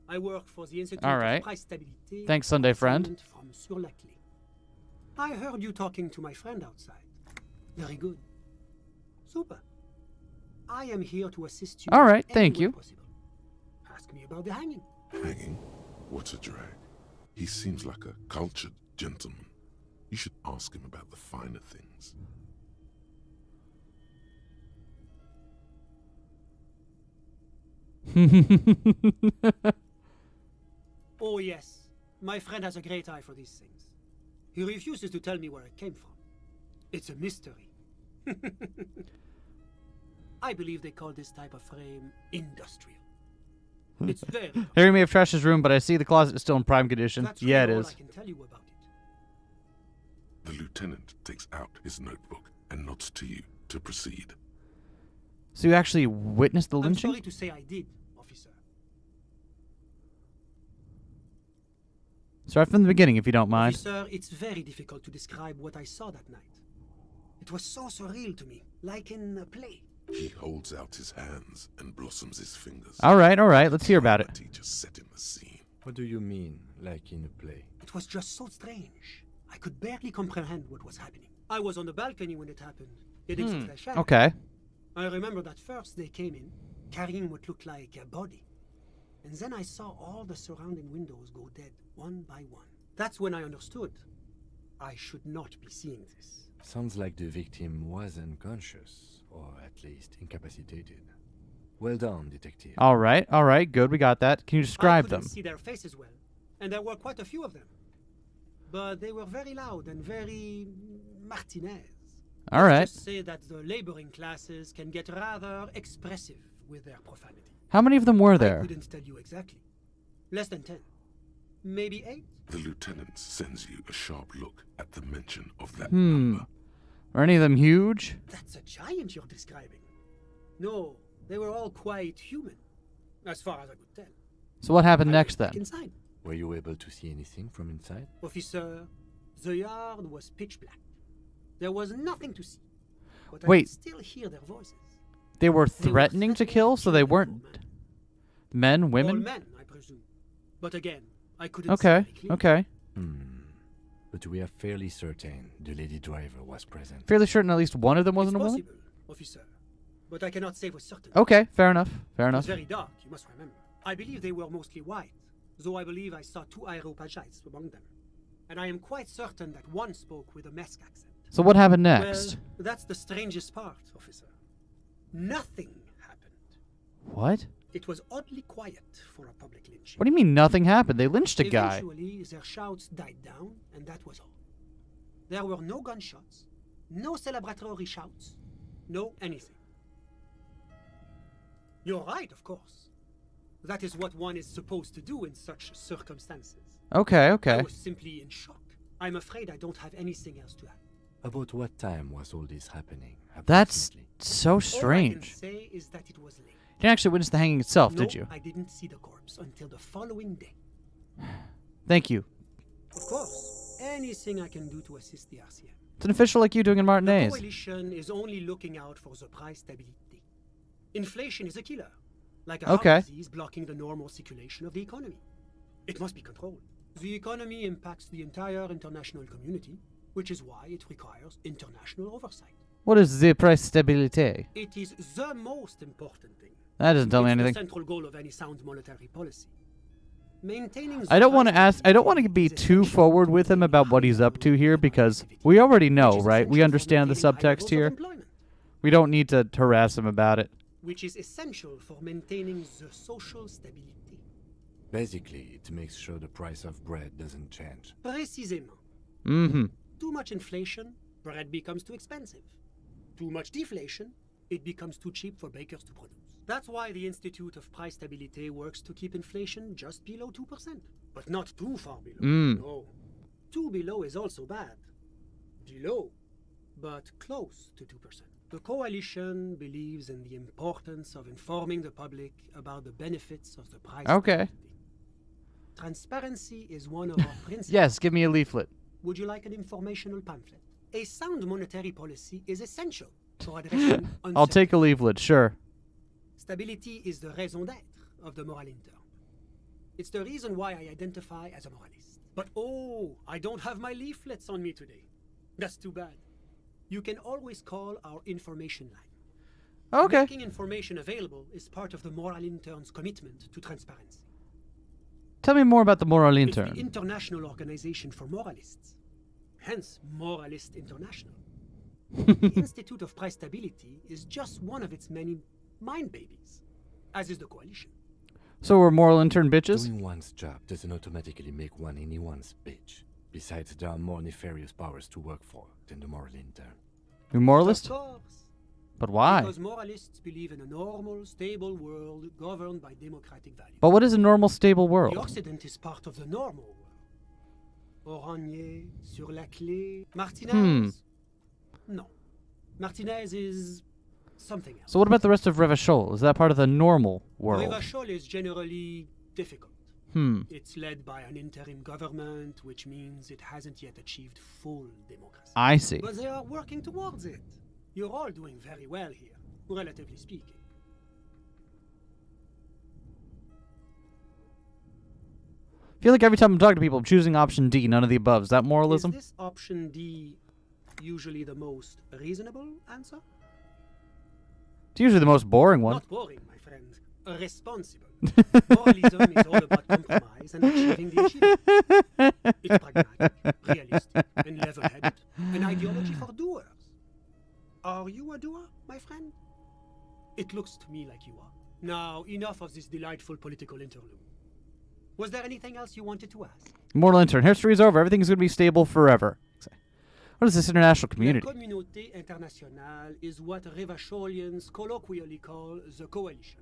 I work for the Institute of Price Stability. Thanks, Sunday friend. From Sur-la-Clé. I heard you talking to my friend outside. Very good. Super. I am here to assist you. All right, thank you. Possible. Ask me about the hanging. Hanging? What a drag. He seems like a cultured gentleman. You should ask him about the finer things. Oh yes, my friend has a great eye for these things. He refuses to tell me where it came from. It's a mystery. I believe they call this type of frame industrial. It's very... Harry may have trashed his room, but I see the closet is still in prime condition. That's Yeah, it really all is. I can tell you about it. The lieutenant takes out his notebook and nods to you to proceed. So you actually witnessed the I'm lynching? sorry to say I did, officer. Start from the beginning, if you don't mind. Officer, it's very difficult to describe what I saw that night. It was so surreal to me, like in a play. He holds out his hands and blossoms his fingers. All right, let's hear about it. Just set in the scene. What do you mean, like in a play? It was just so strange. I could barely comprehend what was happening. I was on the balcony when it happened, getting some fresh air. Okay. I remember that first they came in, carrying what looked like a body. And then I saw all the surrounding windows go dead, one by one. That's when I understood. I should not be seeing this. Sounds like the victim was unconscious, or at least incapacitated. Well done, detective. All right, good, we got that. Can you describe them? I couldn't see their faces well, and there were quite a few of them. But they were very loud and very Martinez. All right. Let's just say that the laboring classes can get rather expressive with their profanity. How many of them were there? I couldn't tell you exactly. Less than 10. Maybe 8? The lieutenant sends you a sharp look at the mention of that number. Are any of them huge? That's a giant you're describing. No, they were all quite human, as far as I could tell. So what happened next then? Inside. Were you able to see anything from inside? Officer, the yard was pitch black. There was nothing to see. But I Wait. could still hear their voices. They were threatening to kill, so they weren't men, women? All men, I presume. But again, I couldn't Okay, see okay. But we are fairly certain the lady driver was present. Fairly certain at least one of them wasn't a woman? Possible, officer. But I cannot say for certain. Okay, fair enough, fair It enough. was very dark, you must remember. I believe they were mostly white, though I believe I saw 2 Areopagites among them. And I am quite certain that one spoke with a Mesk accent. So what happened next? Well, that's the strangest part, officer. Nothing happened. What? It was oddly quiet for a public lynching. What do you mean nothing happened? They lynched a guy. Eventually, their shouts died down, and that was all. There were no gunshots, no celebratory shouts, no anything. You're right, of course. That is what one is supposed to do in such circumstances. Okay, I okay. was simply in shock. I'm afraid I don't have anything else to add. About what time was all this happening? That's so All I strange. can say is that it was late. You didn't actually witness the hanging itself, No, did you? I didn't see the corpse until the following day. Thank you. Of course, anything I can do to assist the RCM. It's an official like you doing in The Martinez. coalition is only looking out for the price stability. Inflation is a killer, like a Okay. heart disease blocking the normal circulation of the economy. It must be controlled. The economy impacts the entire international community, which is why it requires international oversight. What is the price stability? It is the most important thing. That doesn't tell me It's anything. the central goal of any sound monetary policy. Maintaining I don't the want to ask. I don't want to be too forward with him about what he's up to here because we already know, right? We understand the subtext here. We don't need to harass him about it. which is essential for maintaining the social stability. Basically, it makes sure the price of bread doesn't change. Précisément. Mm-hmm. Too much inflation, bread becomes too expensive. Too much deflation, it becomes too cheap for bakers to produce. That's why the Institute of Price Stability works to keep inflation just below 2%. But not too far below. No. Too below is also bad. Below, but close to 2%. The coalition believes in the importance of informing the public about the benefits of the price. Okay. Transparency is one of our principles. Yes, give me a leaflet. Would you like an informational pamphlet? A sound monetary policy is essential for addressing I'll take a leaflet, sure. Stability is the raison d'être of the moral intern. It's the reason why I identify as a moralist. But oh, I don't have my leaflets on me today. That's too bad. You can always call our information line. Okay. Making information available is part of the moral intern's commitment to transparency. Tell me more about the Moral It's Intern. the International Organization for Moralists. Hence, Moralist International. The Institute of Price Stability is just one of its many mind babies, as is the coalition. So we're moral intern bitches? Doing one's job doesn't automatically make one anyone's bitch. Besides, there are more nefarious powers to work for than the moral intern. You're moralist? Of course. But why? Because moralists believe in a normal, stable world governed by democratic values. But what is a normal, stable The world? Occident is part of the normal world. Oranje, Sur la Clé, Martinez? No. Martinez is something else. So what about the rest of Revachol? Is that part of the normal world? Revachol is generally difficult. It's led by an interim government, which means it hasn't yet achieved full democracy. I see. But they are working towards it. You're all doing very well here, relatively speaking. I feel like every time I'm talking to people, I'm choosing option D, none of the above. Is that moralism? Is this option D usually the most reasonable answer? It's usually the most boring one. Not boring, my friend. Responsible. Moralism is all about compromise and achieving the achievement. It's pragmatic, realistic, and level-headed. An ideology for doers. Are you a doer, my friend? It looks to me like you are. Now, enough of this delightful political interlude. Was there anything else you wanted to ask? Moral intern. History's over. Everything's going to be stable forever. What is this international community? La communauté internationale is what Revacholians colloquially call the coalition.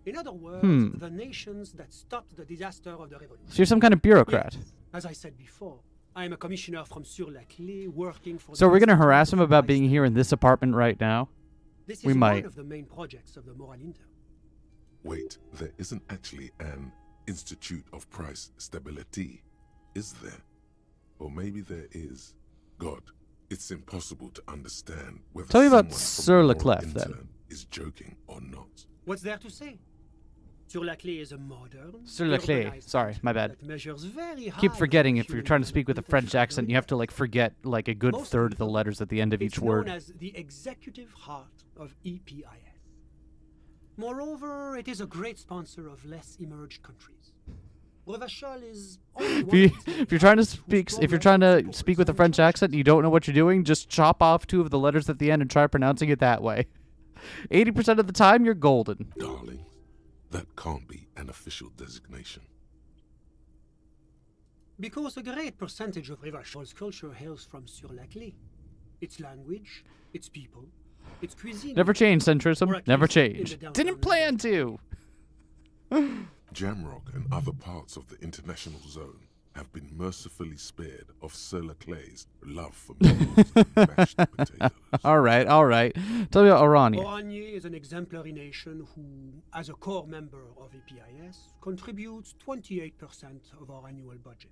In other words, the nations that stopped the disaster of the revolution. So you're some kind of bureaucrat. Yes. As I said before, I am a commissioner from Sur la Clé working for So the we're going to Institute harass him of about Price being here in this apartment right now? This We is might. one of the main projects of the Moral Intern. Wait, there isn't actually an Institute of Price Stability, is there? Or maybe there is. God, it's impossible to understand whether Tell me about someone from Sur the la moral Clef, then. intern is joking or not. What's there to say? Sur la Clé is a modern, Sur la Clé. urbanized Sorry, my bad. that measures very high Keep forgetting if you're human trying to speak with a French accent, you have to like forget like a good Most third of the letters at the end of It's each known word. as the executive heart of EPIS. Moreover, it is a great sponsor of less emerged countries. Revachol is only one of its If you're trying to speak with a French accent and you don't know what you're doing, just chop off 2 of the letters at the end and try pronouncing it that way. 80% of the time, you're golden. Darling, that can't be an official designation. Because a great percentage of Revachol's culture hails from Sur la Clé. Its language, its people, its cuisine. Never change, or centrism. at Never least in the change. downtown Didn't plan to. Jamrock and other parts of the international zone have been mercifully spared of Sur la Clé's love for meals and mashed potatoes. All right. Tell me about Orania. Oranje is an exemplary nation who, as a core member of EPIS, contributes 28% of our annual budget.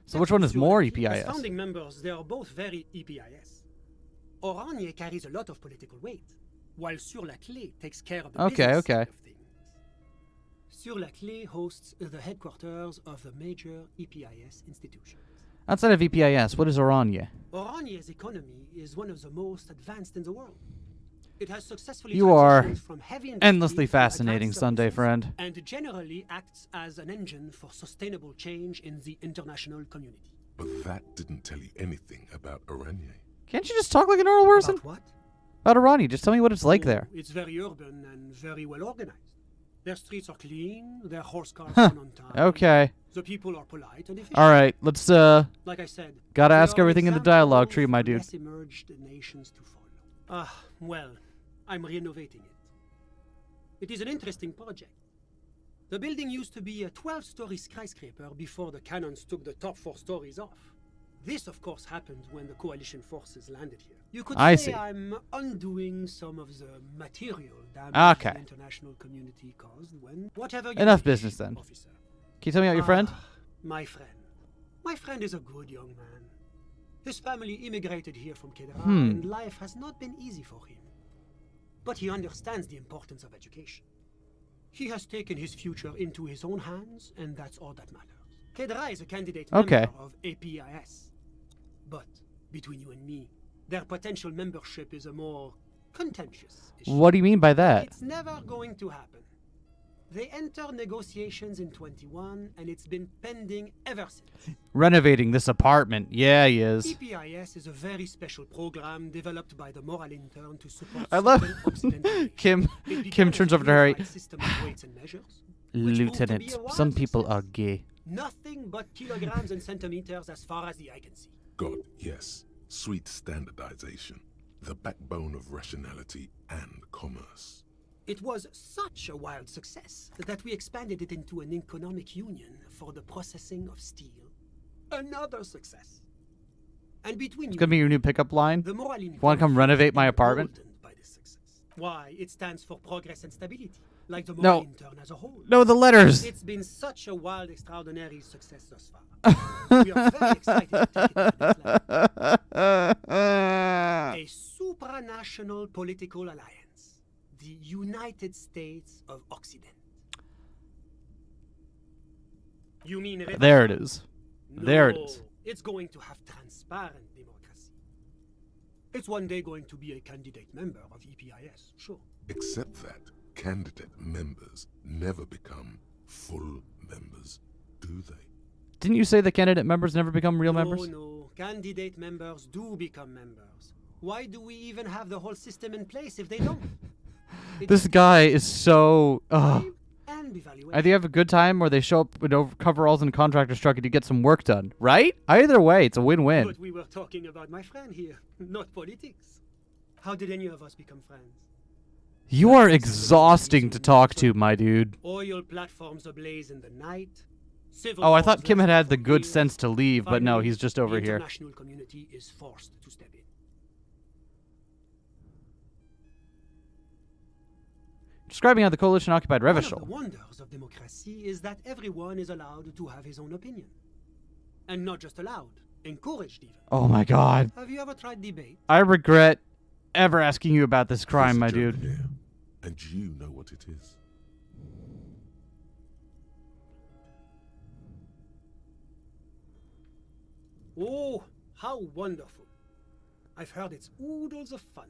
So which one is more As EPIS? founding members, they are both very EPIS. Oranje carries a lot of political weight, while Sur la Clé takes care of the business side of things. Sur la Clé hosts the headquarters of the major EPIS institutions. Outside of EPIS, what is Orania? Oranje's economy is one of the most advanced in the world. It has successfully You are transitioned from heavy industry endlessly to fascinating, advanced Sunday services, friend. and generally acts as an engine for sustainable change in the international community. But that didn't tell you anything about Oranje. Can't you just talk like a normal person? About what? Adirani, just tell me what it's like there. It's very urban and very well organized. Their streets are clean, their horse cars run on time. Okay. The people are polite and efficient. All right, let's Like I said, gotta there ask are everything in the examples dialogue of tree, my dude. less emerged nations to follow. Well, I'm renovating it. It is an interesting project. The building used to be a 12-story skyscraper before the cannons took the top 4 stories off. This, of course, happened when the coalition forces landed here. You could I say see. I'm undoing some of the material damage Okay. the international community caused when whatever you Enough wish, business then. officer. Can you tell me about your friend? My friend. My friend is a good young man. His family immigrated here from Kedra, and life has not been easy for him. But he understands the importance of education. He has taken his future into his own hands, and that's all that matters. Kedra is a candidate member of APIS. But, between you and me, their potential membership is a more contentious issue. What do you mean by that? It's never going to happen. They enter negotiations in 21, and it's been pending ever since. Renovating this apartment. Yeah, he is. EPIS is a very special program developed by the moral intern to support I love certain Occidentals. Kim turns over to Harry. System of weights and measures, Lieutenant, some people are gay. nothing but kilograms and centimeters as far as the eye can see. God, yes. Sweet standardization. The backbone of rationality and commerce. It was such a wild success that we expanded it into an economic union for the processing of steel. Another success. And between It's gonna be your new pickup line. the moral Want to come renovate my apartment? Why? It stands for progress and stability, like the No. moral intern as a whole. No, the letters. It's been such a wild, extraordinary success thus far. We are very excited to take it to the next level. A supranational political alliance. The United States of Occident. You mean There it is. No, There it is. It's going to have transparent democracy. It's one day going to be a candidate member of EPIS, sure. Except that candidate members never become full members, do they? Didn't you say the candidate members never become real members? No. Candidate members do become members. Why do we even have the whole system in place if they don't? This guy is so. Ambivalent. Either you have a good time or they show up with coveralls and a contractor's truck and you get some work done, right? Either way, it's a win-win. But we were talking about my friend here, not politics. How did any of us become friends? You are exhausting to talk to, my dude. Oil platforms ablaze in the night. Civil Oh, I thought wars Kim had lasted had the for good years. sense to leave, but no, Finally, he's just over the here. international community is forced to step in. Describing how the coalition occupied One of Revachol. the wonders of democracy is that everyone is allowed to have his own opinion. And not just allowed, encouraged even. Oh my god. Have you ever tried debate? I regret ever asking you about this crime, my There's a dude. joke here, and you know what it is. Oh, how wonderful. I've heard it's oodles of fun.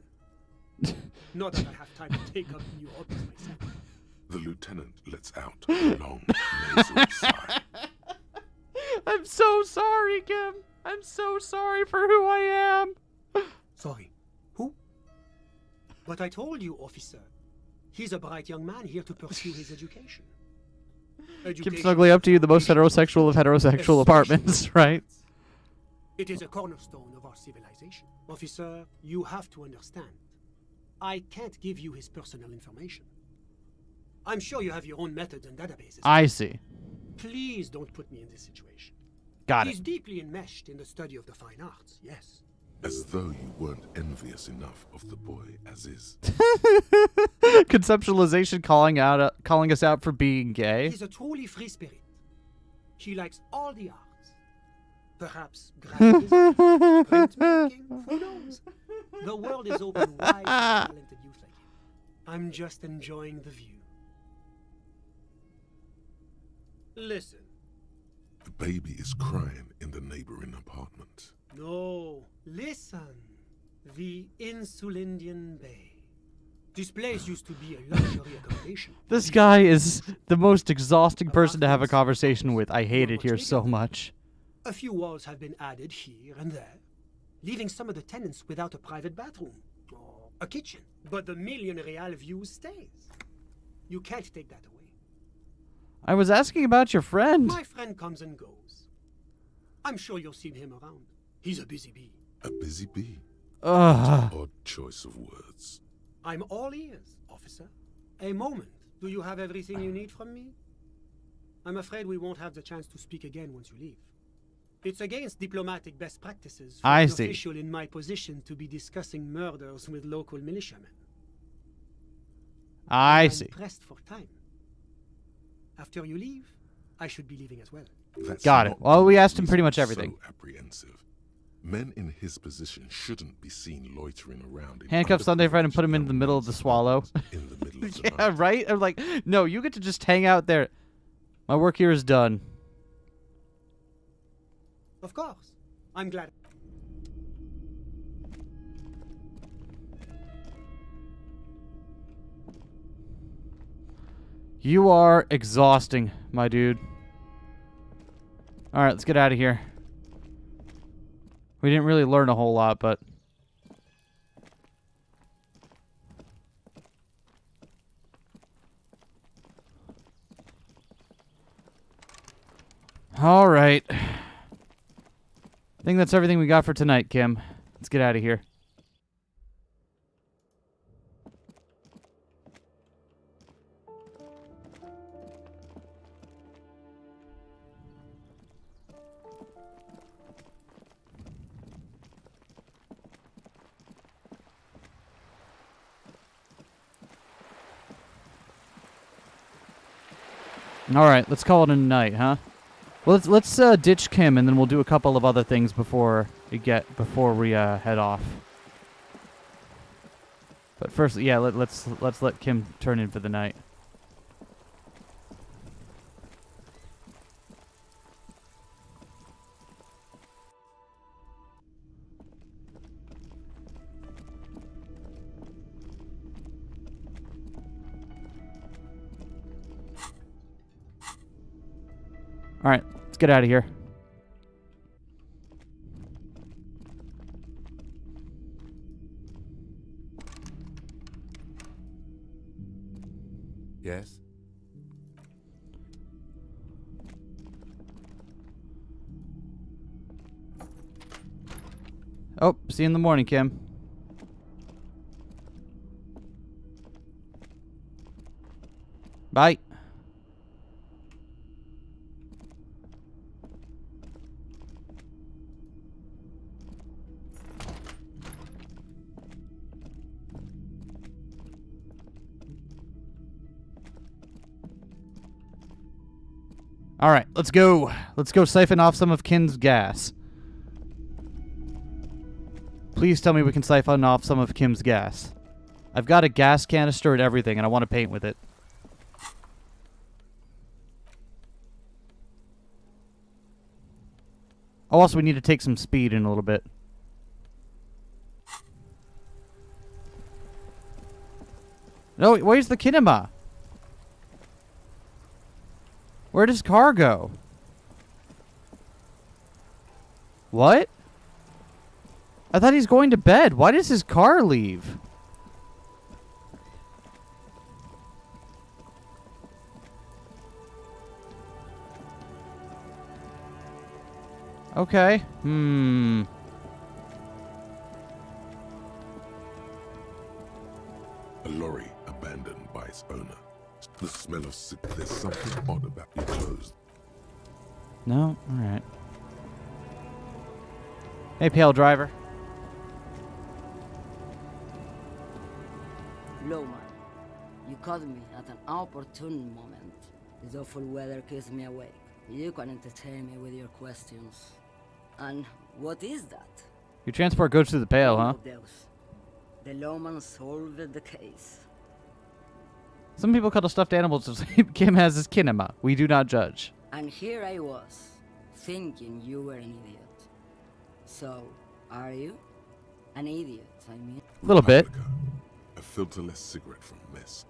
Not that I have time to take up new hobbies myself. The lieutenant lets out a long, nasal sigh. I'm so sorry, Kim. I'm so sorry for who I am. Sorry. Who? But I told you, officer. He's a bright young man here to pursue his education. Kim snuggling up to you, the most heterosexual of heterosexual apartments, right? It is a cornerstone of our civilization. Officer, you have to understand. I can't give you his personal information. I'm sure you have your own methods and databases. I see. Please don't put me in this situation. Got He's it. deeply enmeshed in the study of the fine arts, yes. As though you weren't envious enough of the boy as is. Conceptualization calling us out for being gay. He's a truly free spirit. He likes all the arts. Perhaps graphism, printmaking, who knows? The world is open wide to talented youth like him. I'm just enjoying the view. Listen. The baby is crying in the neighboring apartment. No, listen. The Insulindian Bay. This place used to be a luxury accommodation. This guy is the most exhausting person to have a conversation with. I hate it here so much. A few walls have been added here and there, leaving some of the tenants without a private bathroom or A kitchen. But the million real view stays. You can't take that away. I was asking about your friend. My friend comes and goes. I'm sure you'll see him around. He's a busy bee. A busy bee? Ugh. Odd choice of words. I'm all ears, officer. A moment. Do you have everything you need from me? I'm afraid we won't have the chance to speak again once you leave. It's against diplomatic best practices for an official in my position to be discussing murders with local militiamen. I see. I'm pressed for time. After you leave, I should be leaving as well. Got it. Well, we asked him pretty much everything. So apprehensive. Men in his position shouldn't be seen loitering around. Handcuff Sunday friend and put him in the middle of the swallow. In the middle of the Yeah, right? I'm like, no, you get to just hang out there. My work here is done. Of course. I'm glad. You are exhausting, my dude. Alright, let's get out of here. We didn't really learn a whole lot, but... Alright. I think that's everything we got for tonight, Kim. Let's get out of here. All right, let's call it a night, huh? Well, let's ditch Kim, and then we'll do a couple of other things before we head off. But first, yeah, let's let Kim turn in for the night. All right, let's get out of here. Yes? Oh, see you in the morning, Kim. Bye. All right, let's go. Let's go siphon off some of Kim's gas. Please tell me we can siphon off some of Kim's gas. I've got a gas canister and everything, and I want to paint with it. Oh, also, we need to take some speed in a little bit. No, where's the kinema? Where does car go? What? I thought he's going to bed. Why does his car leave? Okay. A lorry abandoned by its owner. The smell of sick. There's something odd about your clothes. No? Alright. Hey, pale driver. Lowman, you caught me at an opportune moment. This awful weather keeps me awake. You can entertain me with your questions. And what is that? Your transport goes through the pale, huh? The lawman solved the case. Some people cuddle stuffed animals. Kim has his kinema. We do not judge. And here I was, thinking you were an idiot. So, are you? An idiot, I mean. A little bit. A filterless cigarette from Mesk.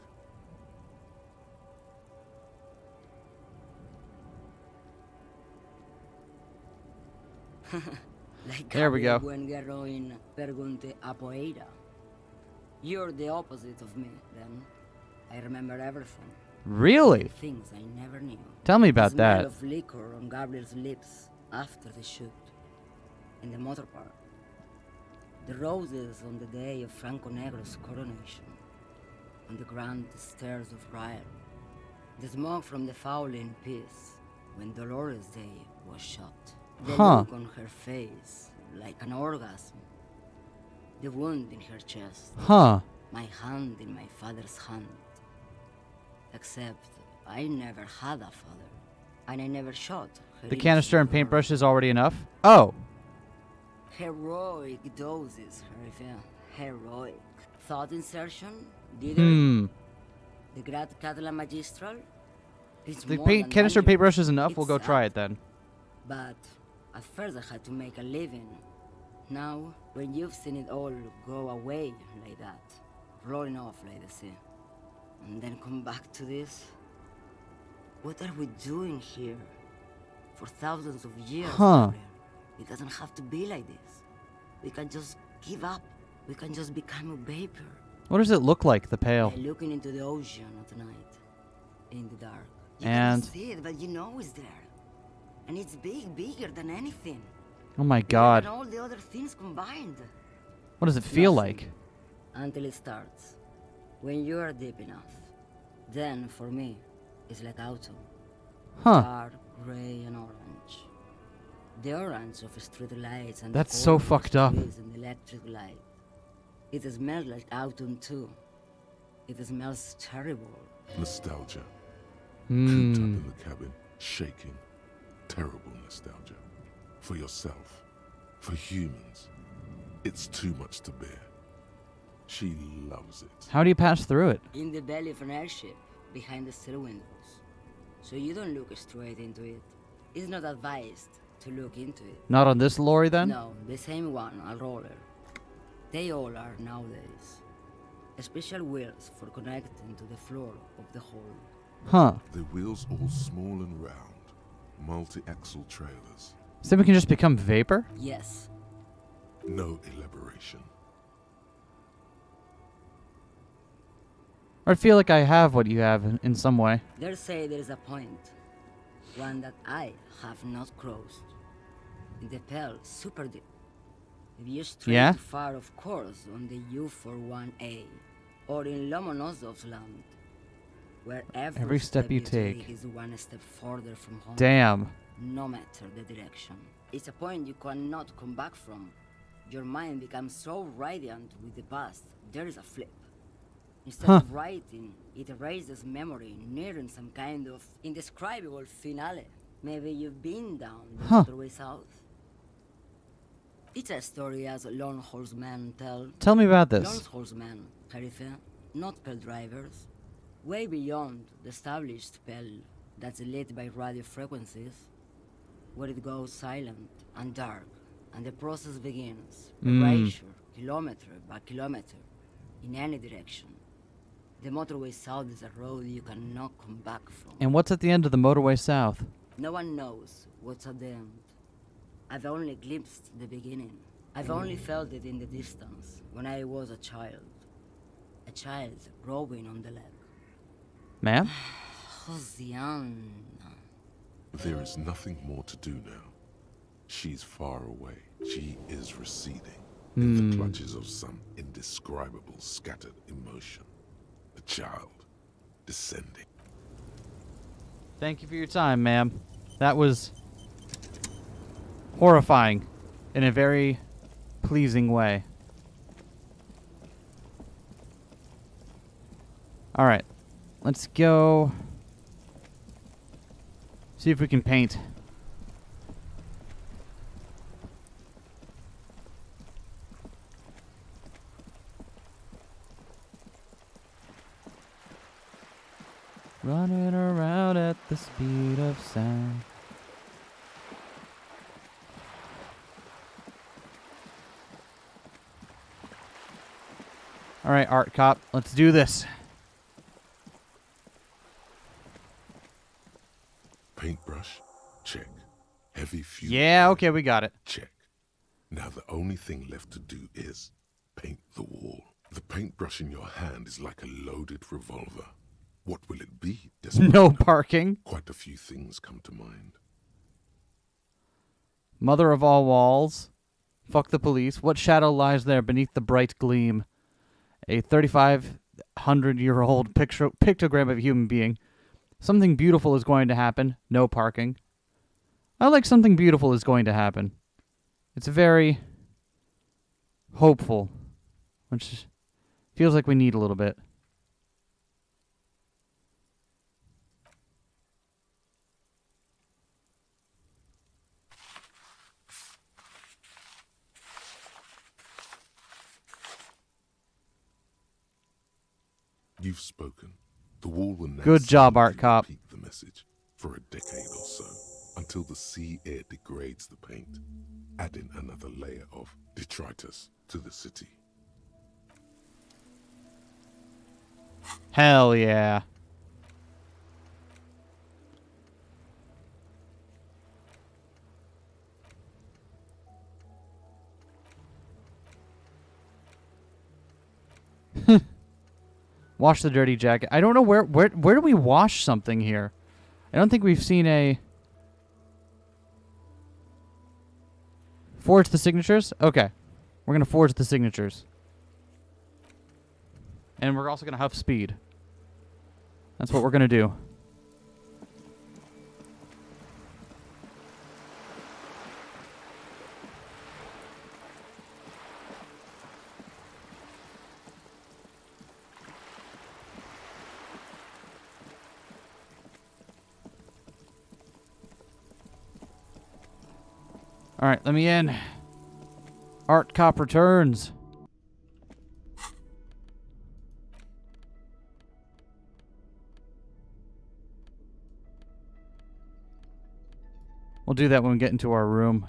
Like there we go. Buen guerrero in Pergunte a Poeira. You're the opposite of me, then. I remember everything. Really? Things I never knew. Tell me about the smell that. of liquor on Gabriel's lips after the shoot. In the motor park. The roses on the day of Franco Negro's coronation. On the grand stairs of Riot. The smoke from the fowling piece when Dolores Day was shot. The look on her face, like an orgasm. The wound in her chest. My hand in my father's hand. Except I never had a father. And I never shot. The canister and paintbrush is already enough? Oh. Heroic doses, Harifia. Heroic. Thought insertion? Did The Grad Catalan Magistral? The canister and paintbrush is enough? We'll go try it then. But at first I had to make a living. Now, when you've seen it all go away like that, rolling off like the sea, and then come back to this, what are we doing here? For thousands of years, Gabriel. It doesn't have to be like this. We can just give up. We can just become a vapor. What does it look like, the pail? Like looking into the ocean at night, in the dark. You And can't see it, but you know it's there. And it's big, bigger than anything. oh my god. And all the other things combined. What does it feel like? Until it starts. When you are deep enough. Then, for me, it's like autumn. Dark, gray, and orange. The orange of street lights and That's the so orange of fucked up. trees and electric light. It smells like autumn too. It smells terrible. Nostalgia. Cooped up in the cabin, shaking. Terrible nostalgia. For yourself. For humans. It's too much to bear. She loves it. How do you pass through it? In the belly of an airship, behind the steel windows. So you don't look straight into it. It's not advised to look into it. Not on this lorry then? No, the same one, a roller. They all are nowadays. Special wheels for connecting to the floor of the hole. The wheels all small and round. Multi-axle trailers. So we can just become vapor? Yes. No elaboration. Or I feel like I have what you have in some way. They say there is a point. One that I have not crossed. In the Pell, super deep. If you stray too far, of course, on the U41A. Or in Lomonosov's land. Where every step you take is one step further from home. Damn. No matter the direction. It's a point you cannot come back from. Your mind becomes so radiant with the past, there is a flip. Instead of writing, it erases memory, nearing some kind of indescribable finale. Maybe you've been down the motorway south. It's a story as lone horsemen tell. Tell me about this. Lone horsemen, Carife, not Pell drivers. Way beyond the established Pell that's lit by radio frequencies, where it goes silent and dark, and the process begins. Erasure, kilometer by kilometer, in any direction. The motorway south is a road you cannot come back from. And what's at the end of the motorway south? No one knows what's at the end. I've only glimpsed the beginning. I've only felt it in the distance, when I was a child. A child growing on the leg. Ma'am? Josiane. There is nothing more to do now. She's far away. She is receding in the clutches of some indescribable scattered emotion. The child descending. Thank you for your time, ma'am. That was horrifying in a very pleasing way. All right. Let's go see if we can paint. Running around at the speed of sound. All right, art cop, let's do this. Paintbrush? Check. Heavy fuel. Yeah, okay, we got it. Check. Now the only thing left to do is paint the wall. The paintbrush in your hand is like a loaded revolver. What will it be? No parking. Quite a few things come to mind. Mother of all walls. Fuck the police. What shadow lies there beneath the bright gleam? A 3,500-year-old pictogram of a human being. Something beautiful is going to happen. No parking. I like something beautiful is going to happen. It's very hopeful, which feels like we need a little bit. You've spoken. The wall will now Good job, Art Cop. repeat the message for a decade or so, until the sea air degrades the paint, adding another layer of detritus to the city. Hell yeah. Wash the dirty jacket. I don't know where do we wash something here? I don't think we've seen a... Forge the signatures? Okay. We're going to forge the signatures. And we're also going to huff speed. That's what we're going to do. All right, let me in. Art Cop returns. We'll do that when we get into our room.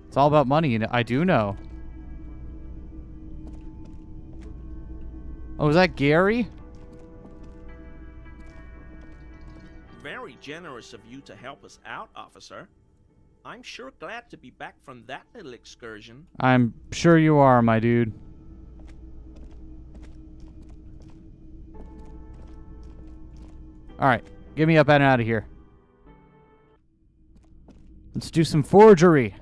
It's all about money, and I do know. Oh, is that Gary? Very generous of you to help us out, officer. I'm sure glad to be back from that little excursion. I'm sure you are, my dude. Alright, get me up and out of here. Let's do some forgery.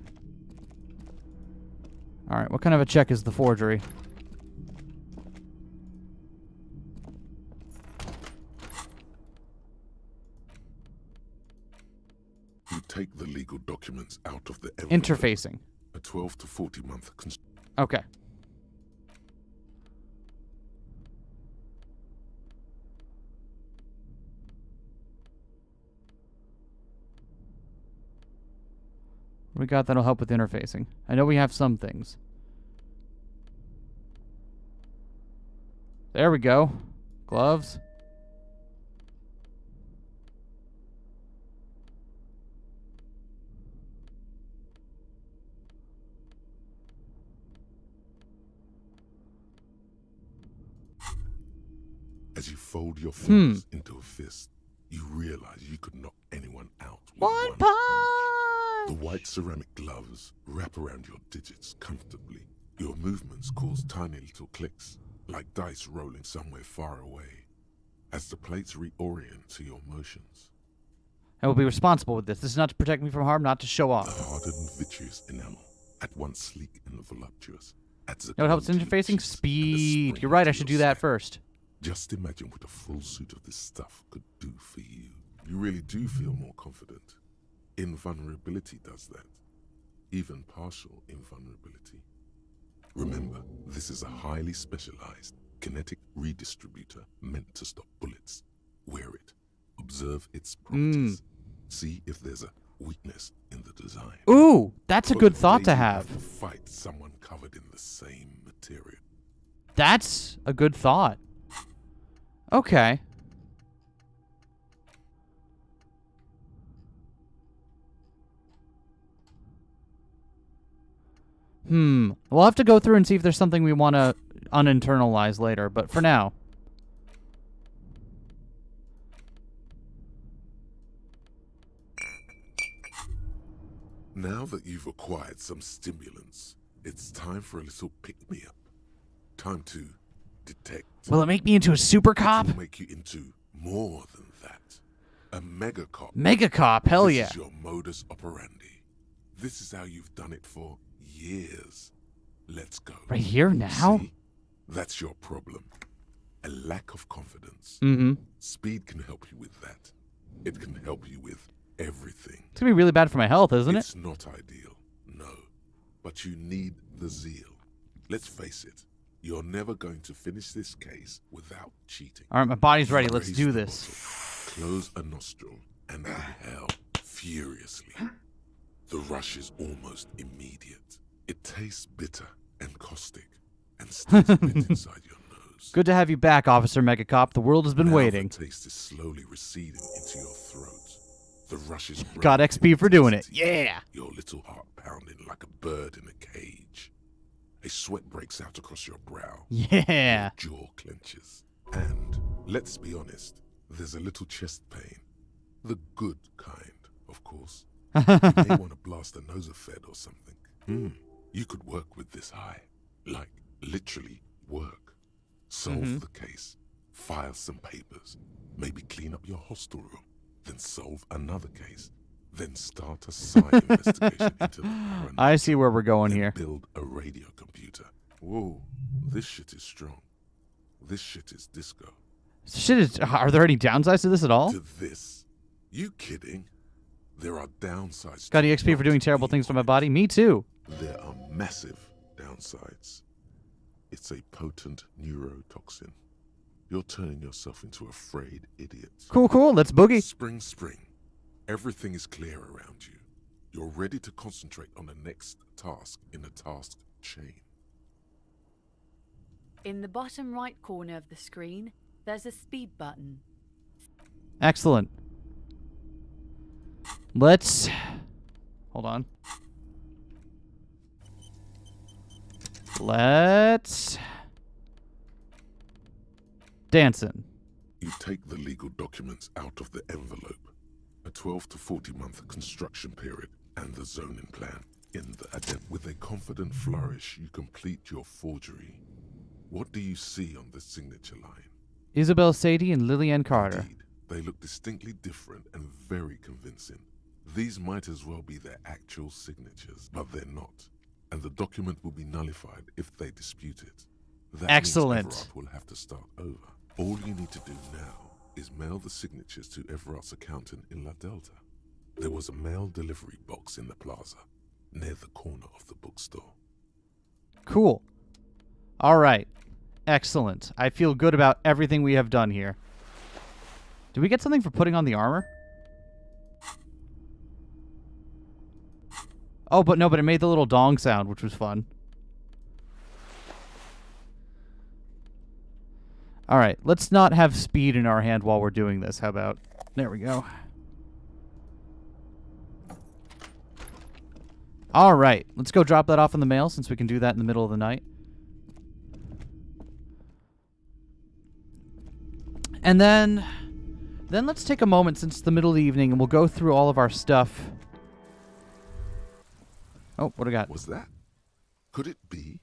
Alright, what kind of a check is the forgery? You take the legal documents out of the envelope. Interfacing. A 12 to 40 month Okay. What we got that'll help with interfacing? I know we have some things. There we go. Gloves. As you fold your fingers into a fist, you realize you could knock anyone out with one punch. The white ceramic gloves wrap around your digits comfortably. Your movements cause tiny little clicks, like dice rolling somewhere far away, as the plates reorient to your motions. I will be responsible with this. This is not to protect me from harm, not to show off. The hardened vitreous enamel, at once sleek and voluptuous, adds a You know what helps interfacing? Speed. You're right, I should do that first. Just imagine what a full suit of this stuff could do for you. You really do feel more confident. Invulnerability does that. Even partial invulnerability. Remember, this is a highly specialized kinetic redistributor meant to stop bullets. Wear it. Observe its properties. See if there's a weakness in the design. Ooh, that's a good thought to have. Fight someone covered in the same material. That's a good thought. Okay. We'll have to go through and see if there's something we want to uninternalize later, but for now. Now that you've acquired some stimulants, it's time for a little pick-me-up. Time to detect. Will it make me into a super cop? It'll make you into more than that. A mega cop. Mega cop, hell this yeah. This is your modus operandi. This is how you've done it for years. Let's go. Right here now? See? That's your problem. A lack of confidence. Mm-hmm. Speed can help you with that. It can help you with everything. It's gonna be really bad for my health, isn't it? It's not ideal, no. But you need the zeal. Let's face it. You're never going to finish this case without cheating. All right, my body's ready. Let's do this. Bottle, close a nostril and inhale furiously. The rush is almost immediate. It tastes bitter and caustic and stays a bit inside your nose. Good to have you back, Officer Megacop. The world has been waiting. The taste is slowly receding into your throat. The rush is got XP for doing it. Yeah. Your little heart pounding like a bird in a cage. A sweat breaks out across your brow. Yeah. Your jaw clenches. And, let's be honest, there's a little chest pain. The good kind, of course. You may want to blast a nosophed or something. You could work with this high. Like, literally work. Solve the case. File some papers. Maybe clean up your hostel room. Then solve another case. Then start a side investigation into the paranoia. I see where we're going here. Build a radio computer. Whoa, this shit is strong. This shit is disco. Are there any downsides to this at all? To this? You kidding? There are downsides. Got EXP for doing terrible things to my body? Me too. There are massive downsides. It's a potent neurotoxin. You're turning yourself into a frayed idiot. Cool. Let's boogie. Spring. Everything is clear around you. You're ready to concentrate on the next task in the task chain. In the bottom right corner of the screen, there's a speed button. Excellent. Let's... Hold on. Let's... Dancing. You take the legal documents out of the envelope. A 12 to 40 month construction period and the zoning plan. In the attempt, with a confident flourish, you complete your forgery. What do you see on the signature line? Isabel Sadie and Lillian Carter. Indeed, they look distinctly different and very convincing. These might as well be their actual signatures, but they're not. And the document will be nullified if they dispute it. That Excellent. means Everard will have to start over. All you need to do now is mail the signatures to Everard's accountant in La Delta. There was a mail delivery box in the plaza, near the corner of the bookstore. Cool. All right. Excellent. I feel good about everything we have done here. Did we get something for putting on the armor? Oh, but it made the little dong sound, which was fun. All right, let's not have speed in our hand while we're doing this. How about... There we go. All right, let's go drop that off in the mail since we can do that in the middle of the night. And then let's take a moment since it's the middle of the evening and we'll go through all of our stuff. Oh, what do I got? Was that? Could it be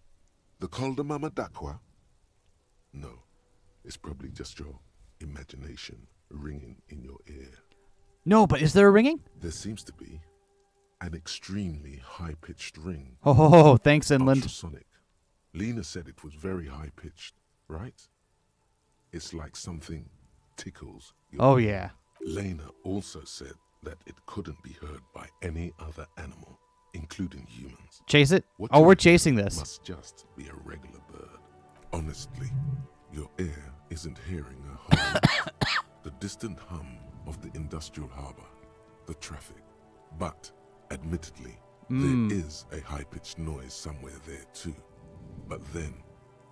the Col de Mama Dakwa? No. It's probably just your imagination ringing in your ear. No, but is there a ringing? There seems to be an extremely high-pitched ring. Oh, thanks, Inland. Ultrasonic. Lena said it was very high-pitched, right? It's like something tickles your ear. Yeah. Lena also said that it couldn't be heard by any other animal, including humans. Chase it? What Oh, you we're hear chasing this. Must just be a regular bird. Honestly, your ear isn't hearing a hum. The distant hum of the industrial harbor, the traffic. But, admittedly, there is a high-pitched noise somewhere there too. But then,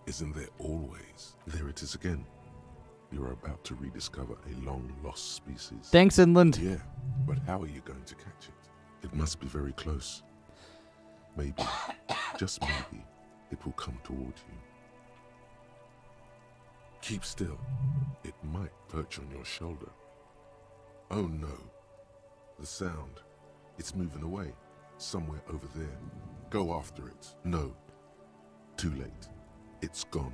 isn't there always? There it is again. You're about to rediscover a long-lost species. Thanks, Inland. Yeah, but how are you going to catch it? It must be very close. Maybe, just maybe, it will come toward you. Keep still. It might perch on your shoulder. Oh no. The sound. It's moving away. somewhere over there. Go after it. No. Too late. It's gone.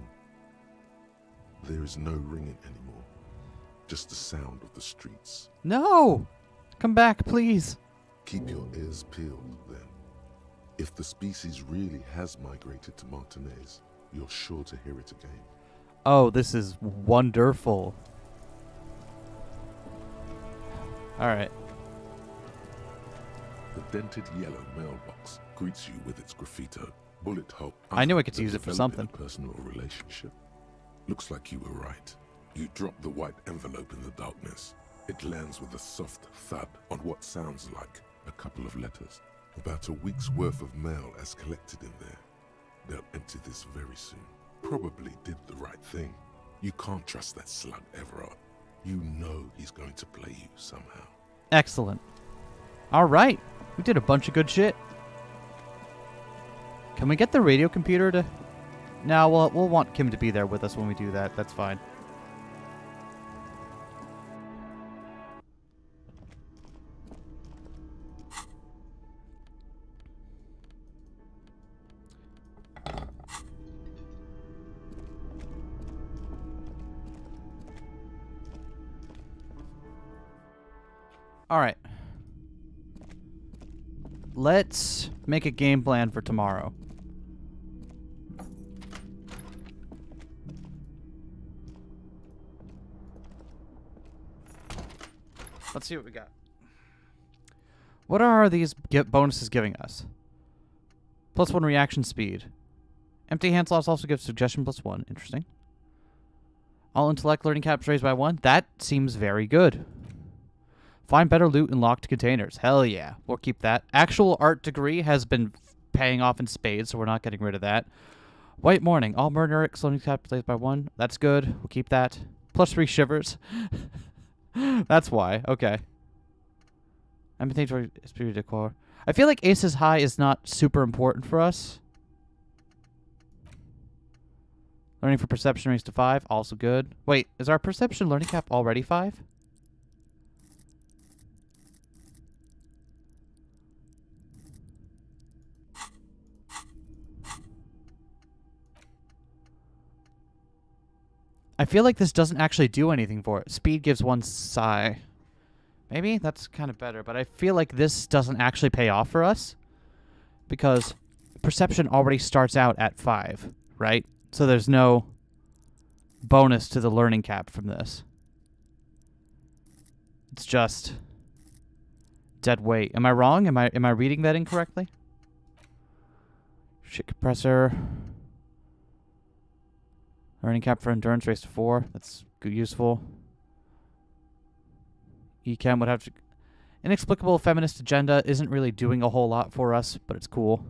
There is no ringing anymore. Just the sound of the streets. No! Come back, please. Keep your ears peeled, then. If the species really has migrated to Martinez, you're sure to hear it again. Oh, this is wonderful. Alright. The dented yellow mailbox greets you with its graffito. Bullet hole. I knew I could use it for developed in something. A personal relationship. Looks like you were right. You drop the white envelope in the darkness. It lands with a soft thud on what sounds like a couple of letters. About a week's worth of mail as collected in there. They'll empty this very soon. Probably did the right thing. You can't trust that slug, Everard. You know he's going to play you somehow. Excellent. Alright. We did a bunch of good shit. Can we get the radio computer to... No, we'll want Kim to be there with us when we do that. That's fine. Alright. Let's make a game plan for tomorrow. Let's see what we got. What are these bonuses giving us? +1 reaction speed. Empty hand slots also gives suggestion +1. Interesting. All intellect learning caps raised by 1. That seems very good. Find better loot in locked containers. Hell yeah. We'll keep that. Actual art degree has been paying off in spades, so we're not getting rid of that. White morning. All murderics learning caps raised by 1. That's good. We'll keep that. +3 shivers. That's why. Okay. Empathy toward spirit decor. I feel like Ace's High is not super important for us. Learning for perception raised to 5. Also good. Wait, is our perception learning cap already 5? I feel like this doesn't actually do anything for it. Speed gives 1 psi. Maybe that's kind of better, but I feel like this doesn't actually pay off for us because perception already starts out at 5, right? So there's no bonus to the learning cap from this. It's just dead weight. Am I wrong? Am I reading that incorrectly? Shit compressor. Learning cap for endurance raised to 4. That's good, useful. Echem would have to... Inexplicable feminist agenda isn't really doing a whole lot for us, but it's cool.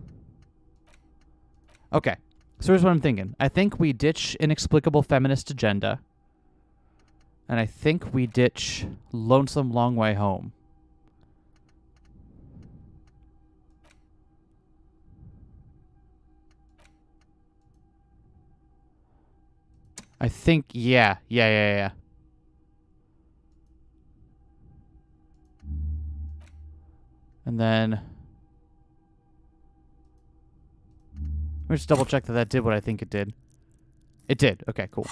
Okay. So here's what I'm thinking. I think we ditch inexplicable feminist agenda. And I think we ditch lonesome long way home. I think, yeah. And then... let me just double check that that did what I think it did. It did. Okay, cool.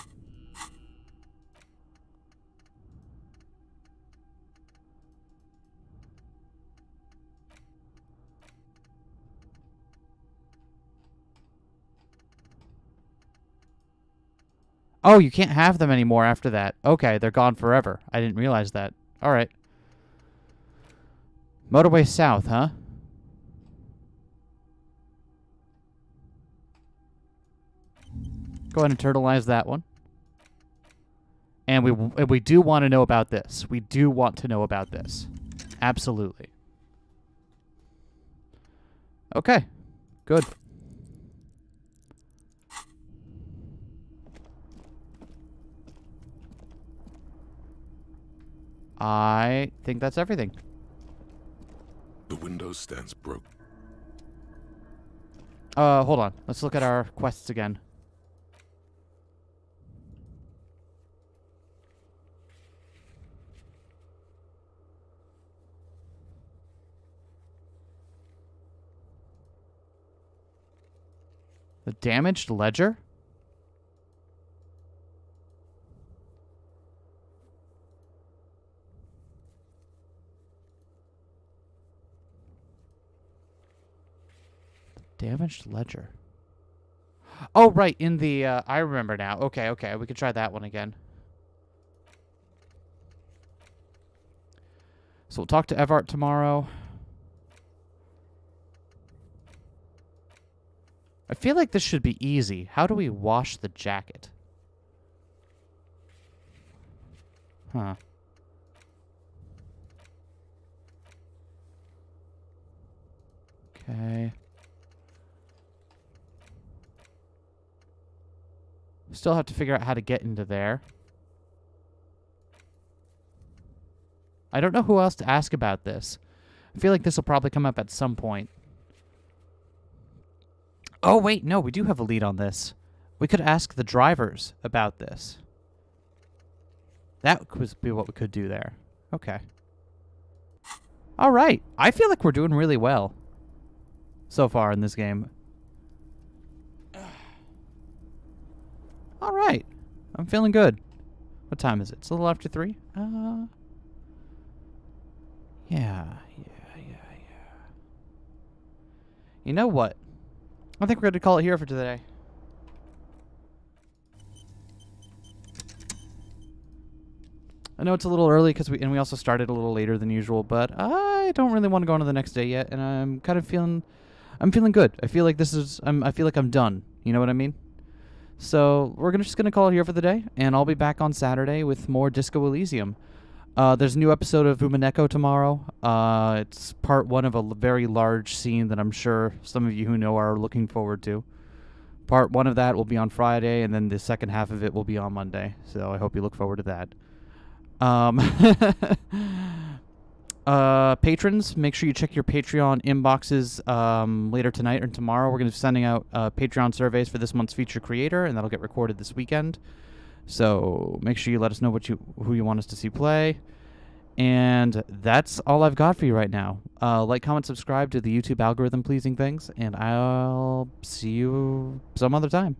Oh, you can't have them anymore after that. Okay, they're gone forever. I didn't realize that. All right. Motorway south, huh? Go ahead and turtleize that one. And we do want to know about this. We do want to know about this. Absolutely. Okay. Good. I think that's everything. The window stands broke. Hold on. Let's look at our quests again. The damaged ledger? Damaged ledger. Oh, right, in the, I remember now. Okay, okay, we could try that one again. So we'll talk to Evart tomorrow. I feel like this should be easy. How do we wash the jacket? Huh. Okay. Still have to figure out how to get into there. I don't know who else to ask about this. I feel like this will probably come up at some point. Oh, wait, no, we do have a lead on this. We could ask the drivers about this. That could be what we could do there. Okay. All right. I feel like we're doing really well so far in this game. All right. I'm feeling good. What time is it? It's a little after 3? Yeah. You know what? I think we're going to call it here for today. I know it's a little early because we also started a little later than usual, but I don't really want to go on to the next day yet, and I'm kind of feeling good. I feel like I feel like I'm done. You know what I mean? So we're just gonna call it here for the day, and I'll be back on Saturday with more Disco Elysium. There's a new episode of Umaneko tomorrow. It's part 1 of a very large scene that I'm sure some of you who know are looking forward to. Part 1 of that will be on Friday, and then the second half of it will be on Monday. So I hope you look forward to that. Patrons, make sure you check your Patreon inboxes later tonight or tomorrow. We're going to be sending out Patreon surveys for this month's feature creator, and that'll get recorded this weekend. So make sure you let us know who you want us to see play. And that's all I've got for you right now. Like, comment, subscribe to the YouTube algorithm pleasing things, and I'll see you some other time.